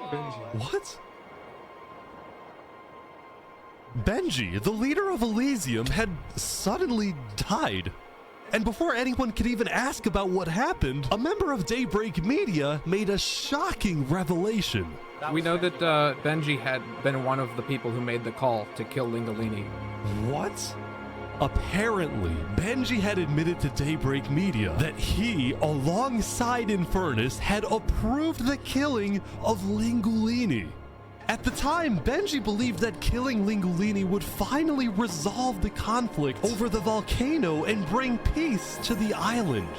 [SPEAKER 2] What? Benji, the leader of Elysium, had suddenly died. And before anyone could even ask about what happened, a member of Daybreak Media made a shocking revelation.
[SPEAKER 19] We know that Benji had been one of the people who made the call to kill Lingulini.
[SPEAKER 2] What? Apparently, Benji had admitted to Daybreak Media that he, alongside Infernus, had approved the killing of Lingulini. At the time, Benji believed that killing Lingulini would finally resolve the conflict over the volcano and bring peace to the island.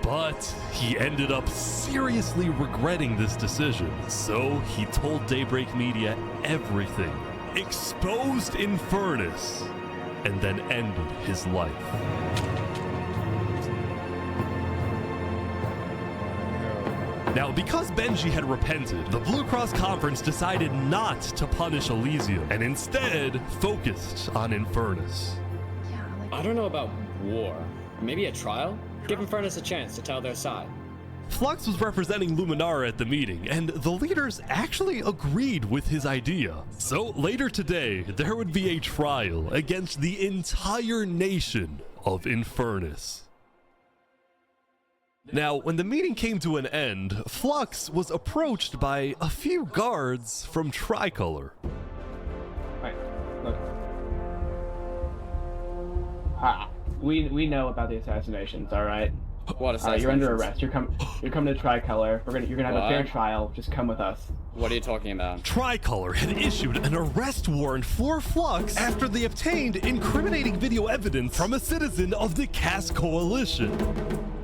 [SPEAKER 2] But he ended up seriously regretting this decision, so he told Daybreak Media everything, exposed Infernus, and then ended his life. Now, because Benji had repented, the Blue Cross Conference decided not to punish Elysium, and instead focused on Infernus.
[SPEAKER 14] I don't know about war. Maybe a trial? Give Infernus a chance to tell their side.
[SPEAKER 2] Flux was representing Luminara at the meeting, and the leaders actually agreed with his idea. So later today, there would be a trial against the entire nation of Infernus. Now, when the meeting came to an end, Flux was approached by a few guards from Tricolor.
[SPEAKER 18] Right, look. We know about the assassinations, all right?
[SPEAKER 14] What assassinations?
[SPEAKER 18] You're under arrest. You're coming to Tricolor. You're gonna have a fair trial. Just come with us.
[SPEAKER 14] What are you talking about?
[SPEAKER 2] Tricolor had issued an arrest warrant for Flux after they obtained incriminating video evidence from a citizen of the Cass Coalition.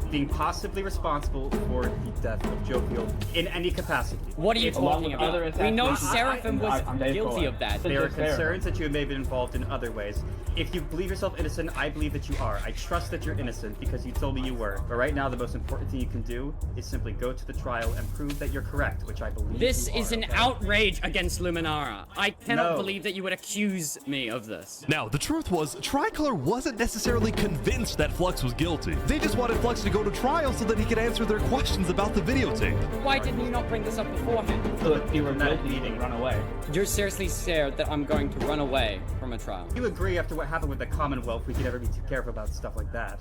[SPEAKER 25] Being possibly responsible for the death of Joe Field in any capacity.
[SPEAKER 14] What are you talking about? We know Seraphim was guilty of that.
[SPEAKER 25] There are concerns that you may have been involved in other ways. If you believe yourself innocent, I believe that you are. I trust that you're innocent because you told me you were. But right now, the most important thing you can do is simply go to the trial and prove that you're correct, which I believe
[SPEAKER 14] This
[SPEAKER 25] you
[SPEAKER 14] is
[SPEAKER 25] are,
[SPEAKER 14] an
[SPEAKER 25] okay?
[SPEAKER 14] outrage against Luminara. I cannot
[SPEAKER 25] No.
[SPEAKER 14] believe that you would accuse me of this.
[SPEAKER 2] Now, the truth was, Tricolor wasn't necessarily convinced that Flux was guilty. They just wanted Flux to go to trial so that he could answer their questions about the videotape.
[SPEAKER 14] Why didn't you not bring this up beforehand?
[SPEAKER 18] So if you were guilty, then run away.
[SPEAKER 14] You're seriously scared that I'm going to run away from a trial.
[SPEAKER 25] You agree after what happened with the Commonwealth, we could never be too careful about stuff like that.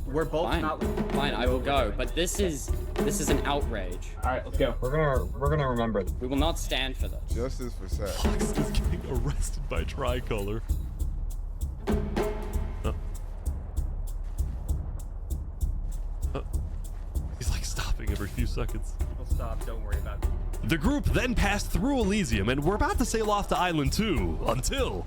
[SPEAKER 25] We're both
[SPEAKER 14] Fine.
[SPEAKER 25] not.
[SPEAKER 14] Fine, I will go. But this is an outrage.
[SPEAKER 19] All right, let's go. We're gonna remember this.
[SPEAKER 14] We will not stand for this.
[SPEAKER 1] Justice for Saps.
[SPEAKER 2] Fox is getting arrested by Tricolor. He's like stopping every few seconds.
[SPEAKER 25] We'll stop. Don't worry about it.
[SPEAKER 2] The group then passed through Elysium and were about to sail off to Island 2 until...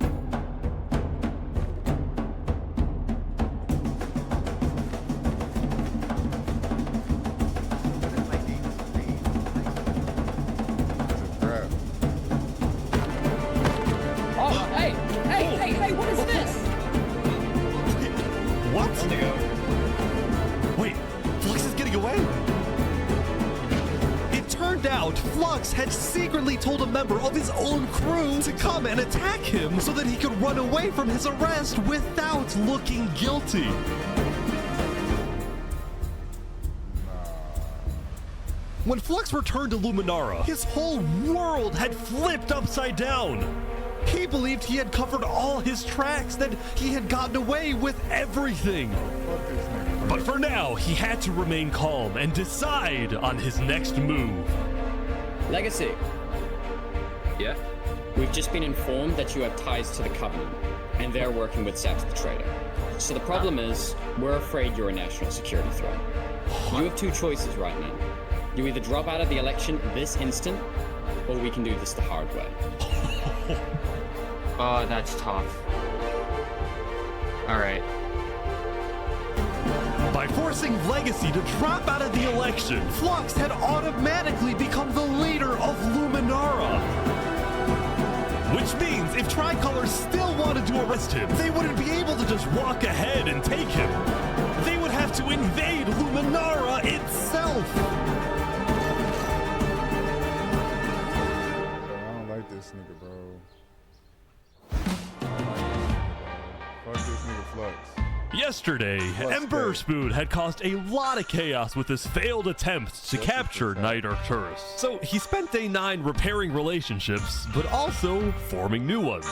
[SPEAKER 14] Oh, hey, what is this?
[SPEAKER 2] What? Wait, Flux is getting away? It turned out Flux had secretly told a member of his own crew to come and attack him so that he could run away from his arrest without looking guilty. When Flux returned to Luminara, his whole world had flipped upside down. He believed he had covered all his tracks, that he had gotten away with everything. But for now, he had to remain calm and decide on his next move.
[SPEAKER 14] Legacy. Yeah? We've just been informed that you have ties to the Covenant, and they're working with Saps the Traitor. So the problem is, we're afraid you're a national security threat. You have two choices right now. You either drop out of the election this instant, or we can do this the hard way.
[SPEAKER 5] Oh, that's tough. Alright.
[SPEAKER 2] By forcing Legacy to drop out of the election, Flux had automatically become the leader of Luminara. Which means if Tricolor still wanted to arrest him, they wouldn't be able to just walk ahead and take him. They would have to invade Luminara itself.
[SPEAKER 1] I don't like this nigga, bro. Fuck this nigga Flux.
[SPEAKER 2] Yesterday,
[SPEAKER 1] Flux
[SPEAKER 2] Emperor
[SPEAKER 1] Day.
[SPEAKER 2] Spoon had caused a lot of chaos with his failed attempt to capture Knight Arcturus. So he spent day 9 repairing relationships, but also forming new ones.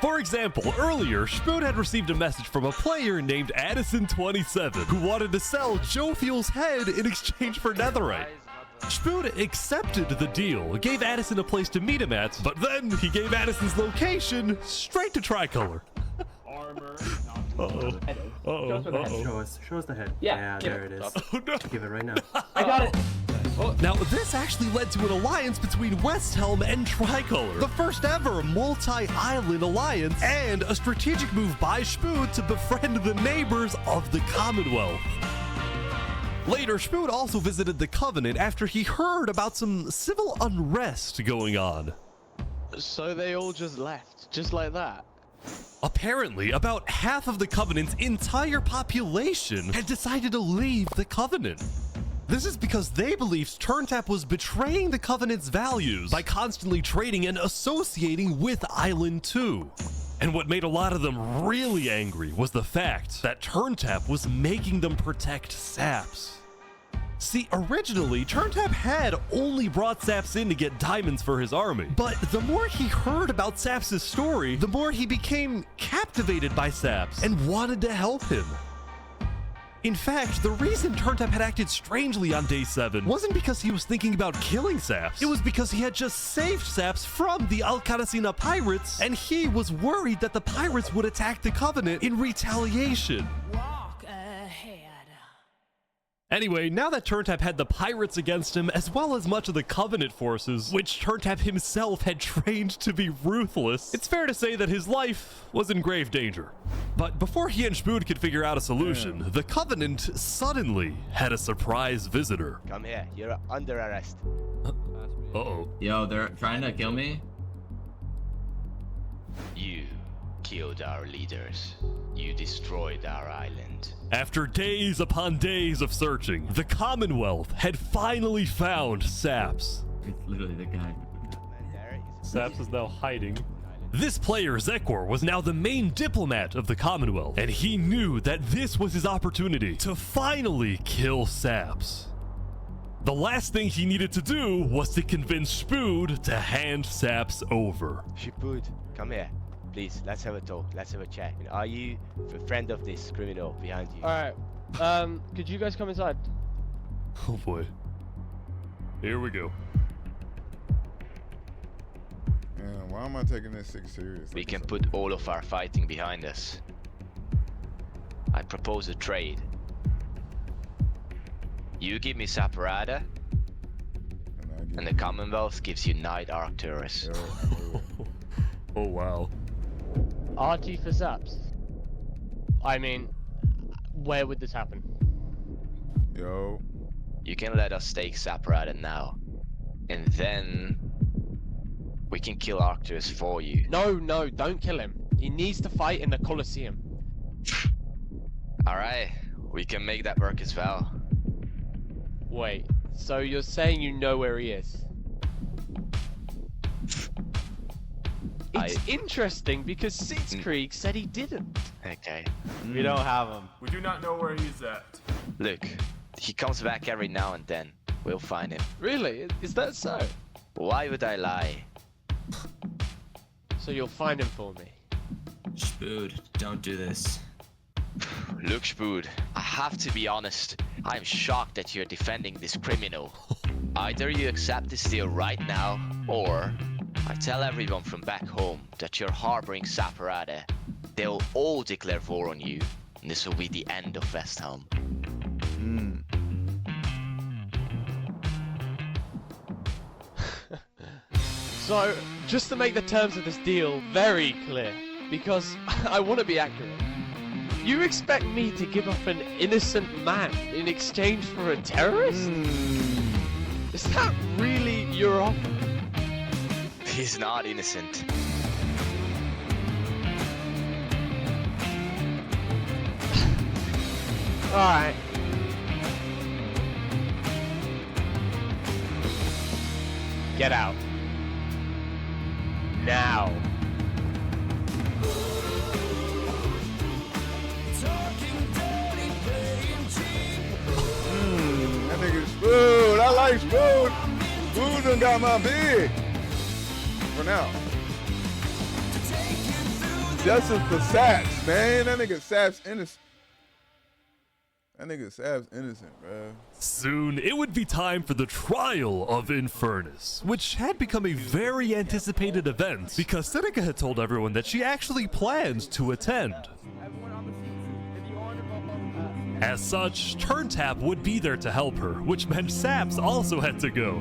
[SPEAKER 2] For example, earlier, Spoon had received a message from a player named Addison27 who wanted to sell Joe Fuel's head in exchange for netherite. Spoon accepted the deal, gave Addison a place to meet him at, but then he gave Addison's location straight to Tricolor.
[SPEAKER 18] Armor.
[SPEAKER 5] Show us the head.
[SPEAKER 18] Yeah,
[SPEAKER 5] there it is.
[SPEAKER 2] Oh, no.
[SPEAKER 5] Give it right now.
[SPEAKER 18] I got it.
[SPEAKER 2] Now, this actually led to an alliance between West Helm and Tricolor, the first ever multi-island alliance, and a strategic move by Spoon to befriend the neighbors of the Commonwealth. Later, Spoon also visited the Covenant after he heard about some civil unrest going on.
[SPEAKER 9] So they all just left, just like that?
[SPEAKER 2] Apparently, about half of the Covenant's entire population had decided to leave the Covenant. This is because they believed TurnTap was betraying the Covenant's values by constantly trading and associating with Island 2. And what made a lot of them really angry was the fact that TurnTap was making them protect Saps. See, originally, TurnTap had only brought Saps in to get diamonds for his army. But the more he heard about Saps' story, the more he became captivated by Saps and wanted to help him. In fact, the reason TurnTap had acted strangely on day 7 wasn't because he was thinking about killing Saps. It was because he had just saved Saps from the Alcaracina pirates, and he was worried that the pirates would attack the Covenant in retaliation.
[SPEAKER 13] Walk ahead.
[SPEAKER 2] Anyway, now that TurnTap had the pirates against him, as well as much of the Covenant forces, which TurnTap himself had trained to be ruthless, it's fair to say that his life was in grave danger. But before he and Spoon could figure out a solution, the Covenant suddenly had a surprise visitor.
[SPEAKER 17] Come here, you're under arrest.
[SPEAKER 2] Uh-oh.
[SPEAKER 11] Yo, they're trying to kill me?
[SPEAKER 10] You killed our leaders. You destroyed our island.
[SPEAKER 2] After days upon days of searching, the Commonwealth had finally found Saps.
[SPEAKER 11] It's literally the guy.
[SPEAKER 2] Saps is now hiding. This player, Zekor, was now the main diplomat of the Commonwealth, and he knew that this was his opportunity to finally kill Saps. The last thing he needed to do was to convince Spood to hand Saps over.
[SPEAKER 17] Spood, come here. please, let's have a talk. Let's have a chat. Are you a friend of this criminal behind you?
[SPEAKER 8] Alright. Could you guys come inside?
[SPEAKER 2] Oh boy. Here we go.
[SPEAKER 1] Man, why am I taking this shit serious?
[SPEAKER 10] We can put all of our fighting behind us. I propose a trade. You give me Saparada, and the Commonwealth gives you Night Arcturus.
[SPEAKER 2] Oh wow.
[SPEAKER 8] RT for Saps. I mean, where would this happen?
[SPEAKER 1] Yo.
[SPEAKER 10] You can let us take Saparada now, and then we can kill Arcturus for you.
[SPEAKER 8] No, don't kill him. He needs to fight in the Colosseum.
[SPEAKER 10] Alright, we can make that work as well.
[SPEAKER 8] Wait, so you're saying you know where he is? It's interesting because Sitzkrieg said he didn't.
[SPEAKER 10] Okay.
[SPEAKER 8] We don't have him.
[SPEAKER 5] We do not know where he's at.
[SPEAKER 10] Look, he comes back every now and then. We'll find him.
[SPEAKER 8] Really? Is that so?
[SPEAKER 10] Why would I lie?
[SPEAKER 8] So you'll find him for me?
[SPEAKER 11] Spood, don't do this.
[SPEAKER 10] Look, Spood, I have to be honest. I'm shocked that you're defending this criminal. Either you accept this deal right now, or I tell everyone from back home that you're harboring Saparada. They'll all declare war on you, and this will be the end of Westhelm.
[SPEAKER 8] So, just to make the terms of this deal very clear, because I want to be accurate, you expect me to give up an innocent man in exchange for a terrorist? Is that really your offer?
[SPEAKER 10] He's not innocent.
[SPEAKER 8] Alright. Get out. Now.
[SPEAKER 1] That nigga Spood. I like Spood. Spood done got my bid. For now. Justice for Saps, man. That nigga Saps innocent. That nigga Saps innocent, bro.
[SPEAKER 2] Soon, it would be time for the trial of Infernus, which had become a very anticipated event because Seneca had told everyone that she actually planned to attend. As such, Turntap would be there to help her, which meant Saps also had to go.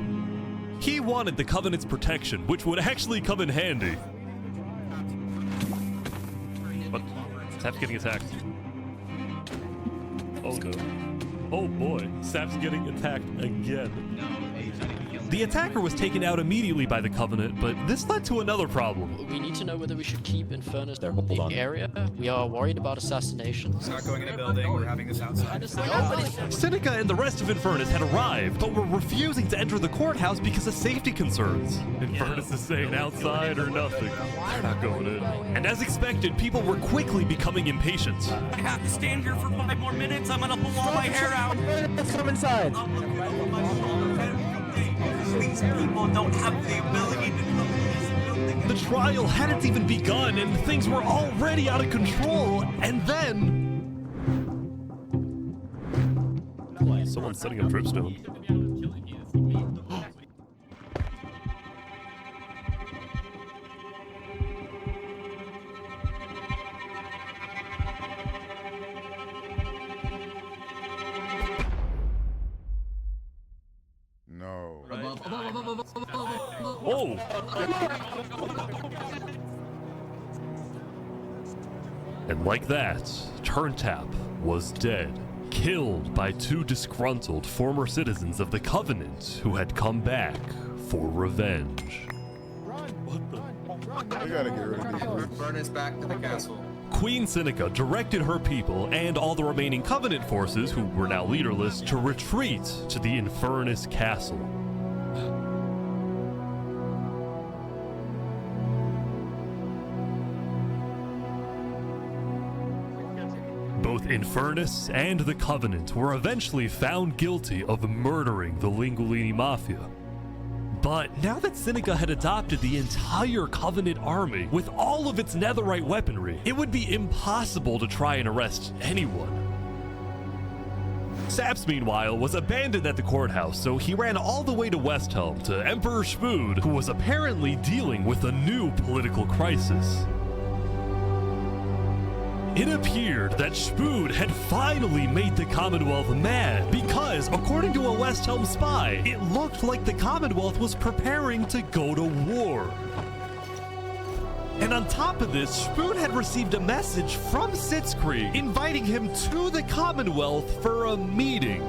[SPEAKER 2] He wanted the Covenant's protection, which would actually come in handy. What? Saps getting attacked. Oh no. Oh boy, Sap's getting attacked again. The attacker was taken out immediately by the Covenant, but this led to another problem.
[SPEAKER 4] We need to know whether we should keep Infernus in the area. We are worried about assassinations.
[SPEAKER 5] We're not going in a building, we're having this outside.
[SPEAKER 2] Seneca and the rest of Infernus had arrived, but were refusing to enter the courthouse because of safety concerns. Infernus is saying outside or nothing. They're not going in. And as expected, people were quickly becoming impatient.
[SPEAKER 20] I have to stand here for 5 more minutes. I'm gonna pull all my hair out.
[SPEAKER 5] Let's come inside.
[SPEAKER 20] These people don't have the ability to come in this building.
[SPEAKER 2] The trial hadn't even begun, and things were already out of control. And then... Someone's setting up dripstone.
[SPEAKER 1] No.
[SPEAKER 2] Oh! And like that, Turntap was dead, killed by 2 disgruntled former citizens of the Covenant who had come back for revenge.
[SPEAKER 1] We gotta get rid of these.
[SPEAKER 7] Furnace back to the castle.
[SPEAKER 2] Queen Seneca directed her people and all the remaining Covenant forces, who were now leaderless, to retreat to the Infernus Castle. Both Infernus and the Covenant were eventually found guilty of murdering the Lingolini Mafia. But now that Seneca had adopted the entire Covenant army with all of its netherite weaponry, it would be impossible to try and arrest anyone. Saps, meanwhile, was abandoned at the courthouse, so he ran all the way to Westhelm to Emperor Spud, who was apparently dealing with a new political crisis. It appeared that Spud had finally made the Commonwealth mad because, according to a Westhelm spy, it looked like the Commonwealth was preparing to go to war. And on top of this, Spud had received a message from Sitzkrieg inviting him to the Commonwealth for a meeting.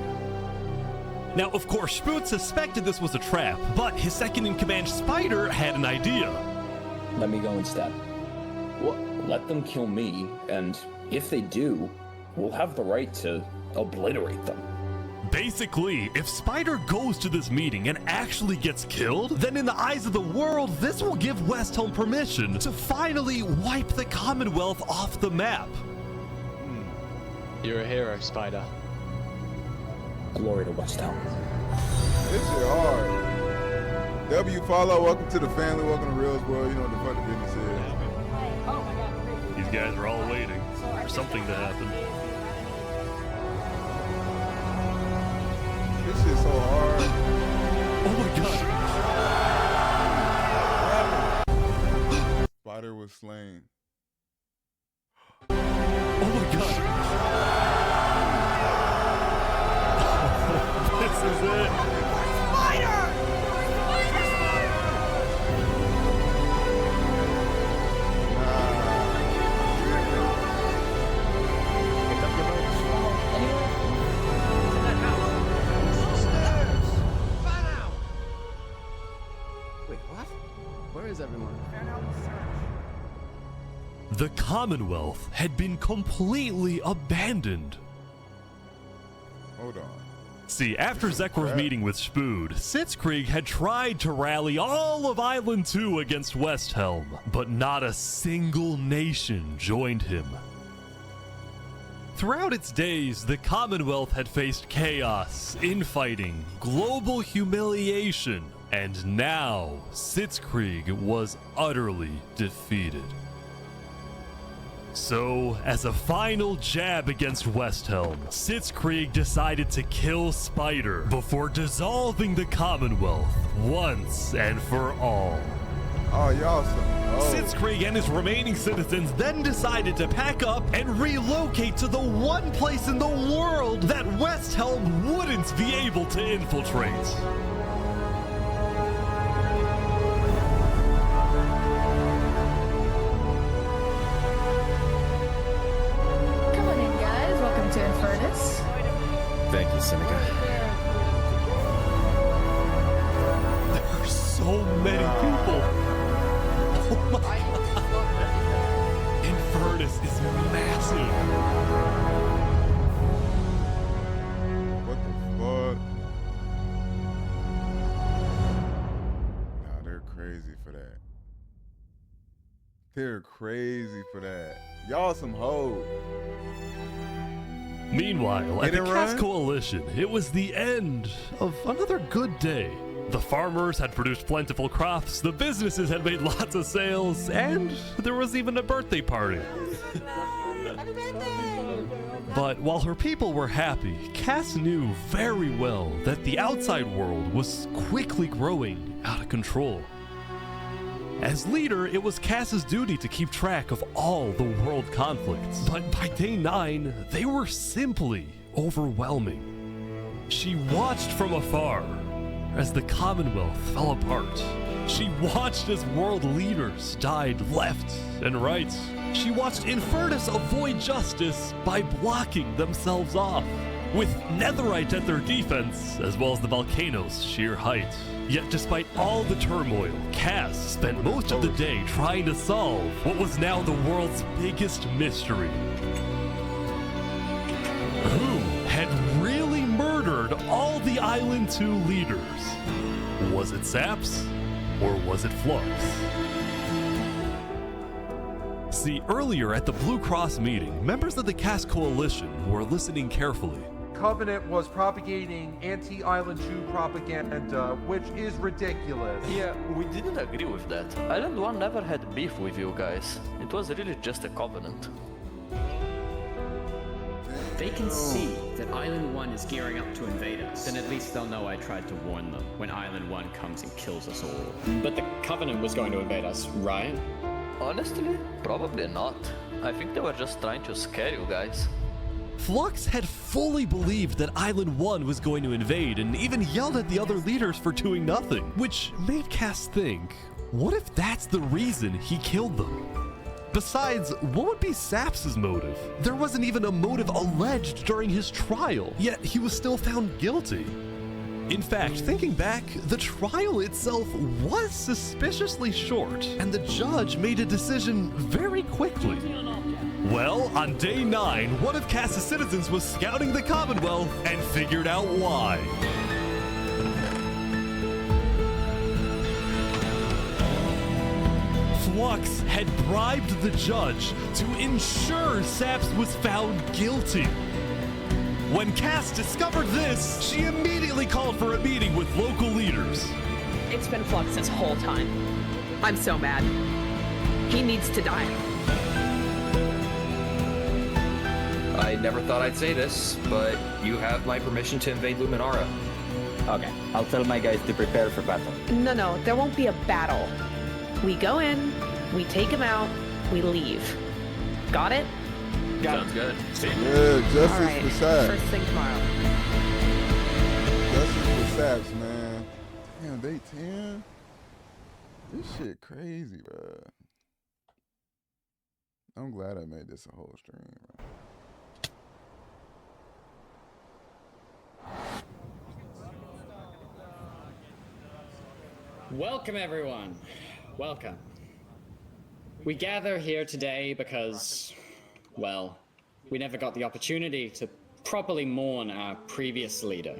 [SPEAKER 2] Now, of course, Spud suspected this was a trap, but his second-in-command Spider had an idea.
[SPEAKER 6] Let me go instead. Let them kill me, and if they do, we'll have the right to obliterate them.
[SPEAKER 2] Basically, if Spider goes to this meeting and actually gets killed, then in the eyes of the world, this will give Westhelm permission to finally wipe the Commonwealth off the map.
[SPEAKER 8] You're a hero, Spider.
[SPEAKER 6] Glory to Westhelm.
[SPEAKER 1] This shit hard. W follow, welcome to the family, welcome to Real's World. You know what the fuck the business is.
[SPEAKER 2] These guys are all waiting for something to happen.
[SPEAKER 1] This shit's so hard.
[SPEAKER 2] Oh my god.
[SPEAKER 1] Spider was slain.
[SPEAKER 2] Oh my god. This is it. The Commonwealth had been completely abandoned.
[SPEAKER 1] Hold on.
[SPEAKER 2] See, after Zekr's meeting with Spud, Sitzkrieg had tried to rally all of Island 2 against Westhelm, but not a single nation joined him. Throughout its days, the Commonwealth had faced chaos, infighting, global humiliation, and now Sitzkrieg was utterly defeated. So, as a final jab against Westhelm, Sitzkrieg decided to kill Spider before dissolving the Commonwealth once and for all.
[SPEAKER 1] Oh, y'all
[SPEAKER 2] Sitzkrieg and his remaining citizens then decided to pack up and relocate to the one place in the world that Westhelm wouldn't be able to infiltrate.
[SPEAKER 7] To Infernus.
[SPEAKER 23] Thank you, Seneca.
[SPEAKER 2] There are so many people. Oh my god. Infernus is massive.
[SPEAKER 1] What the fuck? Nah, they're crazy for that. They're crazy for that. Y'all some hoes.
[SPEAKER 2] Meanwhile, at the Cass Coalition, it was the end of another good day. The farmers had produced plentiful crops, the businesses had made lots of sales, and there was even a birthday party. But while her people were happy, Cass knew very well that the outside world was quickly growing out of control. As leader, it was Cass's duty to keep track of all the world conflicts. But by day 9, they were simply overwhelming. She watched from afar as the Commonwealth fell apart. She watched as world leaders died left and right. She watched Infernus avoid justice by blocking themselves off, with netherite at their defense, as well as the volcano's sheer height. Yet despite all the turmoil, Cass spent most of the day trying to solve what was now the world's biggest mystery. Who had really murdered all the Island 2 leaders? Was it Saps, or was it Flux? See, earlier at the Blue Cross meeting, members of the Cass Coalition were listening carefully.
[SPEAKER 12] Covenant was propagating anti-Island 2 propaganda, which is ridiculous.
[SPEAKER 15] Yeah, we didn't agree with that. Island 1 never had beef with you guys. It was really just a covenant.
[SPEAKER 14] They can see that Island 1 is gearing up to invade us, then at least they'll know I tried to warn them when Island 1 comes and kills us all. But the Covenant was going to invade us, right?
[SPEAKER 15] Honestly, probably not. I think they were just trying to scare you guys.
[SPEAKER 2] Flux had fully believed that Island 1 was going to invade and even yelled at the other leaders for doing nothing, which made Cass think, what if that's the reason he killed them? Besides, what would be Saps' motive? There wasn't even a motive alleged during his trial, yet he was still found guilty. In fact, thinking back, the trial itself was suspiciously short, and the judge made a decision very quickly. Well, on day 9, one of Cass's citizens was scouting the Commonwealth and figured out why. Flux had bribed the judge to ensure Saps was found guilty. When Cass discovered this, she immediately called for a meeting with local leaders.
[SPEAKER 16] It's been Flux this whole time. I'm so mad. He needs to die.
[SPEAKER 6] I never thought I'd say this, but you have my permission to invade Luminara.
[SPEAKER 21] Okay, I'll tell my guys to prepare for battle.
[SPEAKER 16] No, there won't be a battle. We go in, we take him out, we leave. Got it?
[SPEAKER 6] Sounds good.
[SPEAKER 1] Yeah, justice
[SPEAKER 16] All right,
[SPEAKER 1] for Saps.
[SPEAKER 16] first thing tomorrow.
[SPEAKER 1] Justice for Saps, man. Damn, day 10? This shit crazy, bro. I'm glad I made this a whole stream, bro.
[SPEAKER 14] Welcome, everyone. Welcome. We gather here today because, well, we never got the opportunity to properly mourn our previous leader,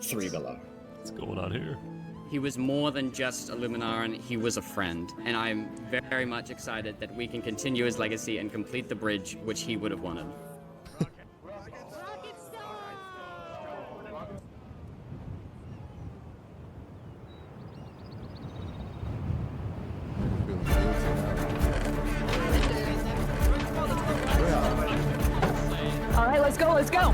[SPEAKER 14] 3 Below.
[SPEAKER 2] What's going on here?
[SPEAKER 14] He was more than just a Luminaran, he was a friend, and I'm very much excited that we can continue his legacy and complete the bridge which he would have wanted.
[SPEAKER 16] All right, let's go, let's go.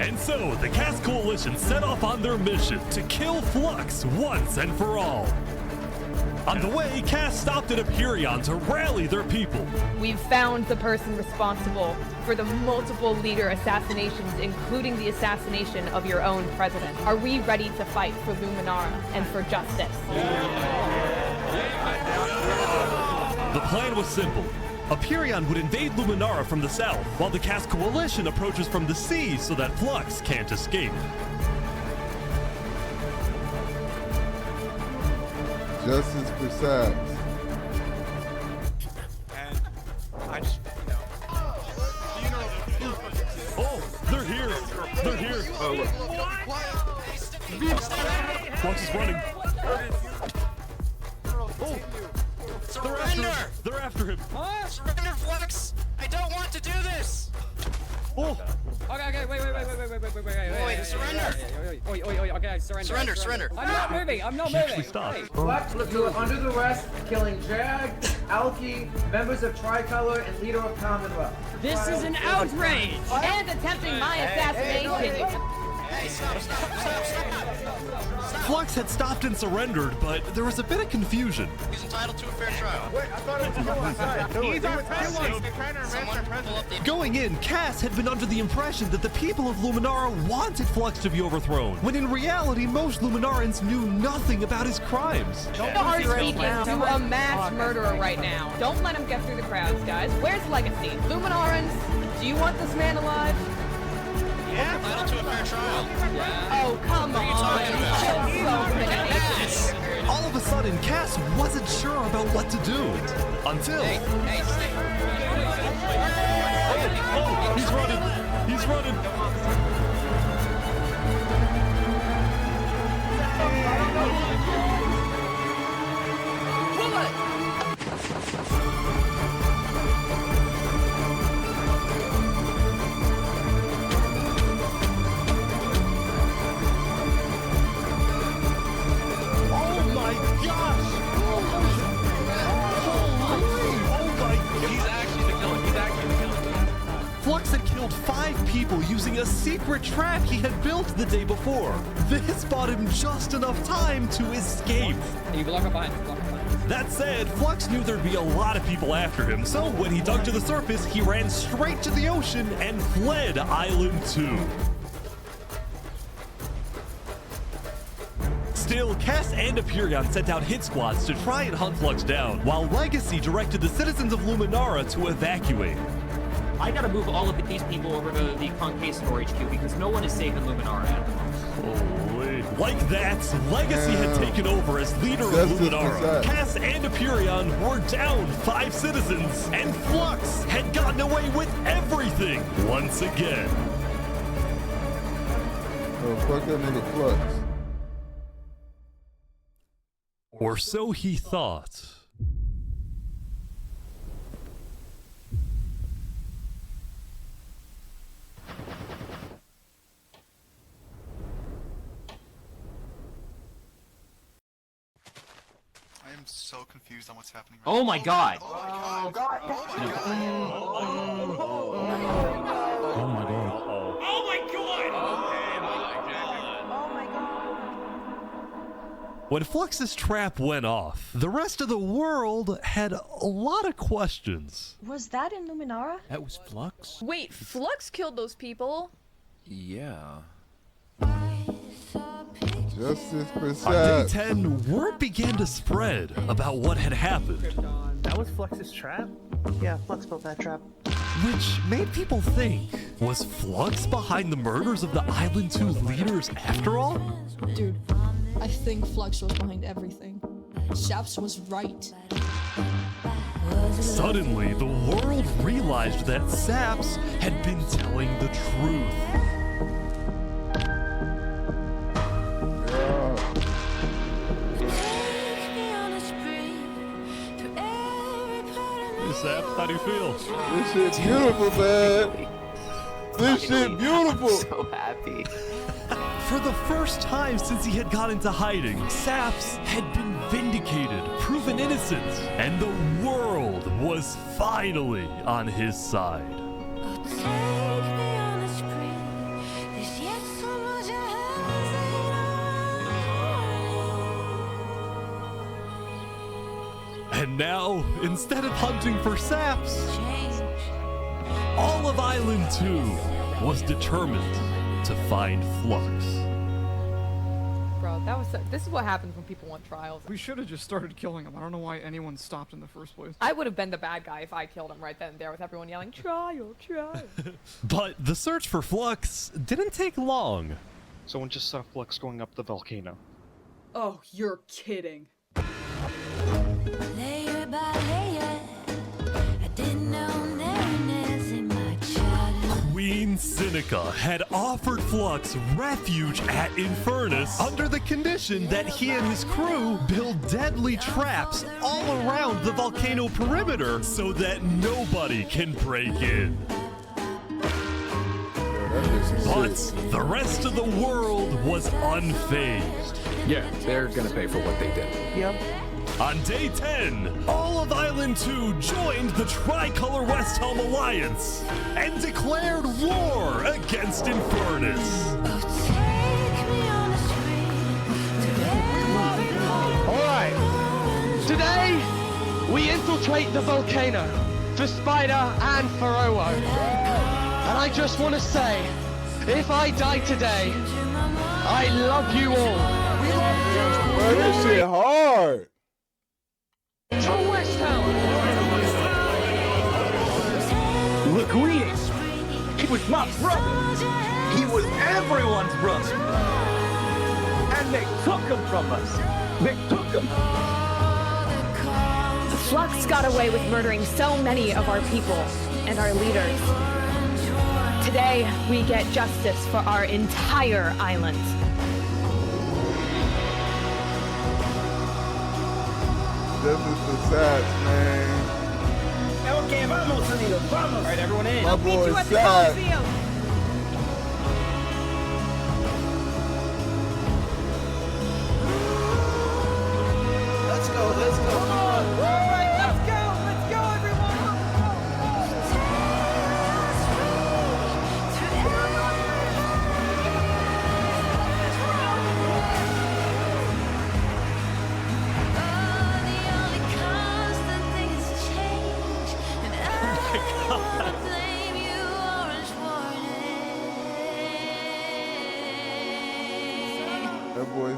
[SPEAKER 2] And so, the Cass Coalition set off on their mission to kill Flux once and for all. On the way, Cass stopped at Aperion to rally their people.
[SPEAKER 16] We've found the person responsible for the multiple leader assassinations, including the assassination of your own president. Are we ready to fight for Luminara and for justice?
[SPEAKER 2] The plan was simple. Aperion would invade Luminara from the south, while the Cass Coalition approaches from the sea so that Flux can't escape.
[SPEAKER 1] Justice for Saps.
[SPEAKER 20] And I just,
[SPEAKER 2] Oh, they're here! They're here! Flux is running. Oh!
[SPEAKER 20] Surrender!
[SPEAKER 2] They're after him.
[SPEAKER 20] Surrender, Flux! I don't want to do this!
[SPEAKER 2] Oh!
[SPEAKER 14] Okay, wait,
[SPEAKER 20] surrender!
[SPEAKER 14] Okay,
[SPEAKER 20] Surrender.
[SPEAKER 14] I'm not moving, I'm not moving!
[SPEAKER 12] Flux, you are under arrest, killing Jag, Alki, members of Tricolor, and leader of Commonwealth.
[SPEAKER 16] This is an outrage! And attempting my assassination!
[SPEAKER 2] Flux had stopped and surrendered, but there was a bit of confusion.
[SPEAKER 20] He's entitled to a fair trial.
[SPEAKER 12] Wait, I thought it was
[SPEAKER 20] He's our president. They're trying to arrest our president.
[SPEAKER 2] Going in, Cass had been under the impression that the people of Luminara wanted Flux to be overthrown, when in reality, most Luminarans knew nothing about his crimes.
[SPEAKER 16] Don't speaking to a mass murderer right now. Don't let him get through the crowds, guys. Where's Legacy? Luminarans, do you want this man alive?
[SPEAKER 20] Yeah, entitled to a fair trial.
[SPEAKER 16] Oh, come on.
[SPEAKER 2] All of a sudden, Cass wasn't sure about what to do. Until... Oh, he's running! He's running! using a secret trap he had built the day before. This bought him just enough time to escape.
[SPEAKER 14] You block up behind.
[SPEAKER 2] That said, Flux knew there'd be a lot of people after him, so when he dug to the surface, he ran straight to the ocean and fled Island 2. Still, Cass and Aperion sent out hit squads to try and hunt Flux down, while Legacy directed the citizens of Luminara to evacuate.
[SPEAKER 3] I gotta move all of these people over to the Conquistador HQ because no one is safe in Luminara at the moment.
[SPEAKER 2] Holy. Like that, Legacy had taken over as leader of Luminara. Cass and Aperion were down 5 citizens, and Flux had gotten away with everything once again.
[SPEAKER 1] Oh, fuck that nigga Flux.
[SPEAKER 2] Or so he thought.
[SPEAKER 19] I am so confused on what's happening
[SPEAKER 3] right now. Oh my god!
[SPEAKER 19] Oh my god! Oh my god!
[SPEAKER 2] Oh my god.
[SPEAKER 20] Oh my god!
[SPEAKER 2] When Flux's trap went off, the rest of the world had a lot of questions.
[SPEAKER 7] Was that in Luminara?
[SPEAKER 23] That was Flux?
[SPEAKER 16] Wait, Flux killed those people?
[SPEAKER 23] Yeah.
[SPEAKER 1] Justice for
[SPEAKER 2] On day
[SPEAKER 1] Sap.
[SPEAKER 2] 10, word began to spread about what had happened.
[SPEAKER 5] That was Flux's trap? Yeah, Flux built that trap.
[SPEAKER 2] Which made people think, was Flux behind the murders of the Island 2 leaders after all?
[SPEAKER 22] Dude, I think Flux was behind everything. Saps was right.
[SPEAKER 2] Suddenly, the world realized that Saps had been telling the truth. Hey, Saps, how do you feel?
[SPEAKER 1] This shit's beautiful, man. This shit beautiful.
[SPEAKER 15] So happy.
[SPEAKER 2] For the first time since he had got into hiding, Saps had been vindicated, proven innocent, and the world was finally on his side. And now, instead of hunting for Saps, all of Island 2 was determined to find Flux.
[SPEAKER 16] Bro, this is what happens when people want trials.
[SPEAKER 24] We should have just started killing him. I don't know why anyone stopped in the first place.
[SPEAKER 16] I would have been the bad guy if I killed him right then and there with everyone yelling, trial, trial.
[SPEAKER 2] But the search for Flux didn't take long.
[SPEAKER 5] Someone just saw Flux going up the volcano.
[SPEAKER 22] Oh, you're kidding.
[SPEAKER 13] Layer by layer, I didn't know nearness in my childhood.
[SPEAKER 2] Queen Seneca had offered Flux refuge at Infernus under the condition that he and his crew build deadly traps all around the volcano perimeter so that nobody can break in. But the rest of the world was unfazed.
[SPEAKER 23] Yeah, they're gonna pay for what they did.
[SPEAKER 5] Yep.
[SPEAKER 2] On day 10, all of Island 2 joined the Tricolor West Helm Alliance and declared war against Infernus.
[SPEAKER 8] Alright, today we infiltrate the volcano for Spider and for Owo. And I just want to say, if I die today, I love you all.
[SPEAKER 1] Bro, this shit hard.
[SPEAKER 8] To West Helm.
[SPEAKER 21] Look who he is. He was my brother. He was everyone's brother. And they took him from us. They took him.
[SPEAKER 16] Flux got away with murdering so many of our people and our leaders. Today, we get justice for our entire island.
[SPEAKER 1] Justice for Saps, man.
[SPEAKER 21] Okay, vamos, amigos, vamos. All right, everyone in.
[SPEAKER 1] My boy Saps.
[SPEAKER 12] Let's go, let's go. Come on. All right, let's go, everyone.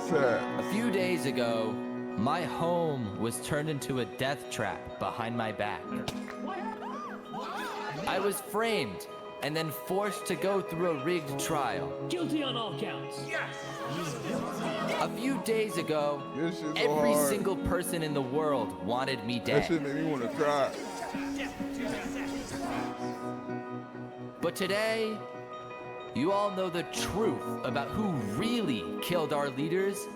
[SPEAKER 1] sad.
[SPEAKER 9] A few days ago, my home was turned into a death trap behind my back. I was framed and then forced to go through a rigged trial.
[SPEAKER 11] Guilty on all counts. Yes!
[SPEAKER 9] A few days ago, every single person in the world wanted me dead.
[SPEAKER 1] That shit made me want to cry.
[SPEAKER 9] But today, you all know the truth about who really killed our leaders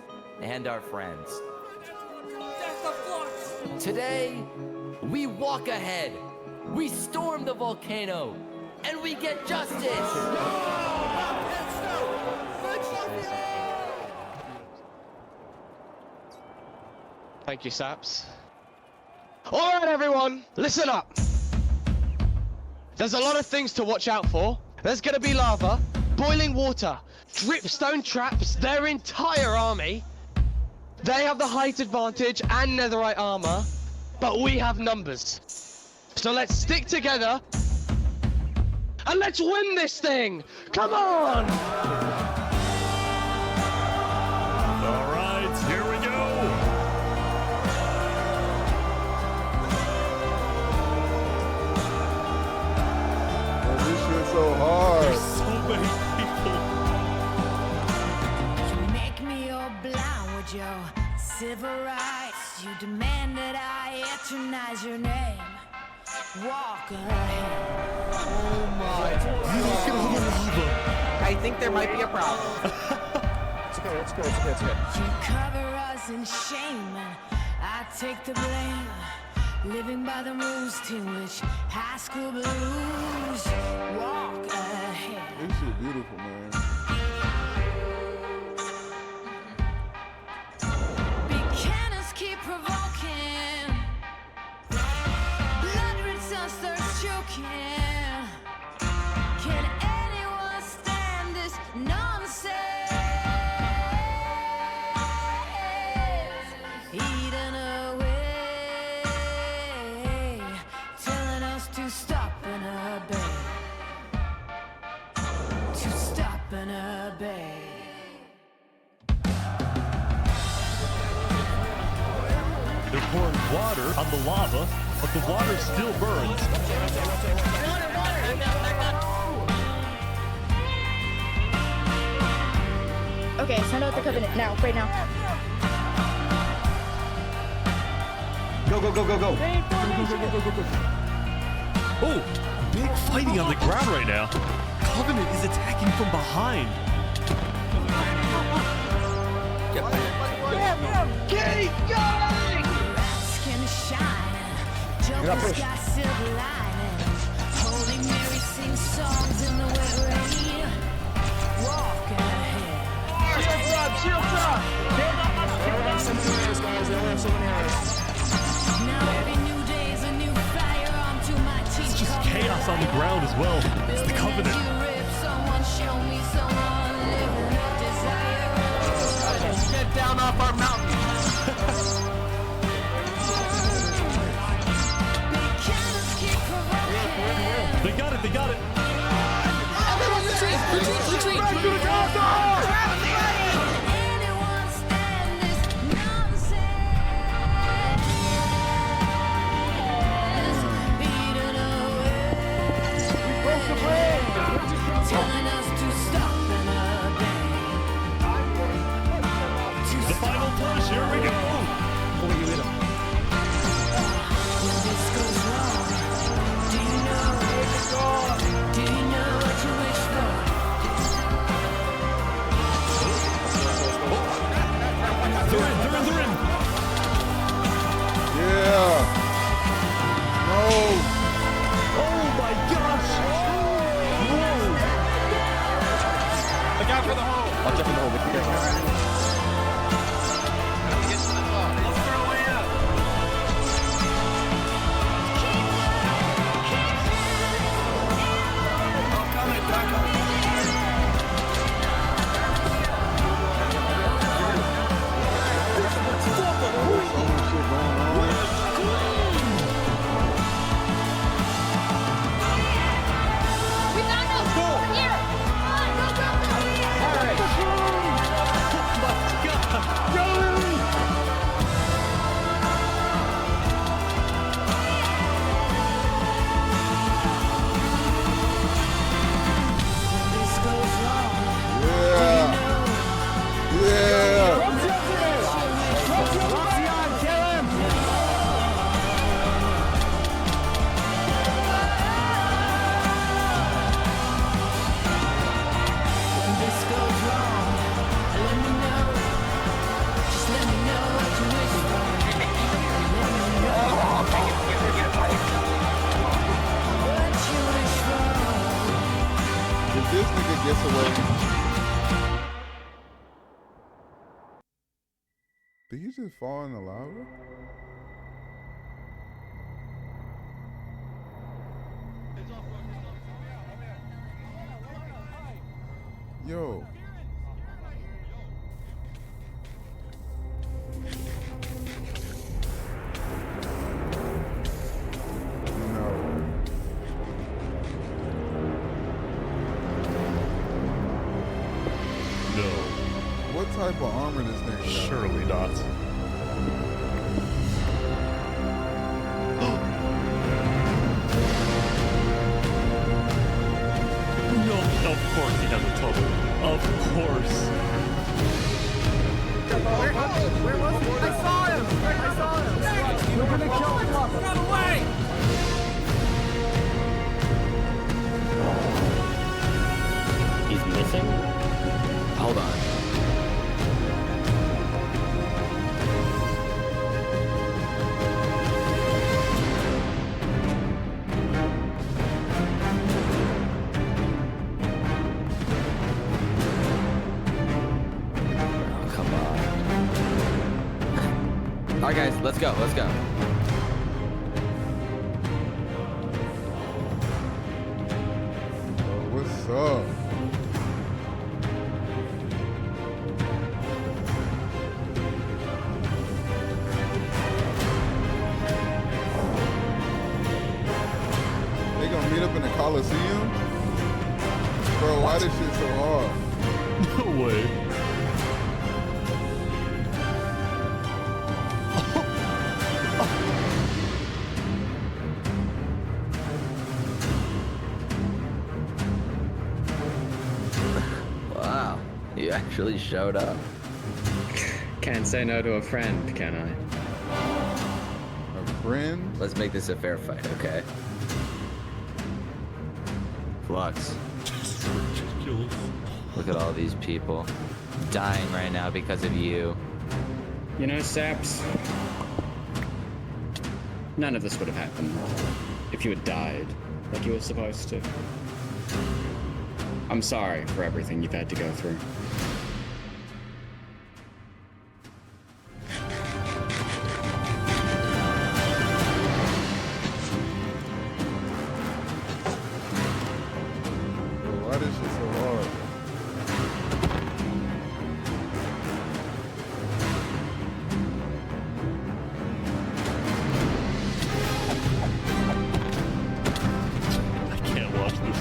[SPEAKER 9] and our friends. Today, we walk ahead, we storm the volcano, and we get justice!
[SPEAKER 8] Thank you, Saps. Alright everyone, listen up! There's a lot of things to watch out for. There's gonna be lava, boiling water, dripstone traps, their entire army. They have the height advantage and netherite armor, but we have numbers. So let's stick together and let's win this thing! Come on!
[SPEAKER 2] Alright, here we go!
[SPEAKER 1] This shit's so hard.
[SPEAKER 2] There's so many people.
[SPEAKER 13] You make me all blind with your civil rights. You demand that I eternize your name. Walk ahead.
[SPEAKER 12] Oh my God. I think there might be a problem. It's okay, it's good, it's good, it's good.
[SPEAKER 13] You cover us in shame and I take the blame. Living by the rules to which high school blues. Walk ahead.
[SPEAKER 1] This shit beautiful, man.
[SPEAKER 13] Cannons keep provoking. Blood returns starts choking. Can anyone stand this nonsense? Eating away, telling us to stop and obey. To stop and obey.
[SPEAKER 2] They're pouring water on the lava, but the water still burns.
[SPEAKER 7] Okay, send out the covenant now, right now.
[SPEAKER 21] Go, go, go, go, go.
[SPEAKER 2] Oh, big fighting on the ground right now. Covenant is attacking from behind.
[SPEAKER 13] Keep going! Skin shine, Joker's got silver linings. Holy Mary sings songs in the wet rain. Walk ahead.
[SPEAKER 21] Shields up, shields up!
[SPEAKER 13] Now every new day is a new fire onto my teeth.
[SPEAKER 2] It's just chaos on the ground as well. It's the Covenant.
[SPEAKER 13] Someone show me someone living a desire.
[SPEAKER 21] Get down off our mountain!
[SPEAKER 2] They got it, they got it.
[SPEAKER 22] Everyone retreat! Retreat! Retreat!
[SPEAKER 13] Anyone stand this nonsense? Beaten away. Telling us to stop and obey.
[SPEAKER 2] The final push, here we go.
[SPEAKER 21] When
[SPEAKER 13] this goes wrong, do you know what you wish for?
[SPEAKER 2] They're in.
[SPEAKER 1] Yeah. No.
[SPEAKER 2] Oh my gosh. Whoa.
[SPEAKER 21] Look out for the hole! I'll jump in the hole with you guys. Get to the top. Let's throw way up. Oh, coming, back up.
[SPEAKER 1] Did he just fall in the lava? Yo.
[SPEAKER 2] No.
[SPEAKER 1] What type of armor this thing got?
[SPEAKER 2] Surely not. No, of course he has a tunnel. Of course.
[SPEAKER 13] Where was he? I saw him! We're gonna kill him! Run away!
[SPEAKER 6] He's missing? Hold on. Oh, come on. Alright guys, let's go, let's go.
[SPEAKER 1] What's up? They gonna meet up in the Coliseum? Bro, why this shit so hard?
[SPEAKER 2] No way.
[SPEAKER 6] Wow, you actually showed up.
[SPEAKER 14] Can't say no to a friend, can I?
[SPEAKER 1] A friend?
[SPEAKER 6] Let's make this a fair fight, okay? Flux. Look at all these people dying right now because of you.
[SPEAKER 14] You know, Saps, none of this would have happened if you had died like you were supposed to. I'm sorry for everything you've had to go through.
[SPEAKER 1] Bro, why this shit so hard?
[SPEAKER 2] I can't watch this.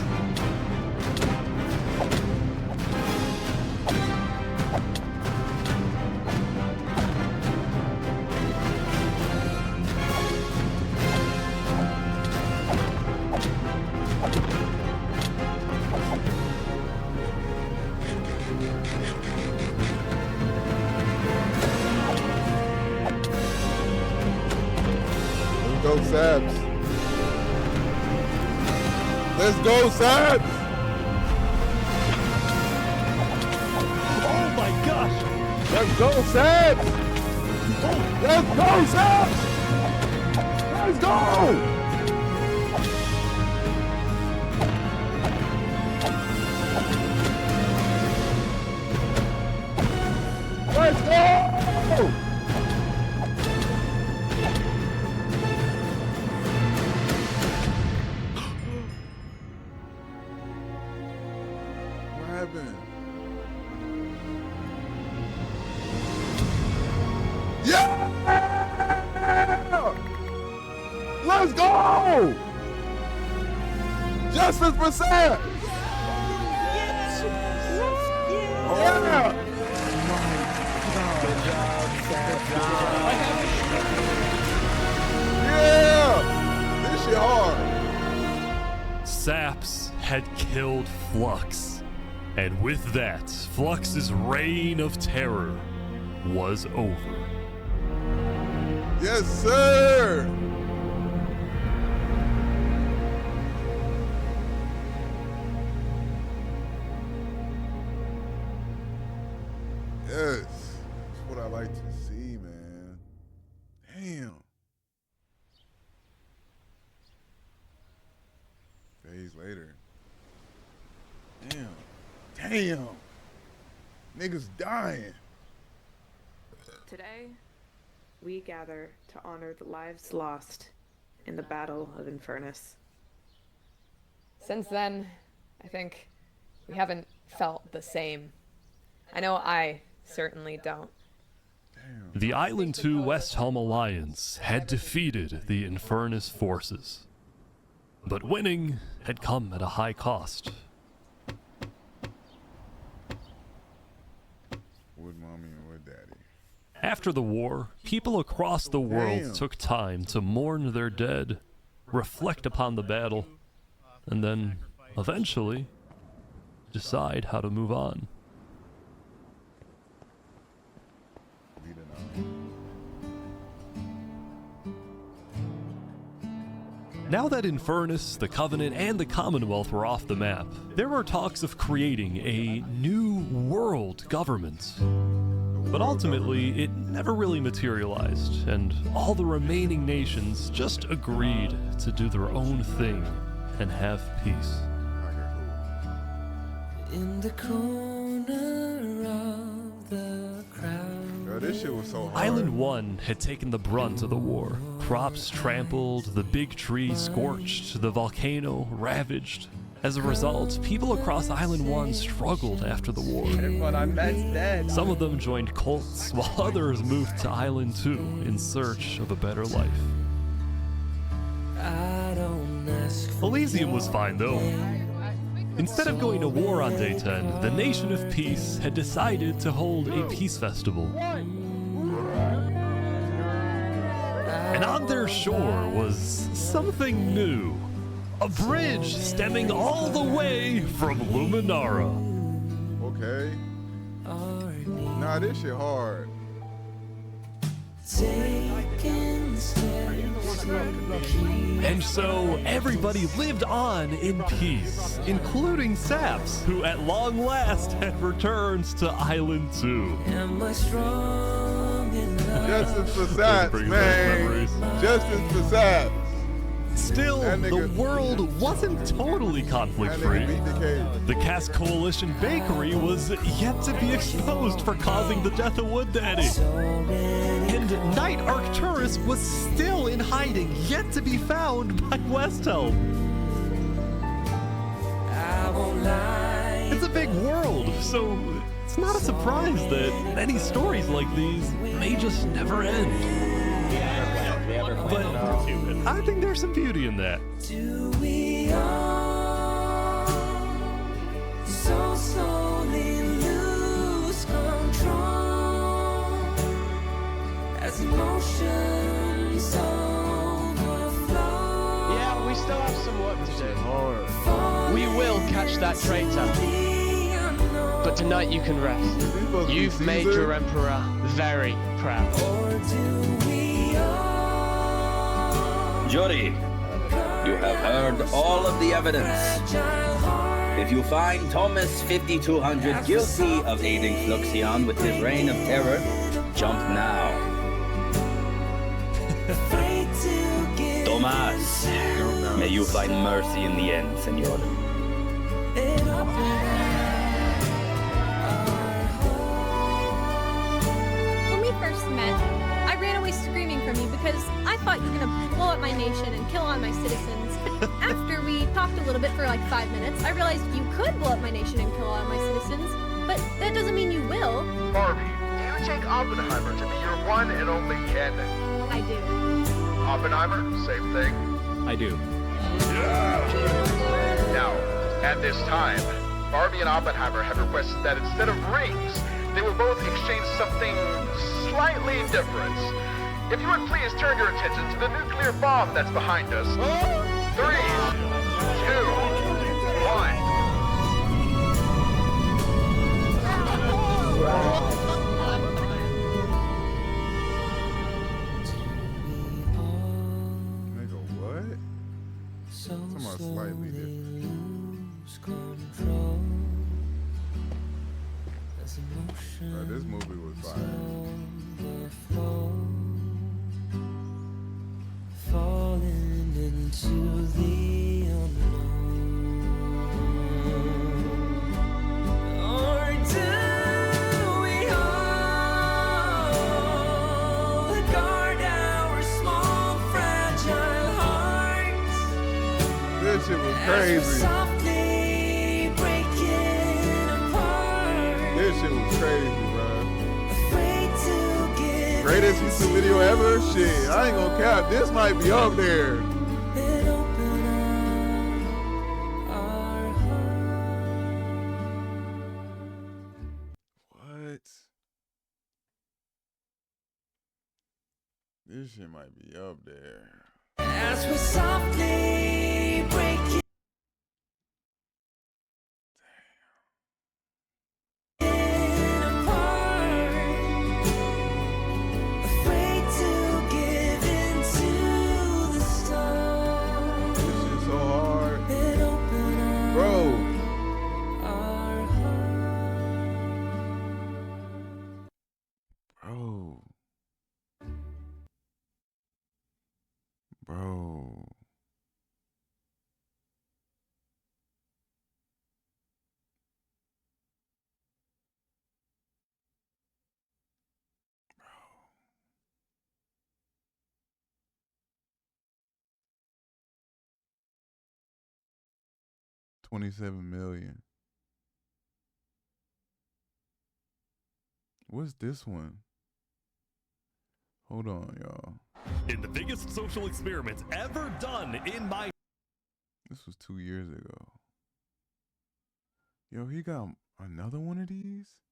[SPEAKER 1] Let's go, Sabs. Let's go, Sabs.
[SPEAKER 2] Oh my gosh!
[SPEAKER 1] Let's go, Sabs. Let's go, Sabs. Let's go. Let's go. What happened? Yeah! Let's go! Justice for Sam! Yeah! Yeah! This shit hard.
[SPEAKER 2] Saps had killed Flux. And with that, Flux's reign of terror was over.
[SPEAKER 1] Yes, sir! Yes, that's what I like to see, man. Damn. Days later. Damn. Damn. Niggas dying.
[SPEAKER 4] Today, we gather to honor the lives lost in the Battle of Infernus.
[SPEAKER 16] Since then, I think we haven't felt the same. I know I certainly don't.
[SPEAKER 2] The Island 2 West Helm Alliance had defeated the Infernus forces, but winning had come at a high cost.
[SPEAKER 1] Wood mommy and wood daddy.
[SPEAKER 2] After the war, people across the world
[SPEAKER 1] Damn.
[SPEAKER 2] took time to mourn their dead, reflect upon the battle, and then, eventually, decide how to move on. Now that Infernus, the Covenant, and the Commonwealth were off the map, there were talks of creating a new world government. But ultimately, it never really materialized, and all the remaining nations just agreed to do their own thing and have peace.
[SPEAKER 13] In the corner of the crowd.
[SPEAKER 1] Yo, this shit was so hard.
[SPEAKER 2] Island 1 had taken the brunt of the war. Crops trampled, the big tree scorched, the volcano ravaged. As a result, people across Island 1 struggled after the war.
[SPEAKER 8] Everyone I met's dead.
[SPEAKER 2] Some of them joined cults, while others moved to Island 2 in search of a better life. Elysium was fine though. Instead of going to war on day 10, the Nation of Peace had decided to hold a peace festival. And on their shore was something new. A bridge stemming all the way from Luminara.
[SPEAKER 1] Okay. Nah, this shit hard.
[SPEAKER 2] And so everybody lived on in peace, including Saps, who at long last had returned to Island 2.
[SPEAKER 1] Justice for Saps, man. Justice for Saps.
[SPEAKER 2] Still, the world wasn't totally conflict-free. The Cass Coalition Bakery was yet to be exposed for causing the death of Wood Daddy. And Knight Arcturus was still in hiding, yet to be found by Westhelm. It's a big world, so it's not a surprise that many stories like these may just never end. But I think there's some beauty in that.
[SPEAKER 13] Do we all so slowly lose control as emotions overflow?
[SPEAKER 8] Yeah, we still have some work to do. We will catch that traitor. But tonight you can rest. You've made your emperor very proud.
[SPEAKER 21] Jury, you have heard all of the evidence. If you find Thomas 5200 guilty of aiding Fluxion with his reign of terror, jump now. Thomas, may you find mercy in the end, senor.
[SPEAKER 10] When we first met, I ran away screaming from you because I thought you were gonna blow up my nation and kill all my citizens. After we talked a little bit for like 5 minutes, I realized you could blow up my nation and kill all my citizens, but that doesn't mean you will.
[SPEAKER 17] Barbie, do you take Oppenheimer to be your one and only candidate?
[SPEAKER 10] I do.
[SPEAKER 17] Oppenheimer, same thing.
[SPEAKER 23] I do.
[SPEAKER 17] Now, at this time, Barbie and Oppenheimer have requested that instead of rings, they will both exchange something slightly different. If you would please turn your attention to the nuclear bomb that's behind us. 3, 2, 1.
[SPEAKER 1] Nigga, what? Talking about slightly different. Bro, this movie was fire.
[SPEAKER 13] Falling into the unknown. Or do we all
[SPEAKER 1] crazy. This shit was crazy, bro. Greatest YouTube video ever? Shit, I ain't gonna cap. This might be up there. What? This shit might be up there.
[SPEAKER 13] As we softly break it.
[SPEAKER 1] Bro. 27 million. What's this one? Hold on, y'all.
[SPEAKER 2] In the biggest social experiment ever done in my...
[SPEAKER 1] This was 2 years ago. Yo, he got another one of these?